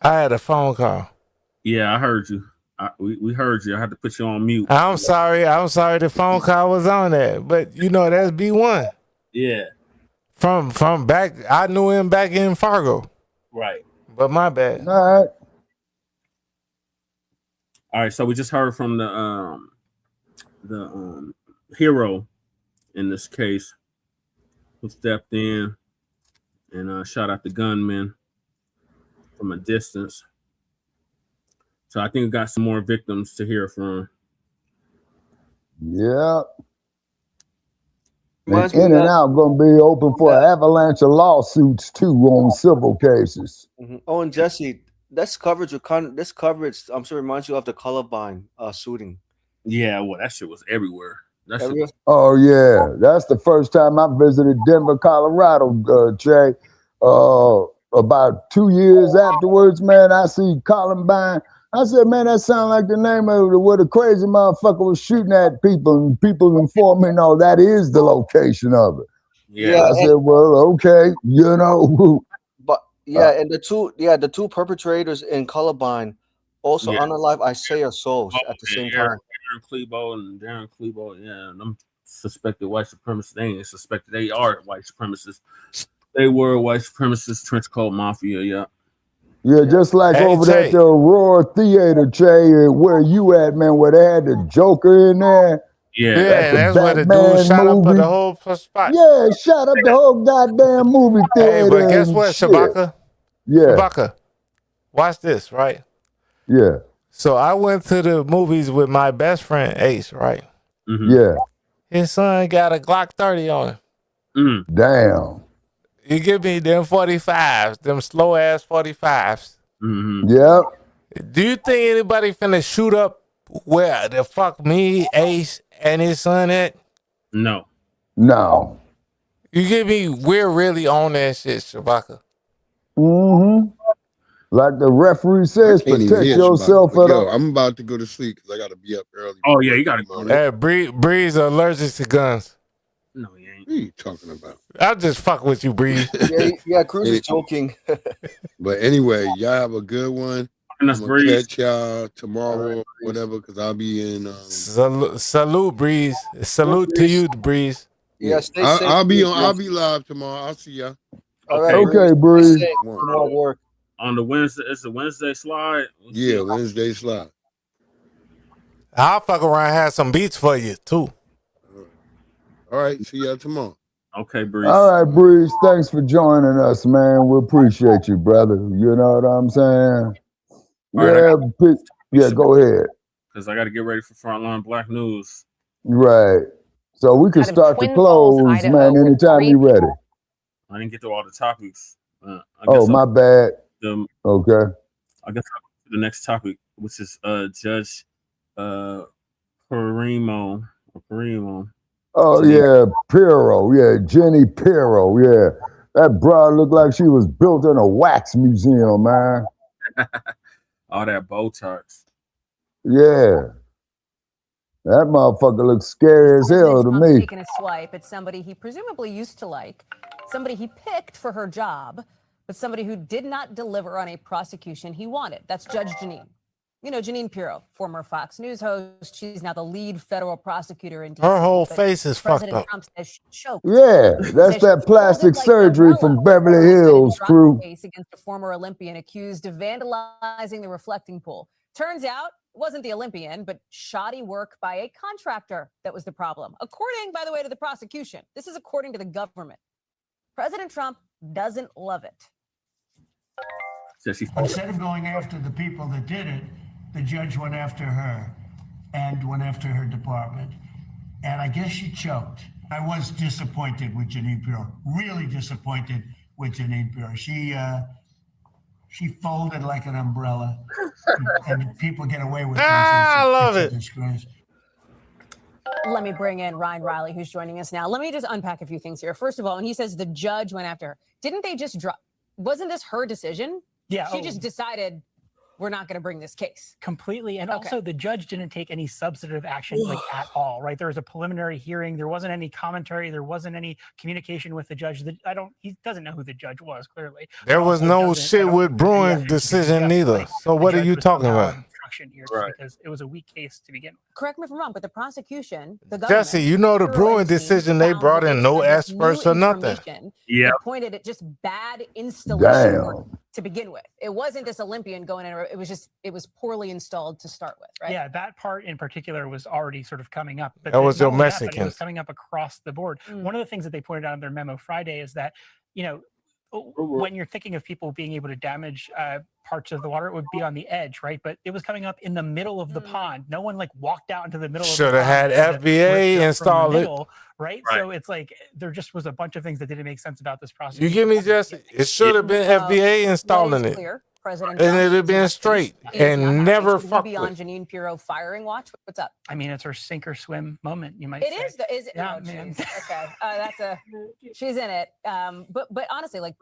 I had a phone call. Yeah, I heard you. We heard you. I had to put you on mute. I'm sorry the phone call was on there. But you know, that's B1. Yeah. From back, I knew him back in Fargo. Right. But my bad. All right, so we just heard from the hero in this case who stepped in and shot at the gunman from a distance. So I think we got some more victims to hear from. Yeah. And In and Out gonna be open for an avalanche of lawsuits too on civil cases. Oh, and Jesse, this coverage, I'm sure reminds you of the Columbine shooting. Yeah, well, that shit was everywhere. That shit was Oh yeah, that's the first time I visited Denver, Colorado, Jay. About 2 years afterwards, man, I see Columbine. I said, man, that sounds like the name of where the crazy motherfucker was shooting at people, and people informed me, no, that is the location of it. Yeah, I said, well, okay, you know. But yeah, and the two perpetrators in Columbine also unalive Isaiah Souls at the same time. Darren Klebo, yeah, them suspected white supremacists. They ain't suspected, they are white supremacists. They were white supremacist trench coat mafia, yeah. Yeah, just like over there at the Aurora Theater, Jay, where you at, man, where they had the Joker in there. Yeah, that's where the dude shot up the whole spot. Yeah, shot up the whole goddamn movie theater. Hey, but guess and what, shit. Shabaka? Yeah. Shabaka, watch this, right? Yeah. So I went to the movies with my best friend, Ace, right? Yeah. His son got a Glock 30 on him. Damn. You give me them 45s, them slow ass 45s. Yep. Do you think anybody finna shoot up where the fuck me, Ace, and his son at? No. No. You give me, we're really on that shit, Shabaka. Like the referee says, Can't even protect hear yourself. Shabaka. Yo, I'm about to go to sleep because I got to be up early. Oh, yeah, you got to go. Hey, Breeze allergic to guns. No, he ain't. What are you talking about? I'll just fuck with you, Breeze. Yeah, Cruz is joking. But anyway, y'all have a good one. I'm That's gonna Breeze. catch y'all tomorrow, whatever, because I'll be in. Salute, Breeze. Salute to you, Breeze. Yeah, stay safe. I'll be live tomorrow. I'll see y'all. All right, Okay, Breeze. More work. On the Wednesday, it's a Wednesday slide. Yeah, Wednesday slide. I'll fuck around and have some beats for you, too. All right, see y'all tomorrow. Okay, Breeze. All right, Breeze. Thanks for joining us, man. We appreciate you, brother. You know what I'm saying? Yeah, go ahead. Because I got to get ready for Frontline Black News. Right. So we can start to close, man, anytime you're ready. I didn't get through all the topics. My bad. Okay. I guess I'll go to the next topic, which is Judge Primo. Oh yeah, Pirro. Yeah, Jenny Pirro. Yeah, that broad looked like she was built in a wax museum, man. All that Botox. Yeah, that motherfucker looks scary as hell to me. Taking a swipe at somebody he presumably used to like, somebody he picked for her job, but somebody who did not deliver on a prosecution he wanted. That's Judge Jeanine. You know, Jeanine Pirro, former Fox News host. She's now the lead federal prosecutor in D.C. Her whole face is fucked President up. Trump says she choked. Yeah, that's that plastic surgery from Beverly Hills, crew. Case against a former Olympian accused of vandalizing the reflecting pool. Turns out it wasn't the Olympian, but shoddy work by a contractor that was the problem. According, by the way, to the prosecution. This is according to the government. President Trump doesn't love it. Instead of going after the people that did it, the judge went after her and went after her department. And I guess she choked. I was disappointed with Jeanine Pirro, really disappointed with Jeanine Pirro. She folded like an umbrella, and people get away with it. I love it. Disgrace. Let me bring in Ryan Riley, who's joining us now. Let me just unpack a few things here. First of all, when he says the judge went after her, didn't they just drop? Wasn't this her decision? Yeah. She just decided we're not going to bring this case. Completely. And also the judge didn't take any substantive action like at all, right? There was a preliminary hearing. There wasn't any commentary. There wasn't any communication with the judge. He doesn't know who the judge was, clearly. There was no shit with Bruin decision neither. So what are you talking about? Here just because it was a weak case to begin with. Correct me if I'm wrong, but the prosecution, the government, Jesse, you know the Bruin decision, they brought in no experts or nothing. Yeah. Pointed at just bad installation work to begin with. It wasn't this Olympian going in, it was poorly installed to start with, right? Yeah, that part in particular was already sort of coming up. But that was your It Mexican. was coming up across the board. One of the things that they pointed out in their memo Friday is that, you know, when you're thinking of people being able to damage parts of the water, it would be on the edge, right? But it was coming up in the middle of the pond. No one like walked out into the middle. Should of the have had FBA install it. Right? So it's like there just was a bunch of things that didn't make sense about this process. You give me Jesse? It should have been FBA installing it. President and it had been straight and never fucked be on with. Janine Pirro firing watch. What's up? I mean, it's her sink or swim moment. You might. It say. is. Is it? Yeah, oh, man. Okay. She's in it. But honestly, like,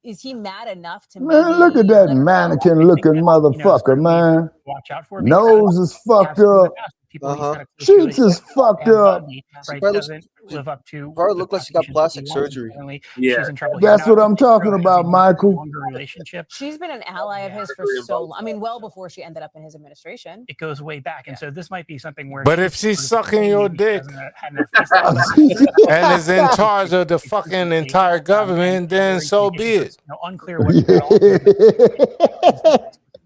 is he mad enough to? Man, look at that mannequin-looking motherfucker, man. Watch out for Nose is fucked up. Cheeks is fucked up. Right, doesn't live up to. Probably look like she got plastic surgery. She's in trouble. That's what I'm talking about, Michael. Relationship. She's been an ally of his for so long. I mean, well before she ended up in his administration. It goes way back, and so this might be something where. But if she's sucking your dick and is in charge of the fucking entire government, then so be it. Unclear what.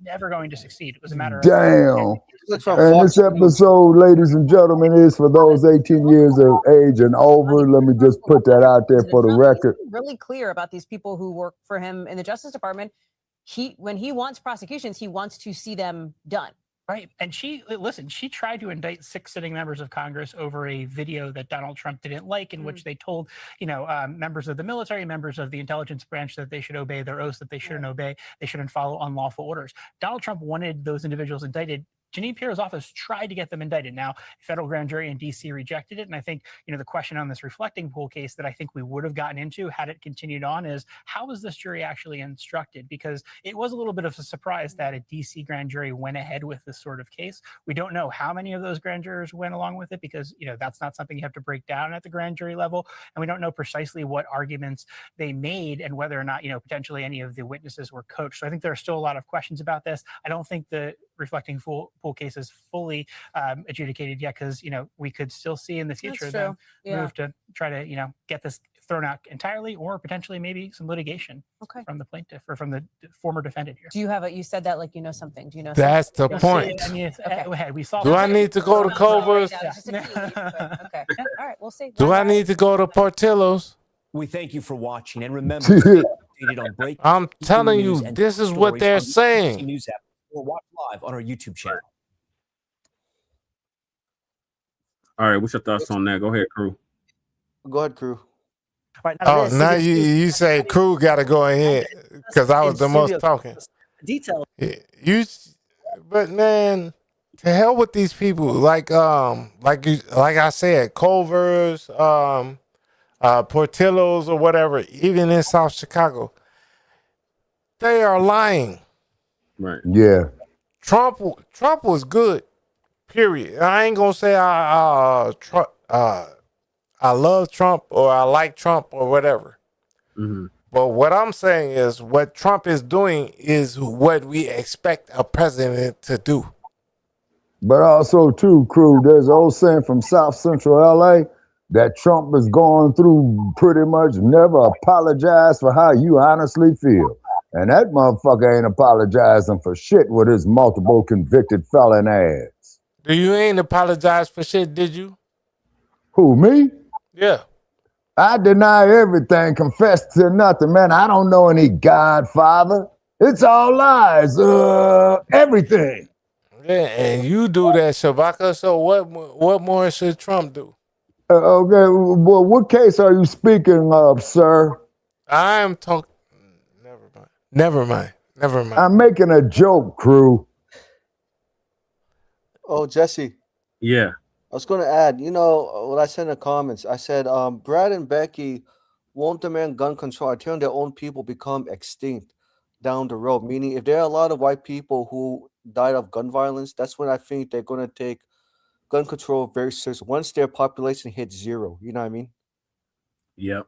Never going to succeed. It was a matter of damn. And this episode, ladies and gentlemen, is for those 18 years of age and over. Let me just put that out there for the record. Really clear about these people who work for him in the Justice Department. When he wants prosecutions, he wants to see them done. Right. And she tried to indict 6 sitting members of Congress over a video that Donald Trump didn't like, in which they told, members of the military, members of the intelligence branch that they should obey their oaths, that they shouldn't obey, they shouldn't follow unlawful orders. Donald Trump wanted those individuals indicted. Janine Pirro's office tried to get them indicted. Now, federal grand jury in D.C. rejected it. And I think, the question on this reflecting pool case that I think we would have gotten into had it continued on is, how was this jury actually instructed? Because it was a little bit of a surprise that a D.C. grand jury went ahead with this sort of case. We don't know how many of those grand jurors went along with it because, that's not something you have to break down at the grand jury level. And we don't know precisely what arguments they made and whether or not, potentially any of the witnesses were coached. So I think there are still a lot of questions about this. I don't think the reflecting pool case is fully adjudicated yet because we could still see in the future them move to try to get this thrown out entirely or potentially maybe some litigation from the plaintiff or from the former defendant here. Do you have you said that like something? Do you know? That's the point. We saw. Do I need to go to Culver's? Okay. All right. We'll see. Do I need to go to Portillo's? We thank you for watching and remember to stay updated on breaking. I'm telling you, this is what they're saying. News app or watch live on our YouTube channel. All right, what's your thoughts on that? Go ahead, crew. Go ahead, crew. Right, now now you say crew got to go ahead because I was the most talking. Detail. But man, To hell with these people. Like I said, Culver's, Portillo's or whatever, even in South Chicago, they are lying. Right. Yeah. Trump was good. Period. I ain't gonna say I love Trump or I like Trump or whatever. Mm-hmm. But what I'm saying is what Trump is doing is what we expect a president to do. But also, too, crew, there's an old saying from South Central LA that Trump is going through pretty much never apologize for how you honestly feel. And that motherfucker ain't apologizing for shit with his multiple convicted felon ass. You ain't apologize for shit, did you? Who, me? Yeah. I deny everything, confess to nothing, man. I don't know any Godfather. It's all lies. Everything. Yeah, and you do that, Shabaka. So what more should Trump do? Okay, well, what case are you speaking of, sir? I'm talking. Never mind. I'm making a joke, crew. Oh, Jesse. Yeah. I was going to add, what I said in the comments. I said, Brad and Becky won't demand gun control until their own people become extinct down the road. Meaning, if there are a lot of white people who died of gun violence, that's when I think they're going to take gun control very seriously. Once their population hits 0, you know what I mean? Yep.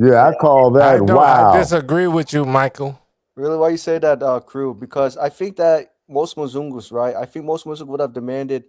Yeah, I call that wow. I disagree with you, Michael. Really? Why you say that, crew? Because I think that most Mzungus, right? I think most Mzungus would have demanded,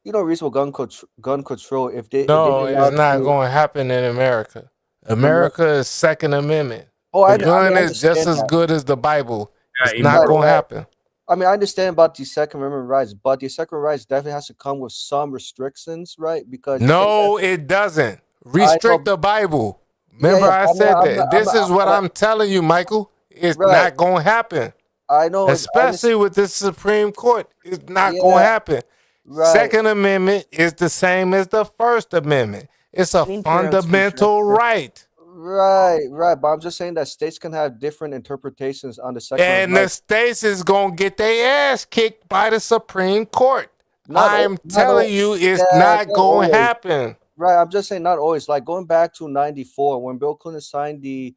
reasonable gun control if they. No, if they it's not going to happen in America. America is Second Amendment. The gun is just as good as the Bible. It's not going to happen. I mean, I understand about the Second Amendment rights, but the Second Rights definitely has to come with some restrictions, right? Because no, it doesn't. Restrict the Bible. Remember, I said that. This is what I'm telling you, Michael. It's not going to happen. I know. Especially with the Supreme Court. It's not going to happen. Right. Second Amendment is the same as the First Amendment. It's a fundamental right. Right. But I'm just saying that states can have different interpretations on the Second Amendment. And the states is going to get their ass kicked by the Supreme Court. I'm telling you, it's not going to happen. Right. I'm just saying not always. Like going back to 94, when Bill Clinton signed the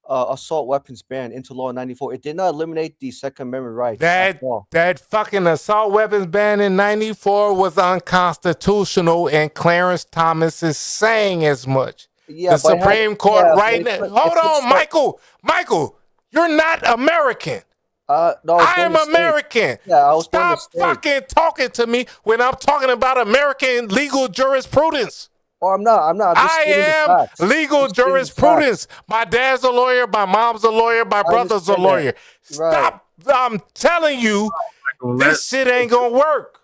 assault weapons ban into law in 94, it did not eliminate the Second Amendment rights. That fucking assault weapons ban in 94 was unconstitutional, and Clarence Thomas is saying as much. Yeah, the Supreme Court right now. Hold on, Michael. Michael, you're not American. No, I am American. Yeah, I was Stop fucking talking to me when I'm talking about American legal jurisprudence. Oh, I'm not. I am legal jurisprudence. My dad's a lawyer. My mom's a lawyer. My brother's a lawyer. Stop. I'm telling you, this shit ain't going to work.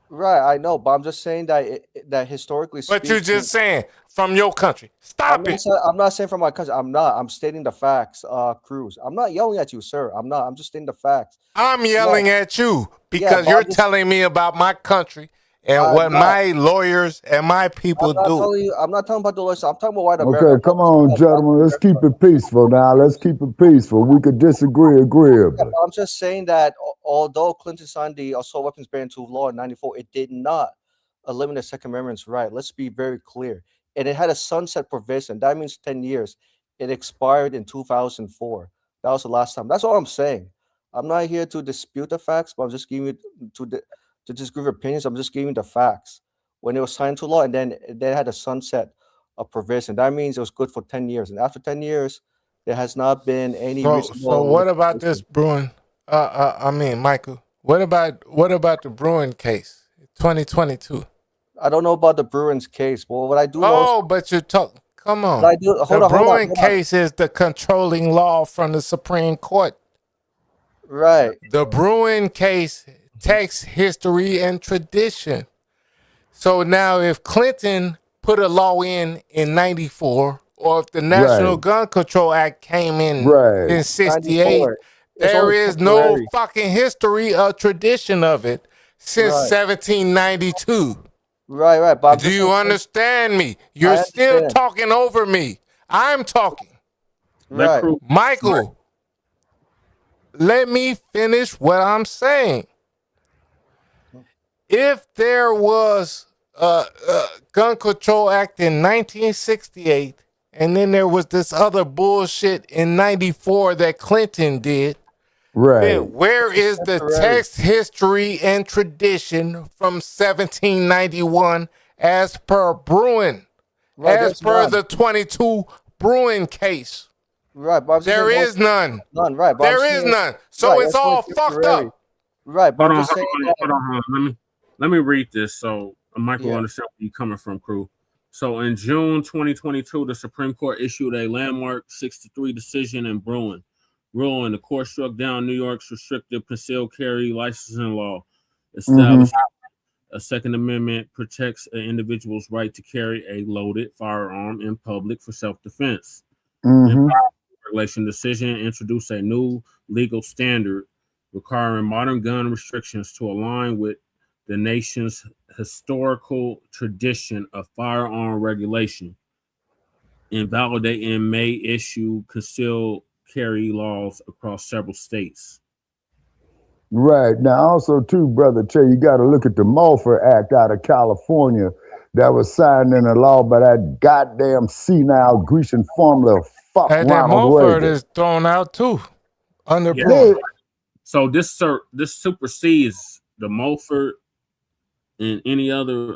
Right, I know, but I'm just saying that historically speaking. But you're just saying from your country. Stop it. I'm not saying from my country. I'm not. I'm stating the facts, Cruz. I'm not yelling at you, sir. I'm not. I'm just stating the facts. I'm yelling at you because you're telling me about my country and what my lawyers and my people do. I'm not talking about the lawyers. I'm talking about white America. Okay, come on, gentlemen. Let's keep it peaceful now. Let's keep it peaceful. We could disagree agreeably. I'm just saying that although Clinton signed the assault weapons ban into law in 94, it did not eliminate the Second Amendment's right. Let's be very clear. And it had a sunset provision. That means 10 years. It expired in 2004. That was the last time. That's all I'm saying. I'm not here to dispute the facts, but I'm just giving you to just give opinions. I'm just giving the facts. When it was signed into law, and then they had a sunset provision. That means it was good for 10 years. And after 10 years, there has not been any. So what about this Bruin? Michael. What about the Bruin case, 2022? I don't know about the Bruins case. Well, what I do know. But you talk. Come on. The Bruin case is the controlling law from the Supreme Court. Right. The Bruin case takes history and tradition. So now if Clinton put a law in 94, or if the National Gun Control Act came in 68, there is no fucking history or tradition of it since 1792. Right. But do you understand me? You're still talking over me. I'm talking. Right. Michael, let me finish what I'm saying. if there was a gun control act in 1968, and then there was this other bullshit in 94 that Clinton did, Right. then where is the text, history, and tradition from 1791 as per Bruin, as per the 22 Bruin case? Right, but there is none. None, right? But There is none. So it's all fucked up. Right, but Hold on. Let me read this so Michael understand where you're coming from, crew. So in June 2022, the Supreme Court issued a landmark 6-3 decision in Bruin, ruling the court struck down New York's restrictive concealed carry licensing law, established a Second Amendment protects an individual's right to carry a loaded firearm in public for self-defense. Regulation decision introduced a new legal standard requiring modern gun restrictions to align with the nation's historical tradition of firearm regulation, invalidate and may issue concealed carry laws across several states. Right. Now, also, too, Brother Che, you got to look at the Mulford Act out of California that was signed into law by that goddamn senile Grecian formula. Fuck And that Ronald Mulford Reagan. is thrown out too, under Bruin. So this supersedes the Mulford and any other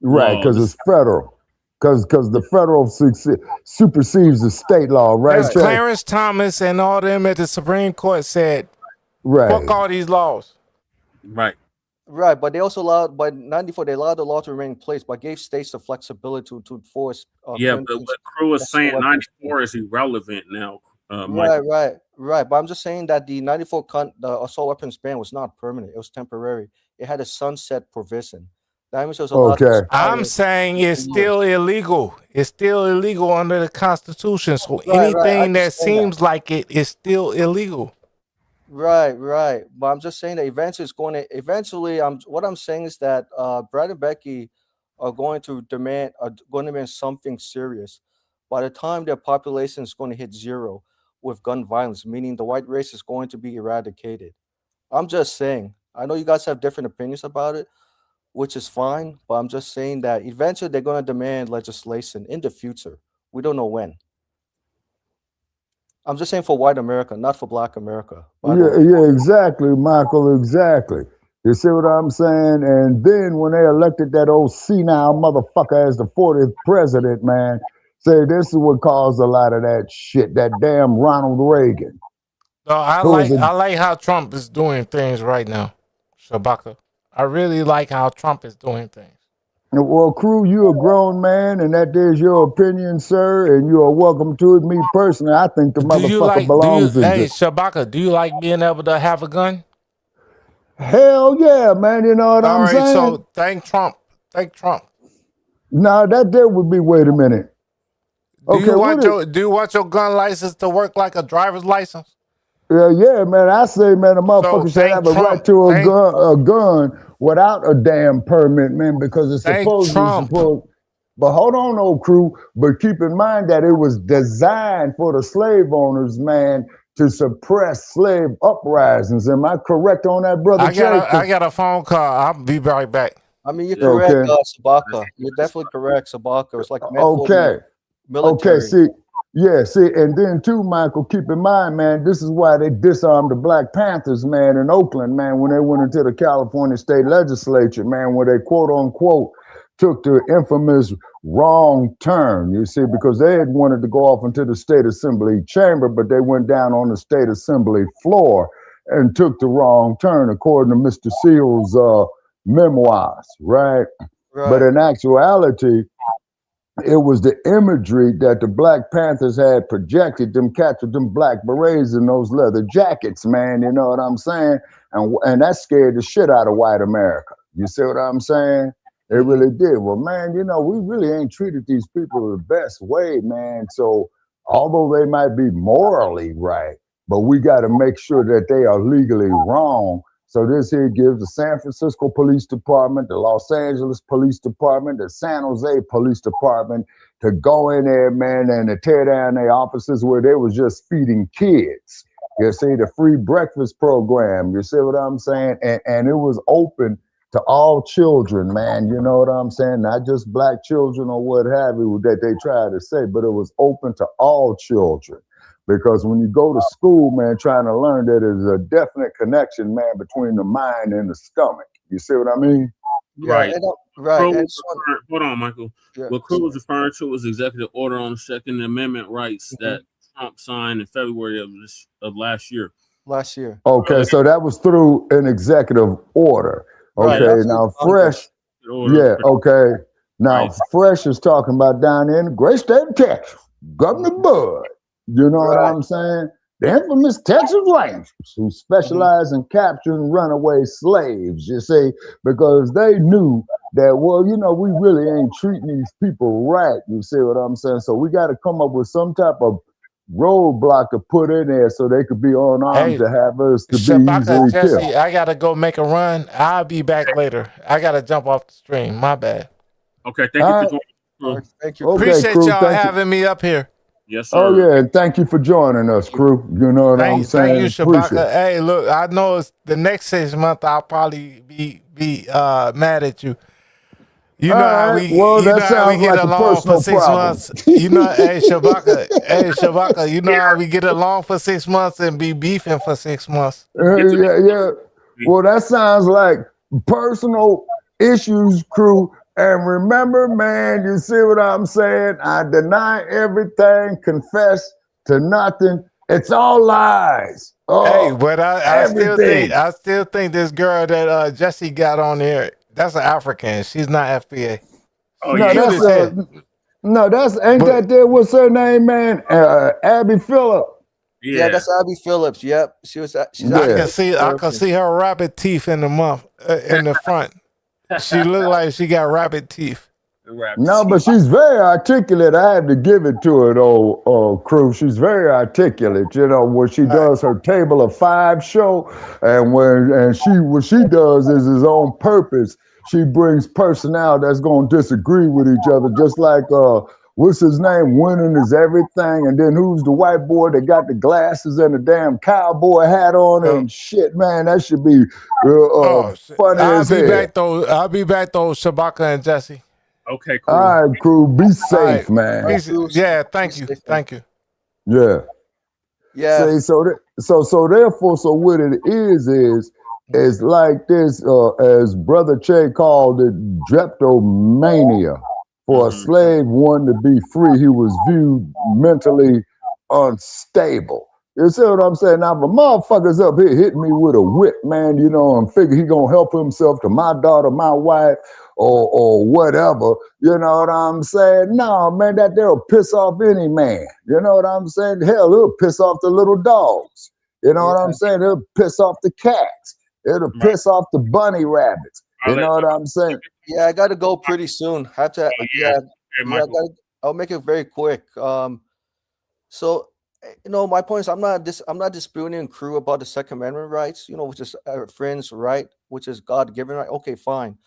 Right, because it's federal. Because the federal supersedes the state law, right? As Clarence Thomas and all them at the Supreme Court said, right. Fuck all these laws. Right. Right, but they also allowed, by 94, they allowed the law to remain in place, but gave states the flexibility to enforce. But Crew is saying 94 is irrelevant now. Right. But I'm just saying that the 94 the assault weapons ban was not permanent; it was temporary. It had a sunset provision. That means it was allowed to I'm saying it's still illegal. It's still illegal under the Constitution. So anything that seems like it is still illegal. Right. But I'm just saying that eventually what I'm saying is that Brad and Becky are going to demand something serious. By the time their population is going to hit zero with gun violence, meaning the white race is going to be eradicated. I'm just saying. I know you guys have different opinions about it, which is fine, but I'm just saying that eventually they're going to demand legislation in the future. We don't know when. I'm just saying for white America, not for black America. Yeah, exactly, Michael, exactly. You see what I'm saying? And then when they elected that old senile motherfucker as the 40th president, man, say this is what caused a lot of that shit, that damn Ronald Reagan. No, I like how Trump is doing things right now, Shabaka. I really like how Trump is doing things. Well, Crew, you're a grown man, and that is your opinion, sir, and you are welcome to it. Me personally, I think the motherfucker belongs in Hey, Shabaka, do you like being able to have a gun? Hell yeah, man. You know what I'm saying? All right, so thank Trump. Thank Trump. No, that there would be, wait a minute. Do you want your gun license to work like a driver's license? Yeah, man. I say, man, a motherfucker should have a right to a gun without a damn permit, man, because it's supposed to. But hold on, old Crew. But keep in mind that it was designed for the slave owners, man, to suppress slave uprisings. Am I correct on that, brother? I got a phone call. I'll be right back. I mean, you're correct, Sabaka. You're definitely correct, Sabaka. It's like military. Okay, see, and then too, Michael, keep in mind, man, this is why they disarmed the Black Panthers, man, in Oakland, man, when they went into the California state legislature, man, where they quote unquote took the infamous wrong turn, you see, because they had wanted to go off into the state assembly chamber, but they went down on the state assembly floor and took the wrong turn, according to Mr. Seals' memoirs, right? But in actuality, it was the imagery that the Black Panthers had projected, them captured them black berets in those leather jackets, man, you know what I'm saying? And that scared the shit out of white America. You see what I'm saying? It really did. Well, man, you know, we really ain't treated these people the best way, man. So although they might be morally right, but we got to make sure that they are legally wrong. So this here gives the San Francisco Police Department, the Los Angeles Police Department, the San Jose Police Department to go in there, man, and to tear down their offices where they was just feeding kids. You see, the free breakfast program, you see what I'm saying? And it was open to all children, man. You know what I'm saying? Not just black children or what have you that they try to say, but it was open to all children. Because when you go to school, man, trying to learn, there is a definite connection, man, between the mind and the stomach. You see what I mean? Right. Right. Hold on, Michael. Yeah. What Crew was referring to was executive order on the Second Amendment rights that Trump signed in February of last year. Okay, so that was through an executive order. Okay, Right. now Fresh, yeah, okay. Now Fresh is talking about down there in the great state of Texas, Governor Bud. You know what I'm saying? The infamous Texas Rangers who specialize in capturing runaway slaves, you see, because they knew that, well, you know, we really ain't treating these people right. You see what I'm saying? So we got to come up with some type of roadblock to put in there so they could be unarmed to have us to be easily Jesse, killed. I gotta go make a run. I'll be back later. I gotta jump off the stream. My bad. Okay, thank you for joining. Thank you. Okay, Appreciate Crew, y'all thank you. having me up here. Yes, sir. Oh yeah, and thank you for joining us, Crew. You know what I'm saying? Thank you, Appreciate Shabaka. it. Hey, look, I know it's the next 6 months. I'll probably be mad at you. You know how we, Well, you that know how we sounds get like a along for personal 6 problem. months. You know, hey Shabaka, you know how we get along for 6 months and be beefing for 6 months. Yeah. Well, that sounds like personal issues, Crew. And remember, man, you see what I'm saying? I deny everything, confess to nothing. It's all lies. Hey, but I everything. still think this girl that Jesse got on here, that's an African. She's not FBA. Ain't that there? What's her name, man? Abby Phillip. Yeah, that's Abby Phillips. Yep, she's I can see her rabbit teeth in the front. She look like she got rabbit teeth. No, but she's very articulate. I had to give it to her, though, Crew. She's very articulate. You know, when she does her Table of Five show, and what she does is on purpose. She brings personnel that's gonna disagree with each other, just like what's his name? Winning is everything. And then who's the white boy that got the glasses and the damn cowboy hat on and shit, man? That should be funny as hell. I'll be back though, Shabaka and Jesse. Okay, cool. All right, Crew. Be safe, man. Yeah, thank you. Yeah. Yeah. See, so therefore, so what it is like this, as Brother Che called it, dreptomania. For a slave wanting to be free, he was viewed mentally unstable. You see what I'm saying? Now, if a motherfucker's up here hitting me with a whip, man, you know, and figure he gonna help himself to my daughter, my wife, or whatever, you know what I'm saying? No, man, that'll piss off any man. You know what I'm saying? Hell, it'll piss off the little dogs. You know what I'm saying? It'll piss off the cats. It'll piss off the bunny rabbits. You know what I'm saying? Yeah, I got to go pretty soon. Have to. I'll make it very quick. So, you know, my point is, I'm not disputing Crew about the Second Amendment rights. You know, which is a friend's right, which is God-given right. Okay, fine.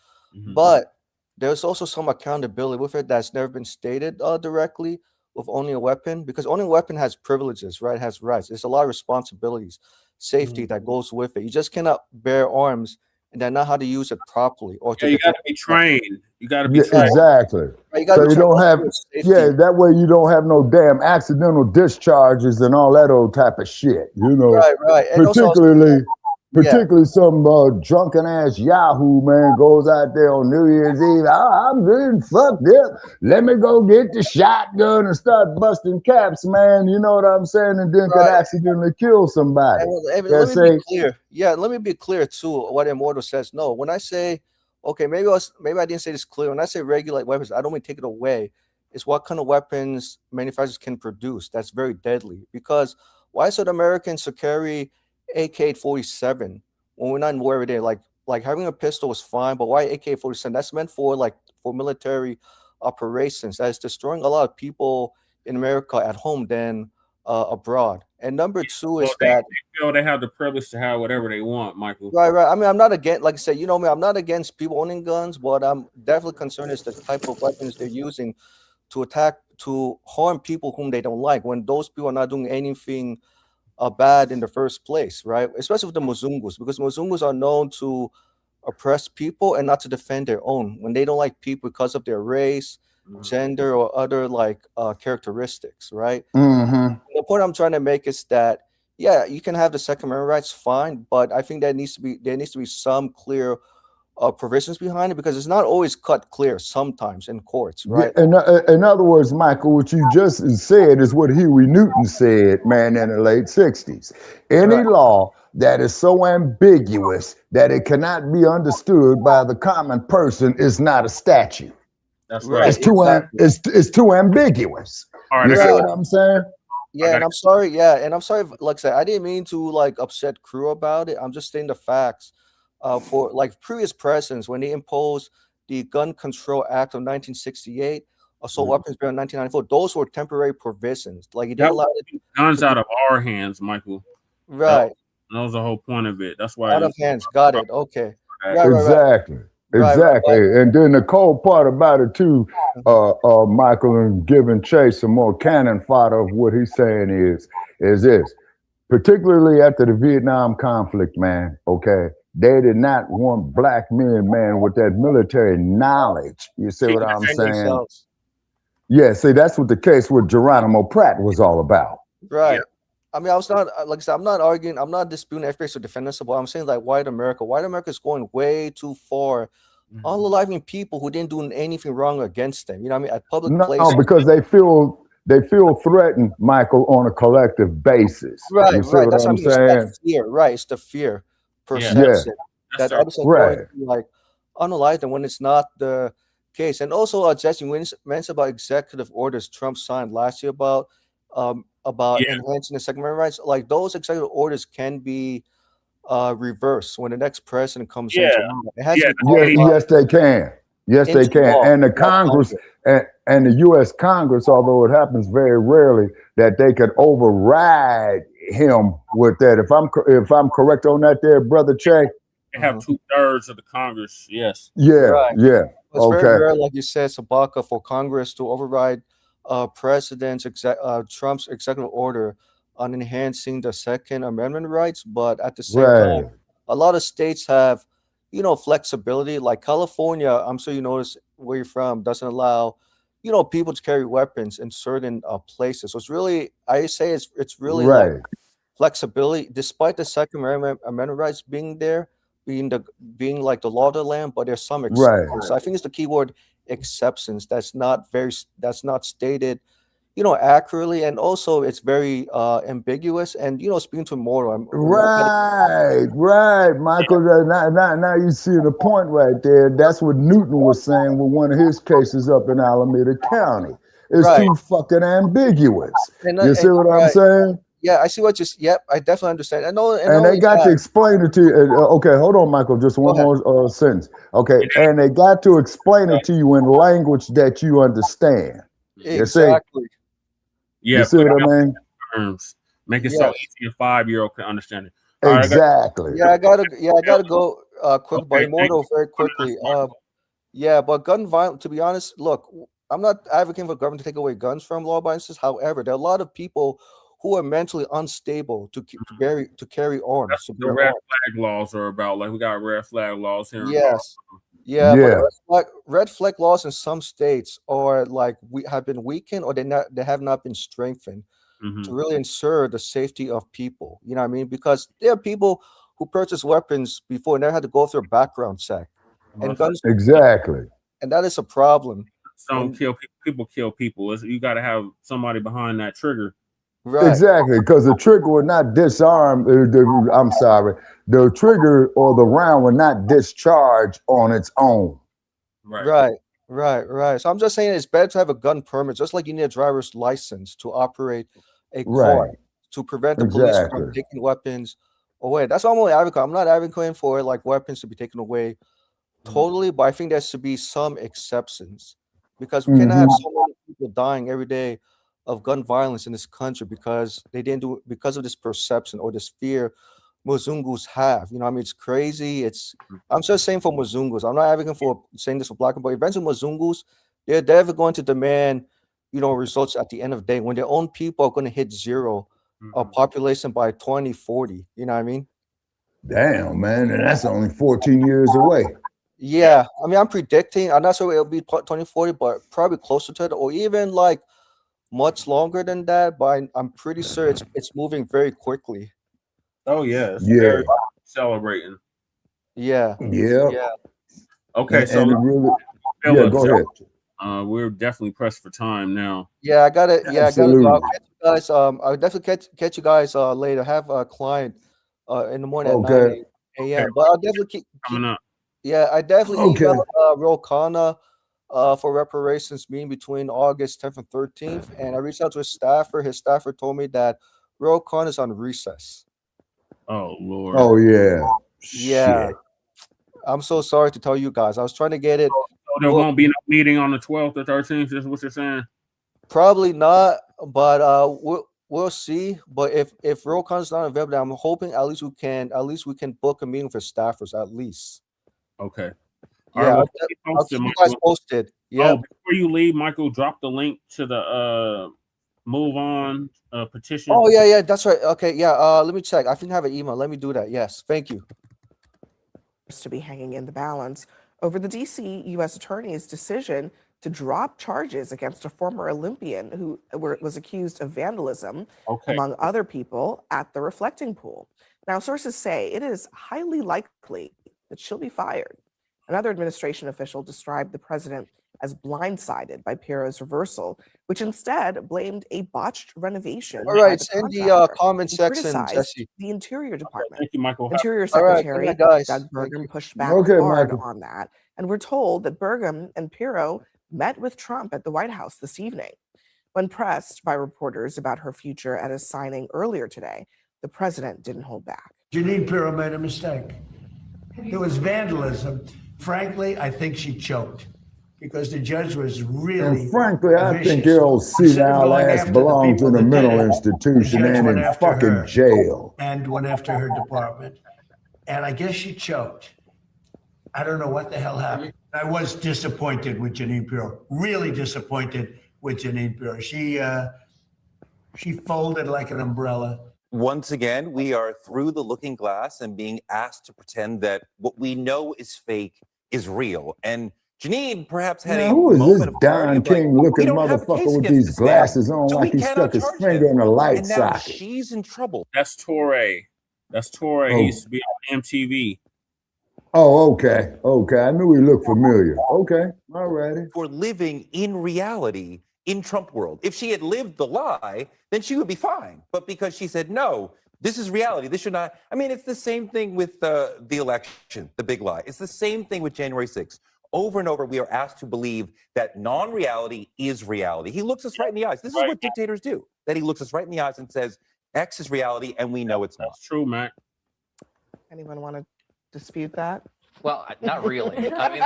But there's also some accountability with it that's never been stated directly with owning a weapon, because owning a weapon has privileges, right? It has rights. There's a lot of responsibilities, safety that goes with it. You just cannot bear arms and then know how to use it properly. Or you got to be trained. You got to be trained. Exactly. So you don't have, that way you don't have no damn accidental discharges and all that old type of shit, you know. Right. And Particularly some drunken ass Yahoo man goes out there on New Year's Eve. I'm getting fucked up. Let me go get the shotgun and start busting caps, man. You know what I'm saying? And then could accidentally kill somebody. Let me be clear. Yeah, let me be clear too. What Immortal says. No, when I say, okay, maybe I didn't say this clear. When I say regulate weapons, I don't mean take it away. It's what kind of weapons manufacturers can produce. That's very deadly. Because why should Americans carry AK-47 when we're not in war every day? Like having a pistol is fine, but why AK-47? That's meant for military operations. That is destroying a lot of people in America at home than abroad. And number two is that they feel they have the privilege to have whatever they want, Michael. Right. I mean, I'm not against, like I said, you know me, I'm not against people owning guns, but I'm definitely concerned is the type of weapons they're using to harm people whom they don't like, when those people are not doing anything bad in the first place, right? Especially with the Muzungus, because Muzungus are known to oppress people and not to defend their own when they don't like people because of their race, gender, or other like characteristics, right? Mm-hmm. The point I'm trying to make is that yeah, you can have the Second Amendment rights, fine, but I think there needs to be some clear provisions behind it because it's not always cut clear sometimes in courts, right? Yeah, in other words, Michael, what you just said is what Huey Newton said, man, in the late 60s. Any law that is so ambiguous that it cannot be understood by the common person is not a statute. That's right. It's too ambiguous. All right, You see what I'm saying? Yeah, and I'm sorry. Yeah, and I'm sorry. Like I said, I didn't mean to like upset crew about it. I'm just stating the facts. For like previous presidents, when they imposed the Gun Control Act of 1968, assault weapons ban in 1994, those were temporary provisions. Like it didn't allow guns out of our hands, Michael. Right. That was the whole point of it. That's why Out of hands. Got it. Okay. Exactly. Exactly. And then the cold part about it too, Michael, and giving Chase some more cannon fodder of what he's saying is this. Particularly after the Vietnam conflict, man, okay, they did not want black men, man, with that military knowledge. You see what I'm saying? Yeah, see, that's what the case with Geronimo Pratt was all about. Right. I mean, I was not, like I said, I'm not arguing, I'm not disputing FBI's defensible. I'm saying like white America is going way too far, unaliving people who didn't do anything wrong against them. You know what I mean? At public places. No, because they feel threatened, Michael, on a collective basis. Right, you see right. what That's I'm what I mean. saying? It's that fear, right? It's the fear perception that others are going to like unalive them when it's not the case. And also, Jesse mentioned about executive orders Trump signed last year about enhancing the Second Amendment rights. Like those executive orders can be reversed when the next president comes in. It has to be yes, they can. Yes, they can. And the Congress and the U.S. Congress, although it happens very rarely, that they could override him with that. If I'm correct on that, there, brother Che. They have 2/3 of the Congress. Yes. Yeah. Yeah. It's very rare, like you said, Shabaka, for Congress to override Trump's executive order on enhancing the Second Amendment rights. But at the same time, a lot of states have, flexibility. Like California, I'm sure you notice where you're from, doesn't allow, people to carry weapons in certain places. So it's really, I say it's really like flexibility, despite the Second Amendment rights being there, being like the law of the land, but there's some exceptions. So I think it's the keyword exceptions. That's not stated, accurately, and also it's very ambiguous. And speaking to Moro, right, Michael. Now you see the point right there. That's what Newton was saying with one of his cases up in Alameda County. It's too fucking ambiguous. You see what I'm saying? Yeah, I see what you. Yep, I definitely understand. I know, and they got to explain it to you. Okay, hold on, Michael. Just one more sentence. Okay, and they got to explain it to you in language that you understand. Exactly. You see what I mean? Terms. Make it so easy a 5-year-old can understand it. Exactly. I gotta go quick, but Immortal very quickly. But gun violence. To be honest, look, I'm not advocating for government to take away guns from law-abiding citizens. However, there are a lot of people who are mentally unstable to carry arms. That's what the red flag laws are about. Like we got red flag laws here. Yes. But red flag laws in some states are like have been weakened, or they have not been strengthened to really ensure the safety of people. You know what I mean? Because there are people who purchase weapons before and never had to go through a background check. And guns, exactly. And that is a problem. Some people kill people. You got to have somebody behind that trigger. Right. Exactly, because the trigger will not disarm. The trigger or the round will not discharge on its own. Right. So I'm just saying it's better to have a gun permit, just like you need a driver's license to operate a car to prevent the police from taking weapons away. That's what I'm only advocating. I'm not advocating for like weapons to be taken away totally, but I think there should be some exceptions because we cannot have so many people dying every day of gun violence in this country because they didn't do it because of this perception or this fear Muzungus have. You know, I mean, it's crazy. I'm just saying for Muzungus. I'm not advocating for saying this for Black, but eventually Muzungus, they're never going to demand, results at the end of the day when their own people are going to hit zero population by 2040. You know what I mean? Damn, man, and that's only 14 years away. Yeah, I mean, I'm predicting. I'm not sure it'll be 2040, but probably closer to it, or even like much longer than that. But I'm pretty sure it's moving very quickly. Oh yeah, it's Yeah. very celebrating. Yeah. Yeah. Yeah. Okay, And- so and it really, yeah, Phillips, go ahead. we're definitely pressed for time now. Yeah, I gotta. Yeah, I gotta Absolutely. go. I'll catch you guys. I'll definitely catch you guys later. I have a client in the morning at Okay. 9 a.m. But I'll definitely keep Coming up. Yeah, I definitely Okay. emailed Ro Khanna for reparations meeting between August 10th and 13th, and I reached out to his staffer. His staffer told me that Ro Khanna is on recess. Oh Lord. Oh yeah. Yeah, Shit. I'm so sorry to tell you guys. I was trying to get it. So there won't be no meeting on the 12th or 13th. Is what you're saying? Probably not, but we'll see. But if Ro Khanna's not available, I'm hoping at least we can book a meeting for staffers at least. Okay. Yeah, well, I'll keep I'll posted, keep you guys Michael. posted. Yeah. Oh, before you leave, Michael, drop the link to the move on petition. Oh yeah, that's right. Okay, yeah. Let me check. I think I have an email. Let me do that. Yes, thank you. To be hanging in the balance over the DC U.S. Attorney's decision to drop charges against a former Olympian who was accused of vandalism, among other people, at the reflecting pool. Now, sources say it is highly likely that she'll be fired. Another administration official described the president as blindsided by Pirro's reversal, which instead blamed a botched renovation. All right, by send the contractor comment and section, criticized Jesse. the Interior Department. Thank you, Michael. Interior All right, Secretary good night, guys. Doug Thank Burgum you. pushed back Okay, hard Michael. on that. And we're told that Burgum and Pirro met with Trump at the White House this evening. When pressed by reporters about her future at a signing earlier today, the president didn't hold back. Janine Pirro made a mistake. It was vandalism. Frankly, I think she choked because the judge was really. And frankly, I think vicious. your Instead of senile going ass after the belongs people in a that did mental it, institution the judge and went in after fucking her jail. and went after her department. And I guess she choked. I don't know what the hell happened. I was disappointed with Janine Pirro. Really disappointed with Janine Pirro. She folded like an umbrella. Once again, we are through the looking glass and being asked to pretend that what we know is fake is real. And Janine perhaps had Now, a who is this moment of Don clarity of King like, looking we don't have a motherfucker case with against these this man, glasses on so like we he cannot stuck his charge finger him. in a light And now socket? she's in trouble. That's Torre. That's Torre. Oh. He used to be on MTV. Oh, okay. Okay. I knew he looked familiar. Okay. All righty. For living in reality in Trump world. If she had lived the lie, then she would be fine. But because she said, no, this is reality. This should not. I mean, it's the same thing with the election, the big lie. It's the same thing with January 6th. Over and over, we are asked to believe that non-reality is reality. He looks us right in the eyes. This is what dictators do. That he looks us right in the eyes and says, X is reality, and we know it's not. That's true, Matt. Anyone want to dispute that? Well, not really. I mean,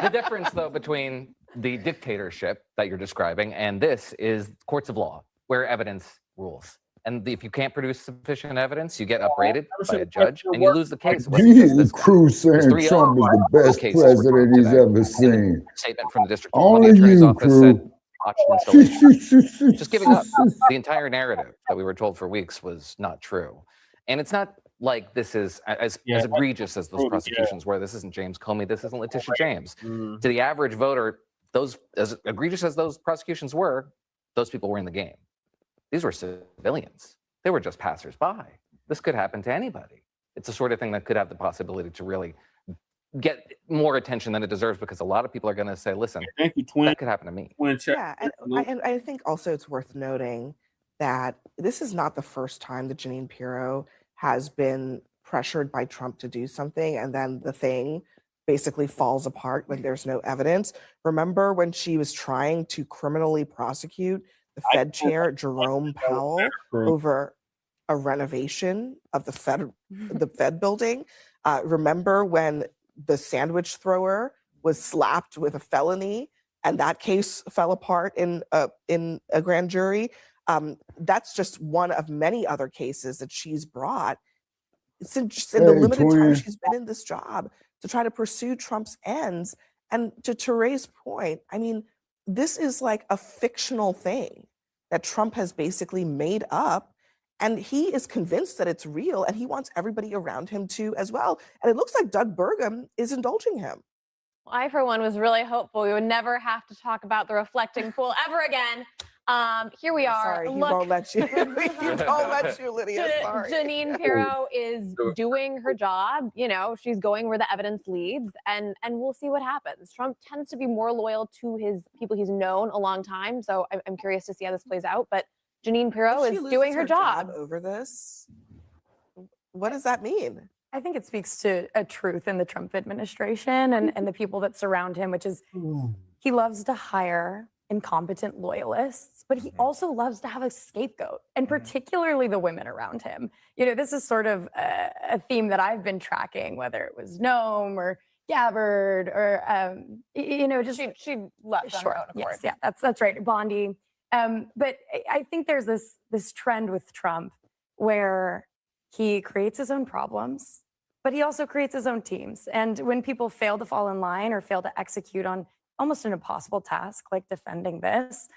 the difference, though, between the dictatorship that you're describing and this is courts of law, where evidence rules. And if you can't produce sufficient evidence, you get upbraided by a judge and you lose the case. It wasn't just this one. Cruz There's saying 3 Trump is other the best cases we're president talking he's today. ever seen. Statement from the district Only attorney's you, office said Crew. botched installation. Just giving up. The entire narrative that we were told for weeks was not true. And it's not like this is as egregious as those prosecutions were. This isn't James Comey. This isn't Letitia James. To the average voter, those as egregious as those prosecutions were, those people were in the game. These were civilians. They were just passersby. This could happen to anybody. It's the sort of thing that could have the possibility to really get more attention than it deserves, because a lot of people are going to say, listen, Thank you, Twin. that could happen to me. Yeah, and I think also it's worth noting that this is not the first time that Janine Pirro has been pressured by Trump to do something, and then the thing basically falls apart when there's no evidence. Remember when she was trying to criminally prosecute the Fed chair, Jerome Powell, over a renovation of the Fed building? Remember when the sandwich thrower was slapped with a felony and that case fell apart in a grand jury? That's just one of many other cases that she's brought since in the limited time she's been in this job to try to pursue Trump's ends. And to Teresa's point, I mean, this is like a fictional thing that Trump has basically made up. And he is convinced that it's real, and he wants everybody around him to as well. And it looks like Doug Burgum is indulging him. I, for one, was really hopeful we would never have to talk about the reflecting pool ever again. Here we are. Sorry, he won't let you. He won't let you, Lydia. Sorry. Janine Pirro is doing her job. You know, she's going where the evidence leads, and we'll see what happens. Trump tends to be more loyal to his people he's known a long time, so I'm curious to see how this plays out. But Janine Pirro If she is loses doing her job over this. What does that mean? I think it speaks to a truth in the Trump administration and the people that surround him, which is he loves to hire incompetent loyalists, but he also loves to have a scapegoat, and particularly the women around him. You know, this is sort of a theme that I've been tracking, whether it was Noam or Gabbard or, you know, just she left on her own accord. Yes, yeah, that's right, Bondi. But I think there's this trend with Trump where he creates his own problems, but he also creates his own teams. And when people fail to fall in line or fail to execute on almost an impossible task like defending this,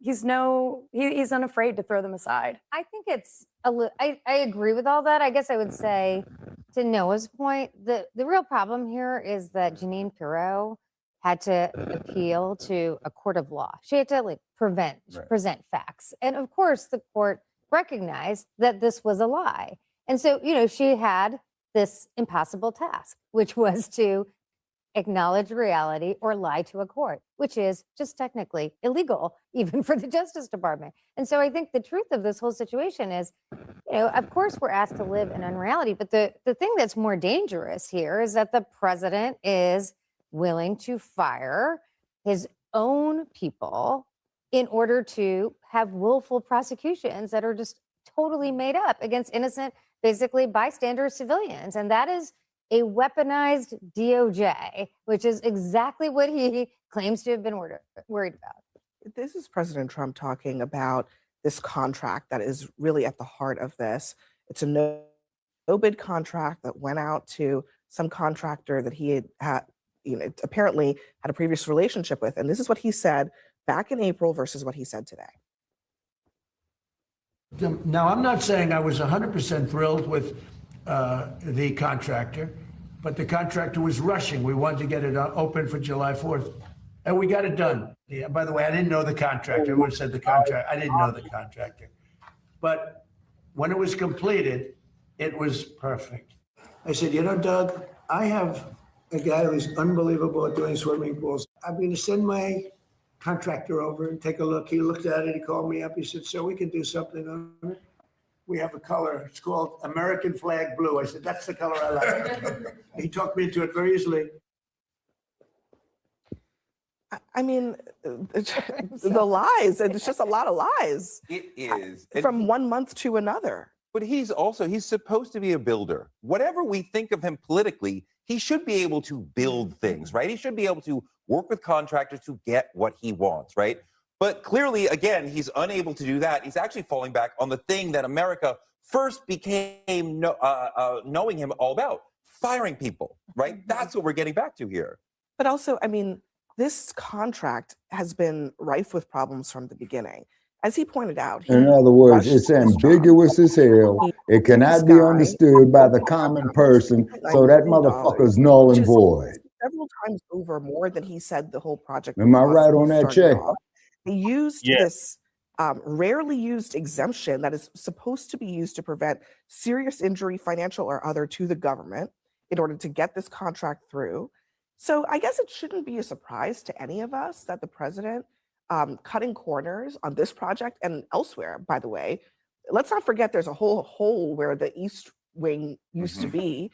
he's unafraid to throw them aside. I think it's I agree with all that. I guess I would say, to Noah's point, the real problem here is that Janine Pirro had to appeal to a court of law. She had to present facts. And of course, the court recognized that this was a lie. And so, you know, she had this impossible task, which was to acknowledge reality or lie to a court, which is just technically illegal, even for the Justice Department. And so I think the truth of this whole situation is, you know, of course we're asked to live in unreality, but the thing that's more dangerous here is that the president is willing to fire his own people in order to have willful prosecutions that are just totally made up against innocent, basically bystander civilians. And that is a weaponized DOJ, which is exactly what he claims to have been worried about. This is President Trump talking about this contract that is really at the heart of this. It's a no-bid contract that went out to some contractor that he had you know, apparently had a previous relationship with. And this is what he said back in April versus what he said today. Now, I'm not saying I was 100% thrilled with the contractor, but the contractor was rushing. We wanted to get it open for July 4th, and we got it done. Yeah, by the way, I didn't know the contractor. Everyone said the contractor. I didn't know the contractor. But when it was completed, it was perfect. I said, you know, Doug, I have a guy who's unbelievable at doing swimming pools. I'm going to send my contractor over and take a look. He looked at it. He called me up. He said, so we can do something on it. We have a color. It's called American Flag Blue. I said, that's the color I like. He talked me into it very easily. I mean, the lies, it's just a lot of lies. It is. From 1 month to another. But he's supposed to be a builder. Whatever we think of him politically, he should be able to build things, right? He should be able to work with contractors to get what he wants, right? But clearly, again, he's unable to do that. He's actually falling back on the thing that America first became knowing him all about, firing people, right? That's what we're getting back to here. But also, I mean, this contract has been rife with problems from the beginning. As he pointed out, in other words, it's ambiguous as hell. It cannot be understood by the common person, so that motherfucker's null and void. Several times over, more than he said the whole project. Am I right on that check? He used this rarely used exemption that is supposed to be used to prevent serious injury, financial or other, to the government in order to get this contract through. So I guess it shouldn't be a surprise to any of us that the president cutting corners on this project and elsewhere, by the way. Let's not forget there's a whole hole where the East Wing used to be.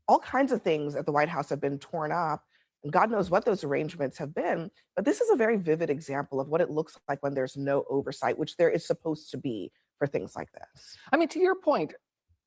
All kinds of things at the White House have been torn up, and God knows what those arrangements have been. But this is a very vivid example of what it looks like when there's no oversight, which there is supposed to be for things like this. I mean, to your point,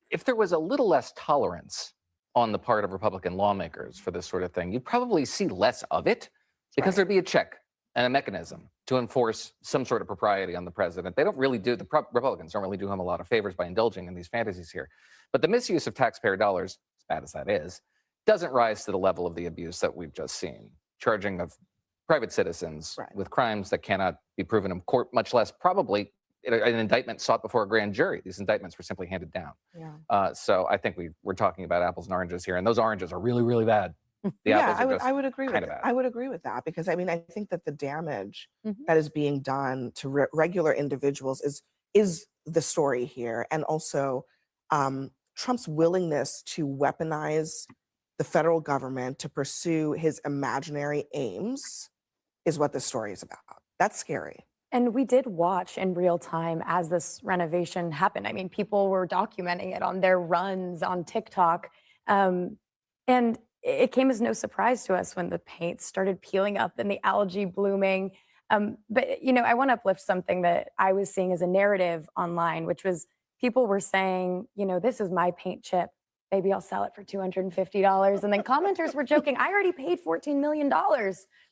if there was a little less tolerance on the part of Republican lawmakers for this sort of thing, you'd probably see less of it because there'd be a check and a mechanism to enforce some sort of propriety on the president. They don't really do, Republicans don't really do him a lot of favors by indulging in these fantasies here. But the misuse of taxpayer dollars, as bad as that is, doesn't rise to the level of the abuse that we've just seen, charging of private citizens with crimes that cannot be proven in court, much less probably an indictment sought before a grand jury. These indictments were simply handed down. Yeah. So I think we're talking about apples and oranges here, and those oranges are really, really bad. The Yeah, apples are just I would agree with kind that. of bad. I would agree with that because I mean I think that the damage that is being done to regular individuals is the story here, and also Trump's willingness to weaponize the federal government to pursue his imaginary aims is what this story is about. That's scary. And we did watch in real time as this renovation happened. I mean, people were documenting it on their runs on TikTok. And it came as no surprise to us when the paint started peeling up and the algae blooming. But, you know, I want to uplift something that I was seeing as a narrative online, which was people were saying, you know, this is my paint chip. Maybe I'll sell it for $250. And then commenters were joking, I already paid $14 million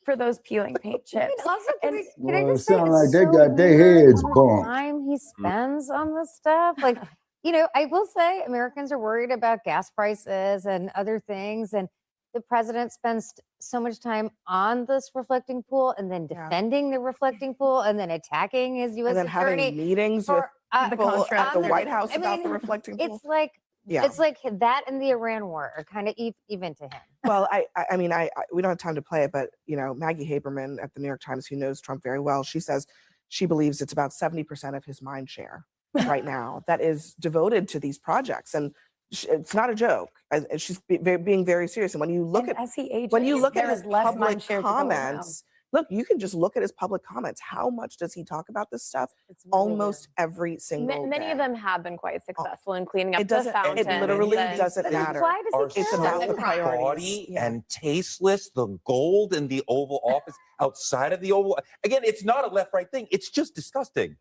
for those peeling paint chips. Also, can I Well, it just say sounds it's like they so got their weird heads how much bumped. time he spends on this stuff. Like, you know, I will say Americans are worried about gas prices and other things. And the president spends so much time on this reflecting pool and then defending the reflecting pool and then attacking his U.S. And then attorney. having meetings with people at the White House about the reflecting pool. It's like, Yeah. it's like that and the Iran war are kind of even to him. Well, I mean, we don't have time to play it, but you know, Maggie Haberman at the New York Times, who knows Trump very well, she says she believes it's about 70% of his mind share right now that is devoted to these projects, and it's not a joke. She's being very serious. And when you look at as he ages, when you look at there his is less public mind share to go around. comments, look, you can just look at his public comments. How much does he talk about this stuff? Almost every single Many day. of them have been quite successful in cleaning up It the doesn't. fountains. It literally and- doesn't But matter. Why does he It's care? about the so priorities. gaudy and tasteless. The gold in the Oval Office, outside of the Oval. Again, it's not a left-right thing. It's just disgusting.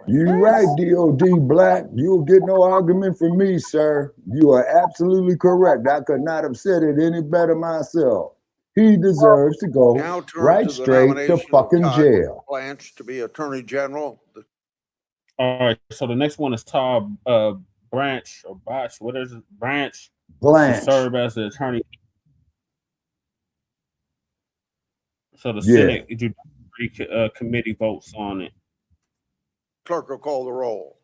You right, DOD Black. You'll get no argument from me, sir. You are absolutely correct. I could not have said it any better myself. He deserves to go Now turn right to the straight to nomination of fucking Todd jail. Blanche to be Attorney General. All right, so the next one is Todd Blanche or Botch. What is it? Blanche. Blanche. To serve as the attorney. So the Yeah. Senate Judiciary Committee votes on it. Clerk will call the roll.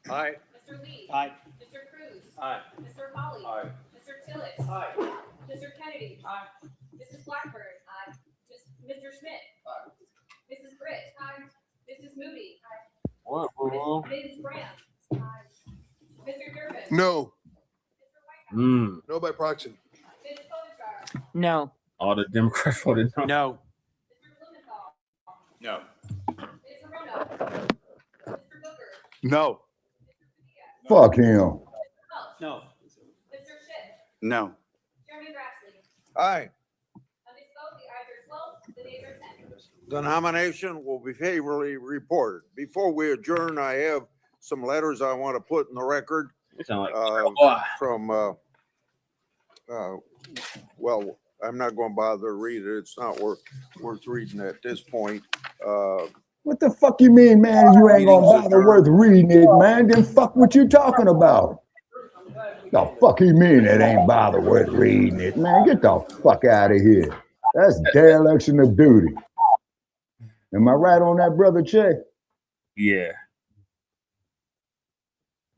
Aye. Mr. Lee. Aye. Mr. Cruz. Aye. Mr. Hawley. Aye. Mr. Tillis. Aye. Mr. Kennedy. Aye. Mrs. Blackburn. Aye. Mr. Schmidt. Aye. Mrs. Britt. Aye. Mrs. Moody. Aye. What? Mrs. Graham. Aye. Mr. Durbin. No. Mm. No by proxy. Ms. Klobuchar. No. All the Democrats voted no. No. Mr. Blumenthal. No. Ms. Rono. Mr. Booker. No. Fuck him. No. Mr. Schiff. No. Chairman Grassley. Aye. On this vote, the ayes are 12, the nays are 10. The nomination will be favorably reported. Before we adjourn, I have some letters I want to put in the record from, well, I'm not going to bother to read it. It's not worth reading at this point. What the fuck you mean, man? You ain't gonna bother worth reading it, man. Then fuck what you talking about. The fuck he mean it ain't bother worth reading it, man? Get the fuck out of here. That's dereliction of duty. Am I right on that, brother Che? Yeah.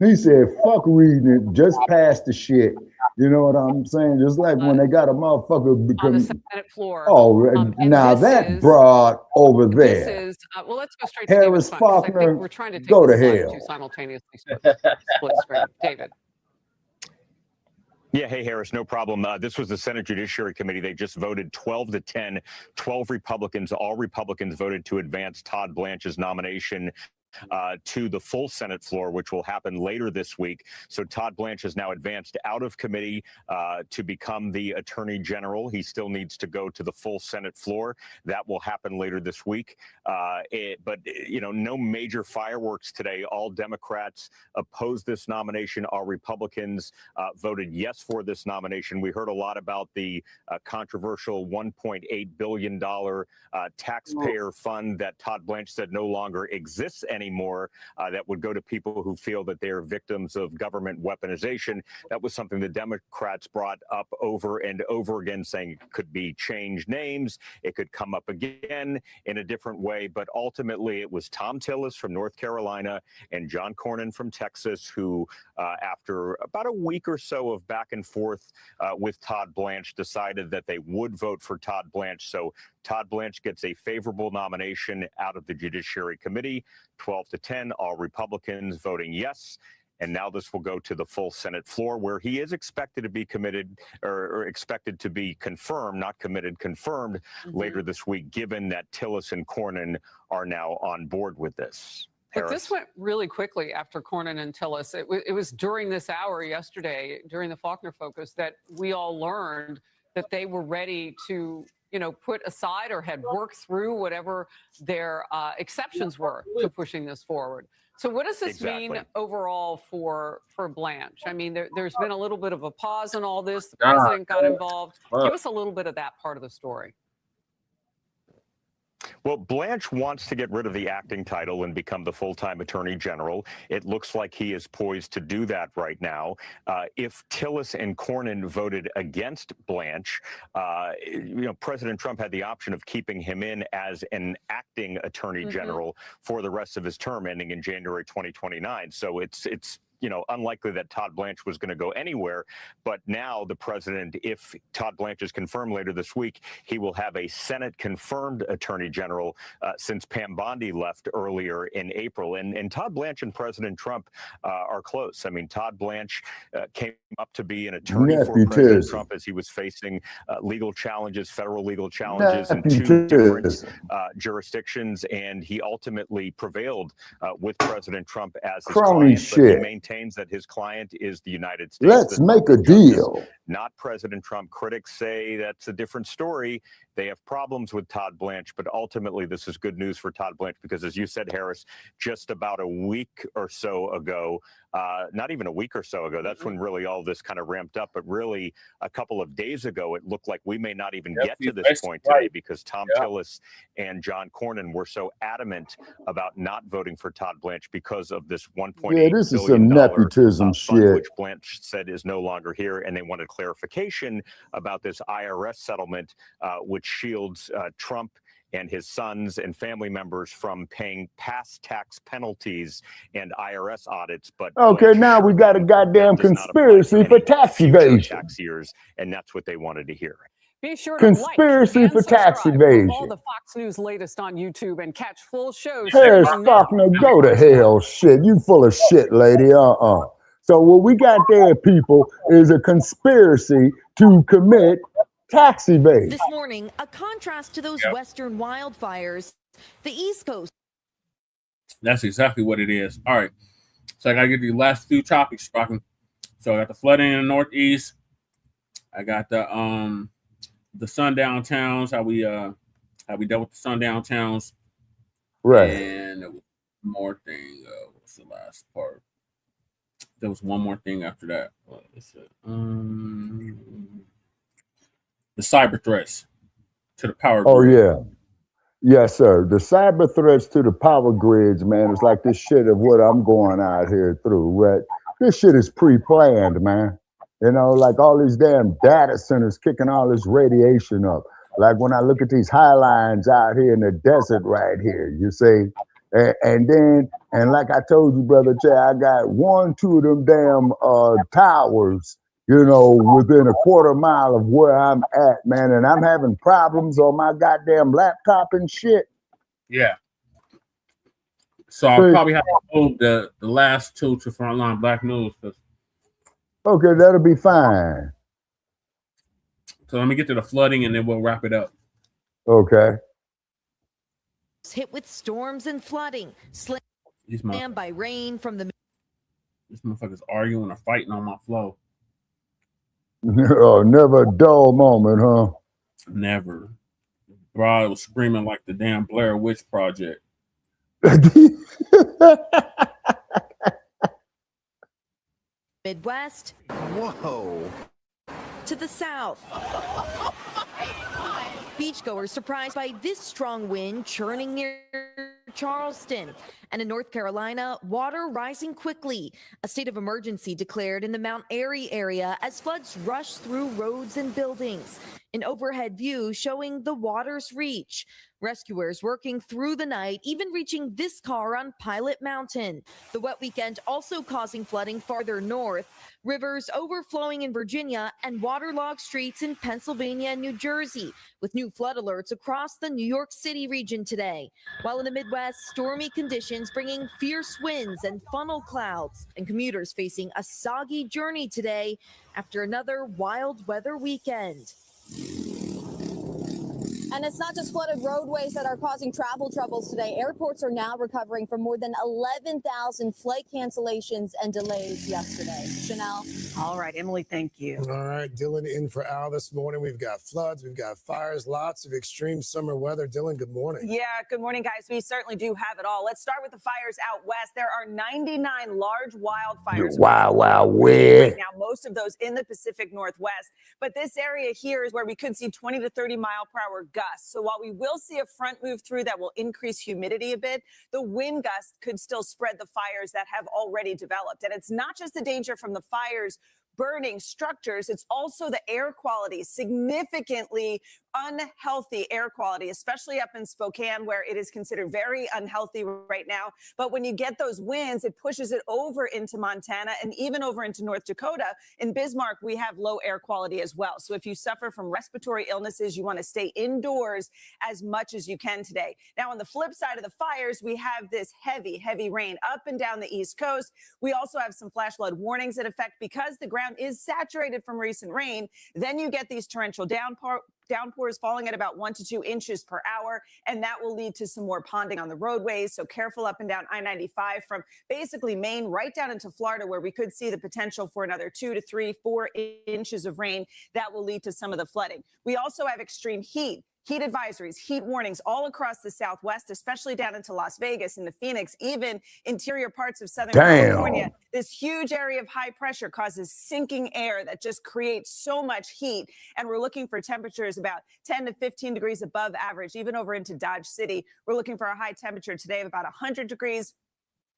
He said, fuck reading it, just pass the shit. You know what I'm saying? Just like when they got a motherfucker on the become. Senate floor. Oh, And now this that is- broad over This there. is, well, let's go straight to Harris David's phone, 'cause I Faulkner, think we're trying to take go the to slide hell. to simultaneously split screen. David. Yeah, hey, Harris, no problem. This was the Senate Judiciary Committee. They just voted 12 to 10. 12 Republicans, all Republicans voted to advance Todd Blanche's nomination to the full Senate floor, which will happen later this week. So Todd Blanche has now advanced out of committee to become the Attorney General. He still needs to go to the full Senate floor. That will happen later this week. But, you know, no major fireworks today. All Democrats opposed this nomination. All Republicans voted yes for this nomination. We heard a lot about the controversial $1.8 billion taxpayer fund that Todd Blanche said no longer exists anymore. anymore. That would go to people who feel that they are victims of government weaponization. That was something the Democrats brought up over and over again, saying it could be changed names, it could come up again in a different way. But ultimately, it was Tom Tillis from North Carolina and John Cornyn from Texas who, after about a week or so of back and forth with Todd Blanche, decided that they would vote for Todd Blanche. So Todd Blanche gets a favorable nomination out of the Judiciary Committee, 12-10, all Republicans voting yes. And now this will go to the full Senate floor, where he is expected to be committed or expected to be confirmed, not committed, confirmed later this week, given that Tillis and Cornyn are now on board with this. But this went really quickly after Cornyn and Tillis. It was during this hour yesterday, during the Faulkner Focus, that we all learned that they were ready to, put aside or had worked through whatever their exceptions were to pushing this forward. So what does this mean overall for Blanche? I mean, there's been a little bit of a pause in all this. The president got involved. Give us a little bit of that part of the story. Well, Blanche wants to get rid of the acting title and become the full-time attorney general. It looks like he is poised to do that right now. If Tillis and Cornyn voted against Blanche, President Trump had the option of keeping him in as an acting attorney general for the rest of his term, ending in January 2029. So it's unlikely that Todd Blanche was going to go anywhere. But now the president, if Todd Blanche is confirmed later this week, he will have a Senate-confirmed attorney general since Pam Bondi left earlier in April. And Todd Blanche and President Trump are close. I mean, Todd Blanche came up to be an attorney for President Trump as he was facing legal challenges, federal legal challenges in two different jurisdictions. And he ultimately prevailed with President Trump as his client. But he maintained that his client is the United States. Let's make a deal. Not President Trump. Critics say that's a different story. They have problems with Todd Blanche, but ultimately this is good news for Todd Blanche because, as you said, Harris, just about a week or so ago, not even a week or so ago, that's when really all this kind of ramped up. But really, a couple of days ago, it looked like we may not even get to this point today because Tom Tillis and John Cornyn were so adamant about not voting for Todd Blanche because of this $1.8 billion nepotism fund, which Blanche said is no longer here, and they wanted clarification about this IRS settlement, which shields Trump and his sons and family members from paying past tax penalties and IRS audits. But okay, now we got a goddamn conspiracy for tax evasion. Tax years, and that's what they wanted to hear. Be sure to conspiracy for tax evasion. All the Fox News latest on YouTube and catch full shows. Harris Faulkner, go to hell, shit. You full of shit, lady. So what we got there, people, is a conspiracy to commit tax evasion. This morning, a contrast to those Western wildfires, the East Coast. That's exactly what it is. All right. So I got to get the last few topics rocking. So I got the flooding in the Northeast. I got the sundown towns, how we dealt with the sundown towns. Right. And there was one more thing. What's the last part? There was one more thing after that. What is it? The cyber threats to the power grid. Oh, yeah. Yes, sir. The cyber threats to the power grids, man, it's like this shit of what I'm going out here through, right? This shit is pre-planned, man. Like all these damn data centers kicking all this radiation up. Like when I look at these high lines out here in the desert right here, you see? And like I told you, Brother Jay, I got 2 of them damn towers, within a quarter mile of where I'm at, man. And I'm having problems on my goddamn laptop and shit. Yeah. So I'll probably have to hold the last 2 to Frontline Black News. Okay, that'll be fine. So let me get to the flooding and then we'll wrap it up. Okay. Hit with storms and flooding. Slammed by rain from the... These motherfuckers arguing or fighting on my flow. Oh, never a dull moment, huh? Never. Bro, I was screaming like the damn Blair Witch Project. Midwest. Whoa. To the south. Beachgoers surprised by this strong wind churning near Charleston. And in North Carolina, water rising quickly. A state of emergency declared in the Mount Airy area as floods rush through roads and buildings. An overhead view showing the water's reach. Rescuers working through the night, even reaching this car on Pilot Mountain. The wet weekend also causing flooding farther north, rivers overflowing in Virginia, and waterlogged streets in Pennsylvania and New Jersey, with new flood alerts across the New York City region today. While in the Midwest, stormy conditions bringing fierce winds and funnel clouds, and commuters facing a soggy journey today after another wild weather weekend. And it's not just flooded roadways that are causing travel troubles today. Airports are now recovering from more than 11,000 flight cancellations and delays yesterday. Chanel? All right, Emily, thank you. All right, Dylan in for Al this morning. We've got floods, we've got fires, lots of extreme summer weather. Dylan, good morning. Yeah, good morning, guys. We certainly do have it all. Let's start with the fires out west. There are 99 large wildfires. Wow, Right now, most of those in the Pacific Northwest. But this area here is where we could see 20 to 30 mile per hour gusts. So while we will see a front move through that will increase humidity a bit, the wind gusts could still spread the fires that have already developed. And it's not just the danger from the fires burning structures, it's also the air quality, significantly unhealthy air quality, especially up in Spokane, where it is considered very unhealthy right now. But when you get those winds, it pushes it over into Montana and even over into North Dakota. In Bismarck, we have low air quality as well. So if you suffer from respiratory illnesses, you want to stay indoors as much as you can today. Now, on the flip side of the fires, we have this heavy, heavy rain up and down the East Coast. We also have some flash flood warnings in effect because the ground is saturated from recent rain. Then you get these torrential downpours falling at about 1 to 2 inches per hour, and that will lead to some more ponding on the roadways. So careful up and down I-95 from basically Maine right down into Florida, where we could see the potential for another 2 to 3, 4 inches of rain that will lead to some of the flooding. We also have extreme heat advisories, heat warnings all across the Southwest, especially down into Las Vegas, into Phoenix, even interior parts of Southern California. This huge area of high pressure causes sinking air that just creates so much heat. And we're looking for temperatures about 10 to 15 degrees above average, even over into Dodge City. We're looking for a high temperature today of about 100 degrees.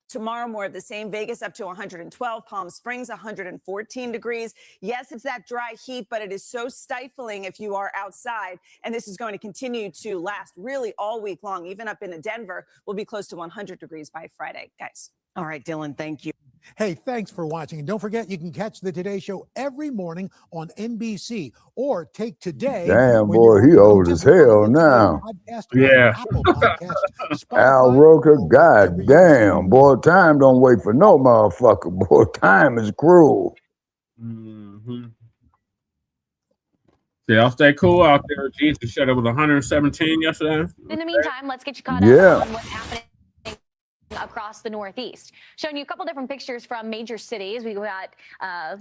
Tomorrow, more of the same. Vegas up to 112, Palm Springs 114 degrees. Yes, it's that dry heat, but it is so stifling if you are outside. And this is going to continue to last really all week long. Even up into Denver, we'll be close to 100 degrees by Friday. Guys. All right, Dylan, thank you. Hey, thanks for watching. And don't forget, you can catch the Today Show every morning on NBC or take Today. Damn, boy, he old as hell now. Yeah. Al Roker, goddamn, boy, time don't wait for no motherfucker. Boy, time is cruel. Yeah, I'll stay cool out there. Jesus shut up with 117 yesterday. In the meantime, let's get you caught Yeah. up on what's happening across the Northeast. Showing you a couple different pictures from major cities. We got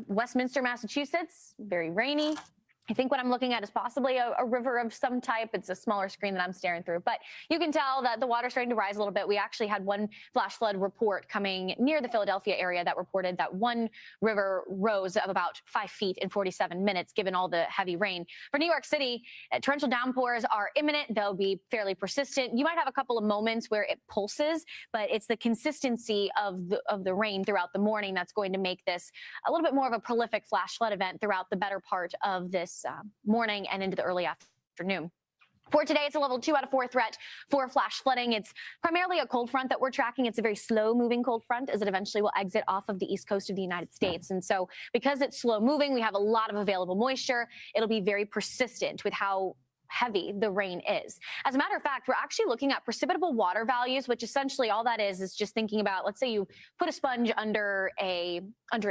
Westminster, Massachusetts, very rainy. I think what I'm looking at is possibly a river of some type. It's a smaller screen that I'm staring through, but you can tell that the water's starting to rise a little bit. We actually had one flash flood report coming near the Philadelphia area that reported that one river rose of about 5 feet in 47 minutes, given all the heavy rain. For New York City, torrential downpours are imminent. They'll be fairly persistent. You might have a couple of moments where it pulses, but it's the consistency of the rain throughout the morning that's going to make this a little bit more of a prolific flash flood event throughout the better part of this morning and into the early afternoon. For today, it's a level 2 out of 4 threat for flash flooding. It's primarily a cold front that we're tracking. It's a very slow moving cold front as it eventually will exit off of the east coast of the United States. And so because it's slow moving, we have a lot of available moisture. It'll be very persistent with how heavy the rain is. As a matter of fact, we're actually looking at precipitable water values, which essentially all that is just thinking about, let's say you put a sponge under a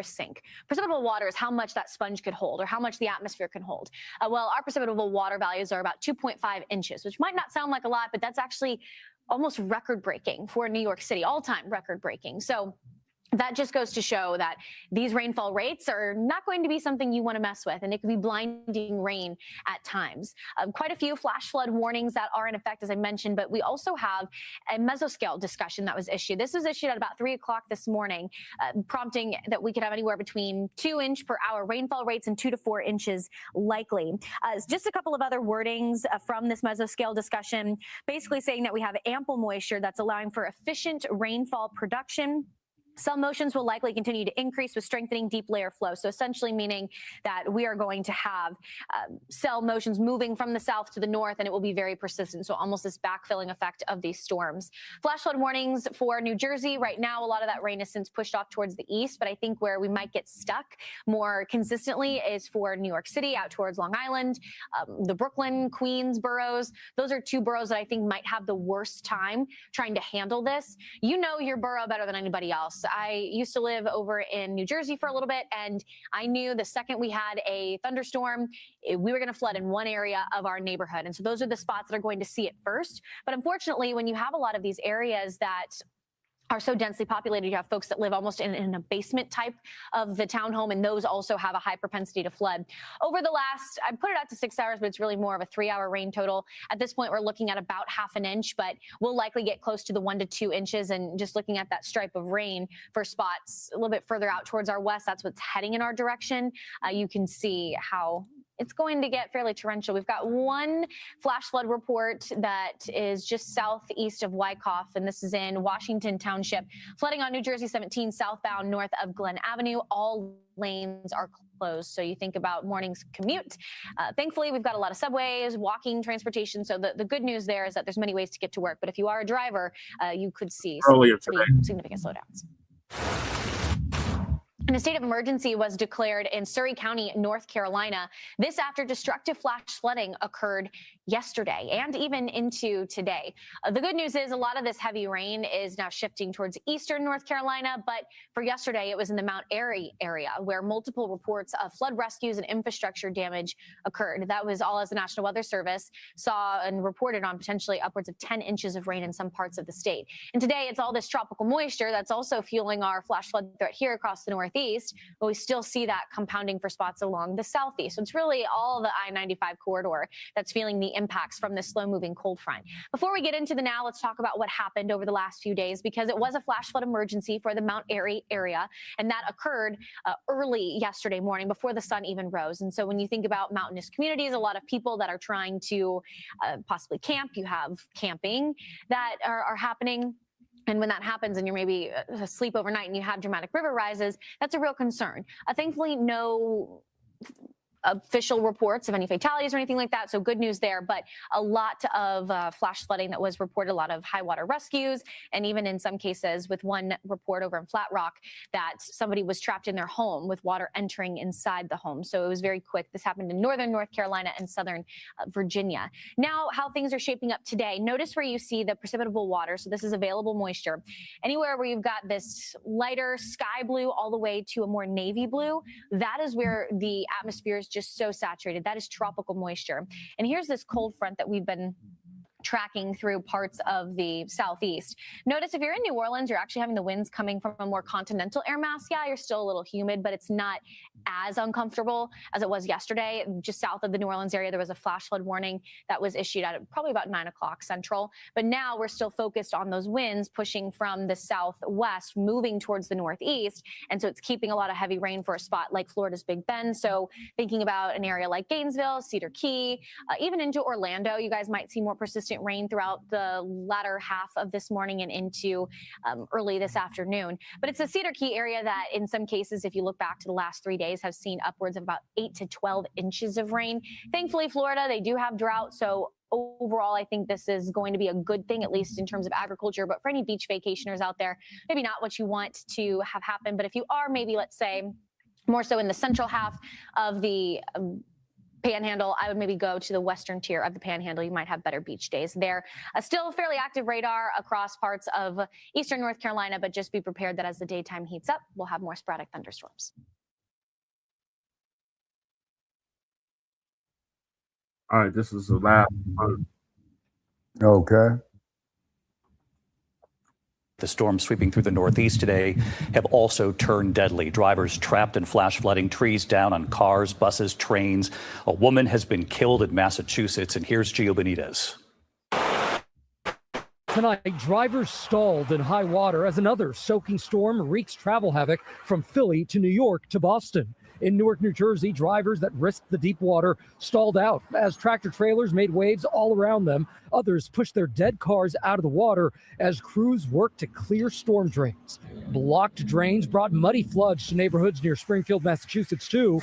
sink. Precipitable water is how much that sponge could hold or how much the atmosphere can hold. Well, our precipitable water values are about 2.5 inches, which might not sound like a lot, but that's actually almost record breaking for New York City, all-time record breaking. So that just goes to show that these rainfall rates are not going to be something you want to mess with, and it can be blinding rain at times. Quite a few flash flood warnings that are in effect, as I mentioned, but we also have a mesoscale discussion that was issued. This was issued at about 3 o'clock this morning, prompting that we could have anywhere between 2-inch per hour rainfall rates and 2 to 4 inches likely. Just a couple of other wordings from this mesoscale discussion, basically saying that we have ample moisture that's allowing for efficient rainfall production. Cell motions will likely continue to increase with strengthening deep layer flow. So essentially meaning that we are going to have cell motions moving from the south to the north, and it will be very persistent. So almost this backfilling effect of these storms. Flash flood warnings for New Jersey. Right now, a lot of that rain is since pushed off towards the east, but I think where we might get stuck more consistently is for New York City out towards Long Island, the Brooklyn, Queens boroughs. Those are two boroughs that I think might have the worst time trying to handle this. You know your borough better than anybody else. I used to live over in New Jersey for a little bit, and I knew the second we had a thunderstorm, we were going to flood in one area of our neighborhood. And so those are the spots that are going to see it first. But unfortunately, when you have a lot of these areas that are so densely populated, you have folks that live almost in a basement type of the townhome, and those also have a high propensity to flood. Over the last, I put it out to 6 hours, but it's really more of a 3-hour rain total. At this point, we're looking at about ½ an inch, but we'll likely get close to the 1 to 2 inches. And just looking at that stripe of rain for spots a little bit further out towards our west, that's what's heading in our direction. You can see how it's going to get fairly torrential. We've got one flash flood report that is just southeast of Wyckoff, and this is in Washington Township. Flooding on New Jersey 17 southbound north of Glen Avenue. All lanes are closed. So you think about morning's commute. Thankfully, we've got a lot of subways, walking transportation. So the good news there is that there's many ways to get to work. But if you are a driver, you could see some pretty significant slowdowns. And a state of emergency was declared in Surry County, North Carolina. This after destructive flash flooding occurred yesterday and even into today. The good news is a lot of this heavy rain is now shifting towards eastern North Carolina, but for yesterday it was in the Mount Airy area where multiple reports of flood rescues and infrastructure damage occurred. That was all as the National Weather Service saw and reported on potentially upwards of 10 inches of rain in some parts of the state. And today it's all this tropical moisture that's also fueling our flash flood threat here across the Northeast, but we still see that compounding for spots along the Southeast. So it's really all the I-95 corridor that's feeling the impacts from this slow-moving cold front. Before we get into the now, let's talk about what happened over the last few days, because it was a flash flood emergency for the Mount Airy area, and that occurred early yesterday morning before the sun even rose. And so when you think about mountainous communities, a lot of people that are trying to possibly camp, you have camping that are happening. And when that happens and you're maybe asleep overnight and you have dramatic river rises, that's a real concern. Thankfully, no official reports of any fatalities or anything like that. So good news there, but a lot of flash flooding that was reported, a lot of high water rescues, and even in some cases with one report over in Flat Rock that somebody was trapped in their home with water entering inside the home. So it was very quick. This happened in northern North Carolina and southern Virginia. Now, how things are shaping up today. Notice where you see the precipitable water. So this is available moisture. Anywhere where you've got this lighter sky blue all the way to a more navy blue, that is where the atmosphere is just so saturated. That is tropical moisture. And here's this cold front that we've been tracking through parts of the southeast. Notice if you're in New Orleans, you're actually having the winds coming from a more continental air mass. Yeah, you're still a little humid, but it's not as uncomfortable as it was yesterday. Just south of the New Orleans area, there was a flash flood warning that was issued at probably about 9 o'clock central. But now we're still focused on those winds pushing from the southwest, moving towards the northeast. And so it's keeping a lot of heavy rain for a spot like Florida's Big Bend. So thinking about an area like Gainesville, Cedar Key, even into Orlando, you guys might see more persistent rain throughout the latter half of this morning and into early this afternoon. But it's the Cedar Key area that in some cases, if you look back to the last 3 days, have seen upwards of about 8 to 12 inches of rain. Thankfully, Florida, they do have drought. So overall, I think this is going to be a good thing, at least in terms of agriculture. But for any beach vacationers out there, maybe not what you want to have happen. But if you are maybe, let's say, more so in the central half of the Panhandle, I would maybe go to the western tier of the Panhandle. You might have better beach days there. Still fairly active radar across parts of eastern North Carolina, but just be prepared that as the daytime heats up, we'll have more sporadic thunderstorms. All right, this is the last one. Okay. The storms sweeping through the Northeast today have also turned deadly. Drivers trapped in flash flooding, trees down on cars, buses, trains. A woman has been killed in Massachusetts, and here's Gio Benitez. Tonight, drivers stalled in high water as another soaking storm wreaks travel havoc from Philly to New York to Boston. In Newark, New Jersey, drivers that risked the deep water stalled out as tractor trailers made waves all around them. Others pushed their dead cars out of the water as crews worked to clear storm drains. Blocked drains brought muddy floods to neighborhoods near Springfield, Massachusetts, too.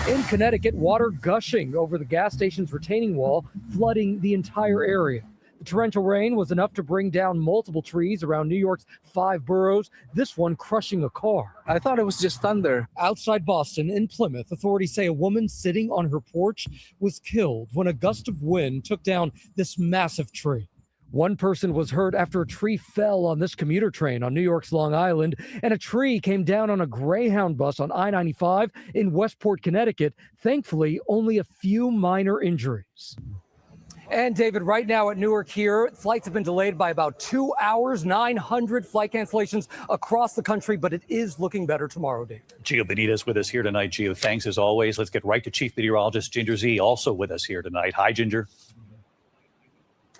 In Connecticut, water gushing over the gas station's retaining wall, flooding the entire area. The torrential rain was enough to bring down multiple trees around New York's 5 boroughs, this one crushing a car. I thought it was just thunder. Outside Boston, in Plymouth, authorities say a woman sitting on her porch was killed when a gust of wind took down this massive tree. One person was hurt after a tree fell on this commuter train on New York's Long Island, and a tree came down on a Greyhound bus on I-95 in Westport, Connecticut. Thankfully, only a few minor injuries. And David, right now at Newark here, flights have been delayed by about 2 hours, 900 flight cancellations across the country, but it is looking better tomorrow, David. Gio Benitez with us here tonight. Gio, thanks as always. Let's get right to Chief Meteorologist Ginger Z, also with us here tonight. Hi, Ginger.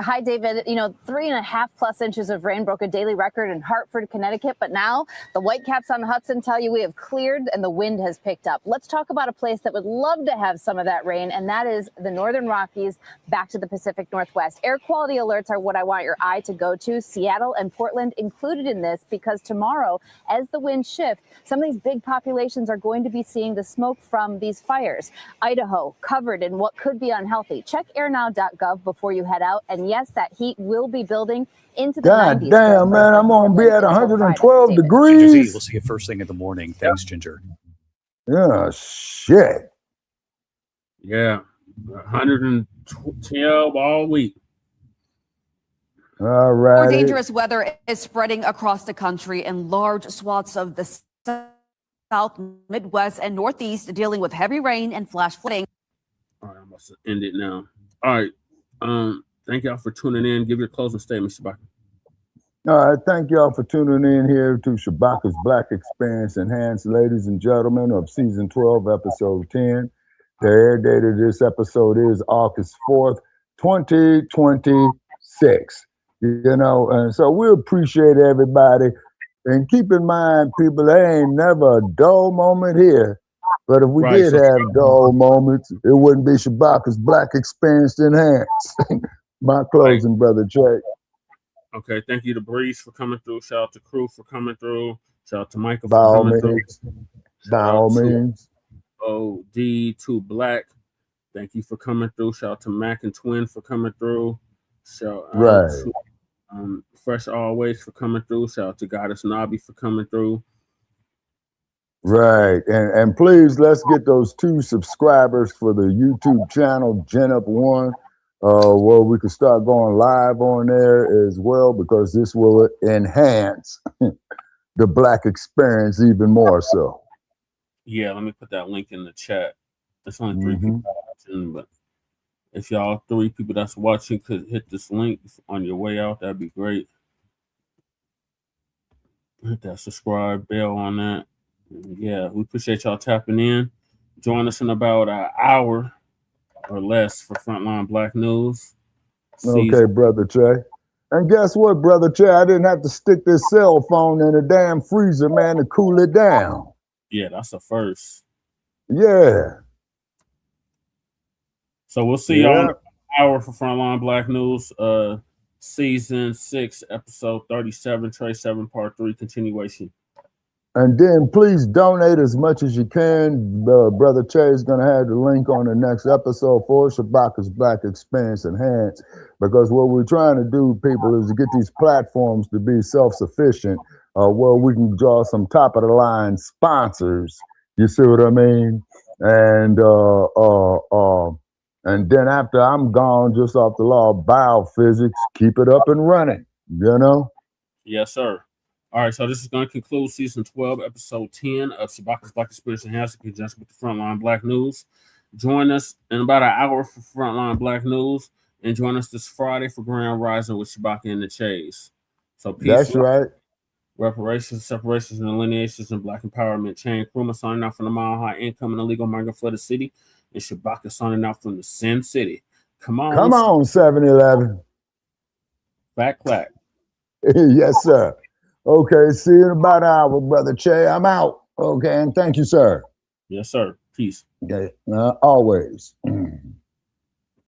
Hi, David. 3.5+ inches of rain broke a daily record in Hartford, Connecticut. But now the Whitecaps on the Hudson tell you we have cleared and the wind has picked up. Let's talk about a place that would love to have some of that rain, and that is the Northern Rockies back to the Pacific Northwest. Air quality alerts are what I want your eye to go to. Seattle and Portland included in this because tomorrow, as the winds shift, some of these big populations are going to be seeing the smoke from these fires. Idaho covered in what could be unhealthy. Check airnow.gov before you head out. And yes, that heat will be building into the 90s. God damn, man, I'm going to be at 112 Ginger Z, degrees. we'll see you first thing in the morning. Thanks, Ginger. Yeah, shit. Yeah, 112 all week. All right. More dangerous weather is spreading across the country, and large swaths of the South, Midwest, and Northeast dealing with heavy rain and flash flooding. All right, I'm about to end it now. All right. Thank y'all for tuning in. Give your closing statement, Shabaka. All right, thank y'all for tuning in here to Shabaka'S Blacc Experience Enhanced, ladies and gentlemen, of Season 12, Episode 10. The air date of this episode is August 4th, 2026. And so we appreciate everybody. And keep in mind, people, there ain't never a dull moment here. But if we did have dull moments, it wouldn't be Shabaka'S Blacc Experience Enhanced. My closing, Brother Trey. Okay, thank you to Breeze for coming through. Shout out to Crew for coming through. Shout out to Michael for coming through. By all means. OD to Black. Thank you for coming through. Shout out to Mac and Twin for coming through. Shout out to Fresh Always for coming through. Shout out to Goddess Nobby for coming through. Right. And please, let's get those 2 subscribers for the YouTube channel, Gen Up One, where we can start going live on there as well, because this will enhance the Black experience even more so. Yeah, let me put that link in the chat. There's only 3 people watching, but if y'all 3 people that's watching could hit this link on your way out, that'd be great. Hit that subscribe bell on that. Yeah, we appreciate y'all tapping in. Join us in about an hour or less for Frontline Black News. Okay, Brother Trey. And guess what, Brother Trey? I didn't have to stick this cell phone in a damn freezer, man, to cool it down. Yeah, that's a first. Yeah. So we'll see y'all in an hour for Frontline Black News. Season 6, episode 37, Trey 7, part 3, continuation. And then please donate as much as you can. Brother Che is going to have the link on the next episode for Shabaka'S Blacc Experience Enhanced, because what we're trying to do, people, is to get these platforms to be self-sufficient, where we can draw some top-of-the-line sponsors. You see what I mean? And then after I'm gone, just off the law of biophysics, keep it up and running, you know? Yes, sir. All right, so this is going to conclude Season 12, Episode 10 of Shabaka'S Blacc Experience Enhanced in conjunction with the Frontline Black News. Join us in about an hour for Frontline Black News, and join us this Friday for Grand Rising with Shabaka and the Chase. So peace. That's right. Reparations, separations, and delineations in Black empowerment chain. Nkrumah signing out from the Mile High Income and illegal migrant flooded city. And Shabaka signing out from the Sin City. Come on. Come on, 7-Eleven. Blacc. Yes, sir. Okay, see you in about an hour, Brother Che. I'm out. Okay, and thank you, sir. Yes, sir. Peace. Okay, always.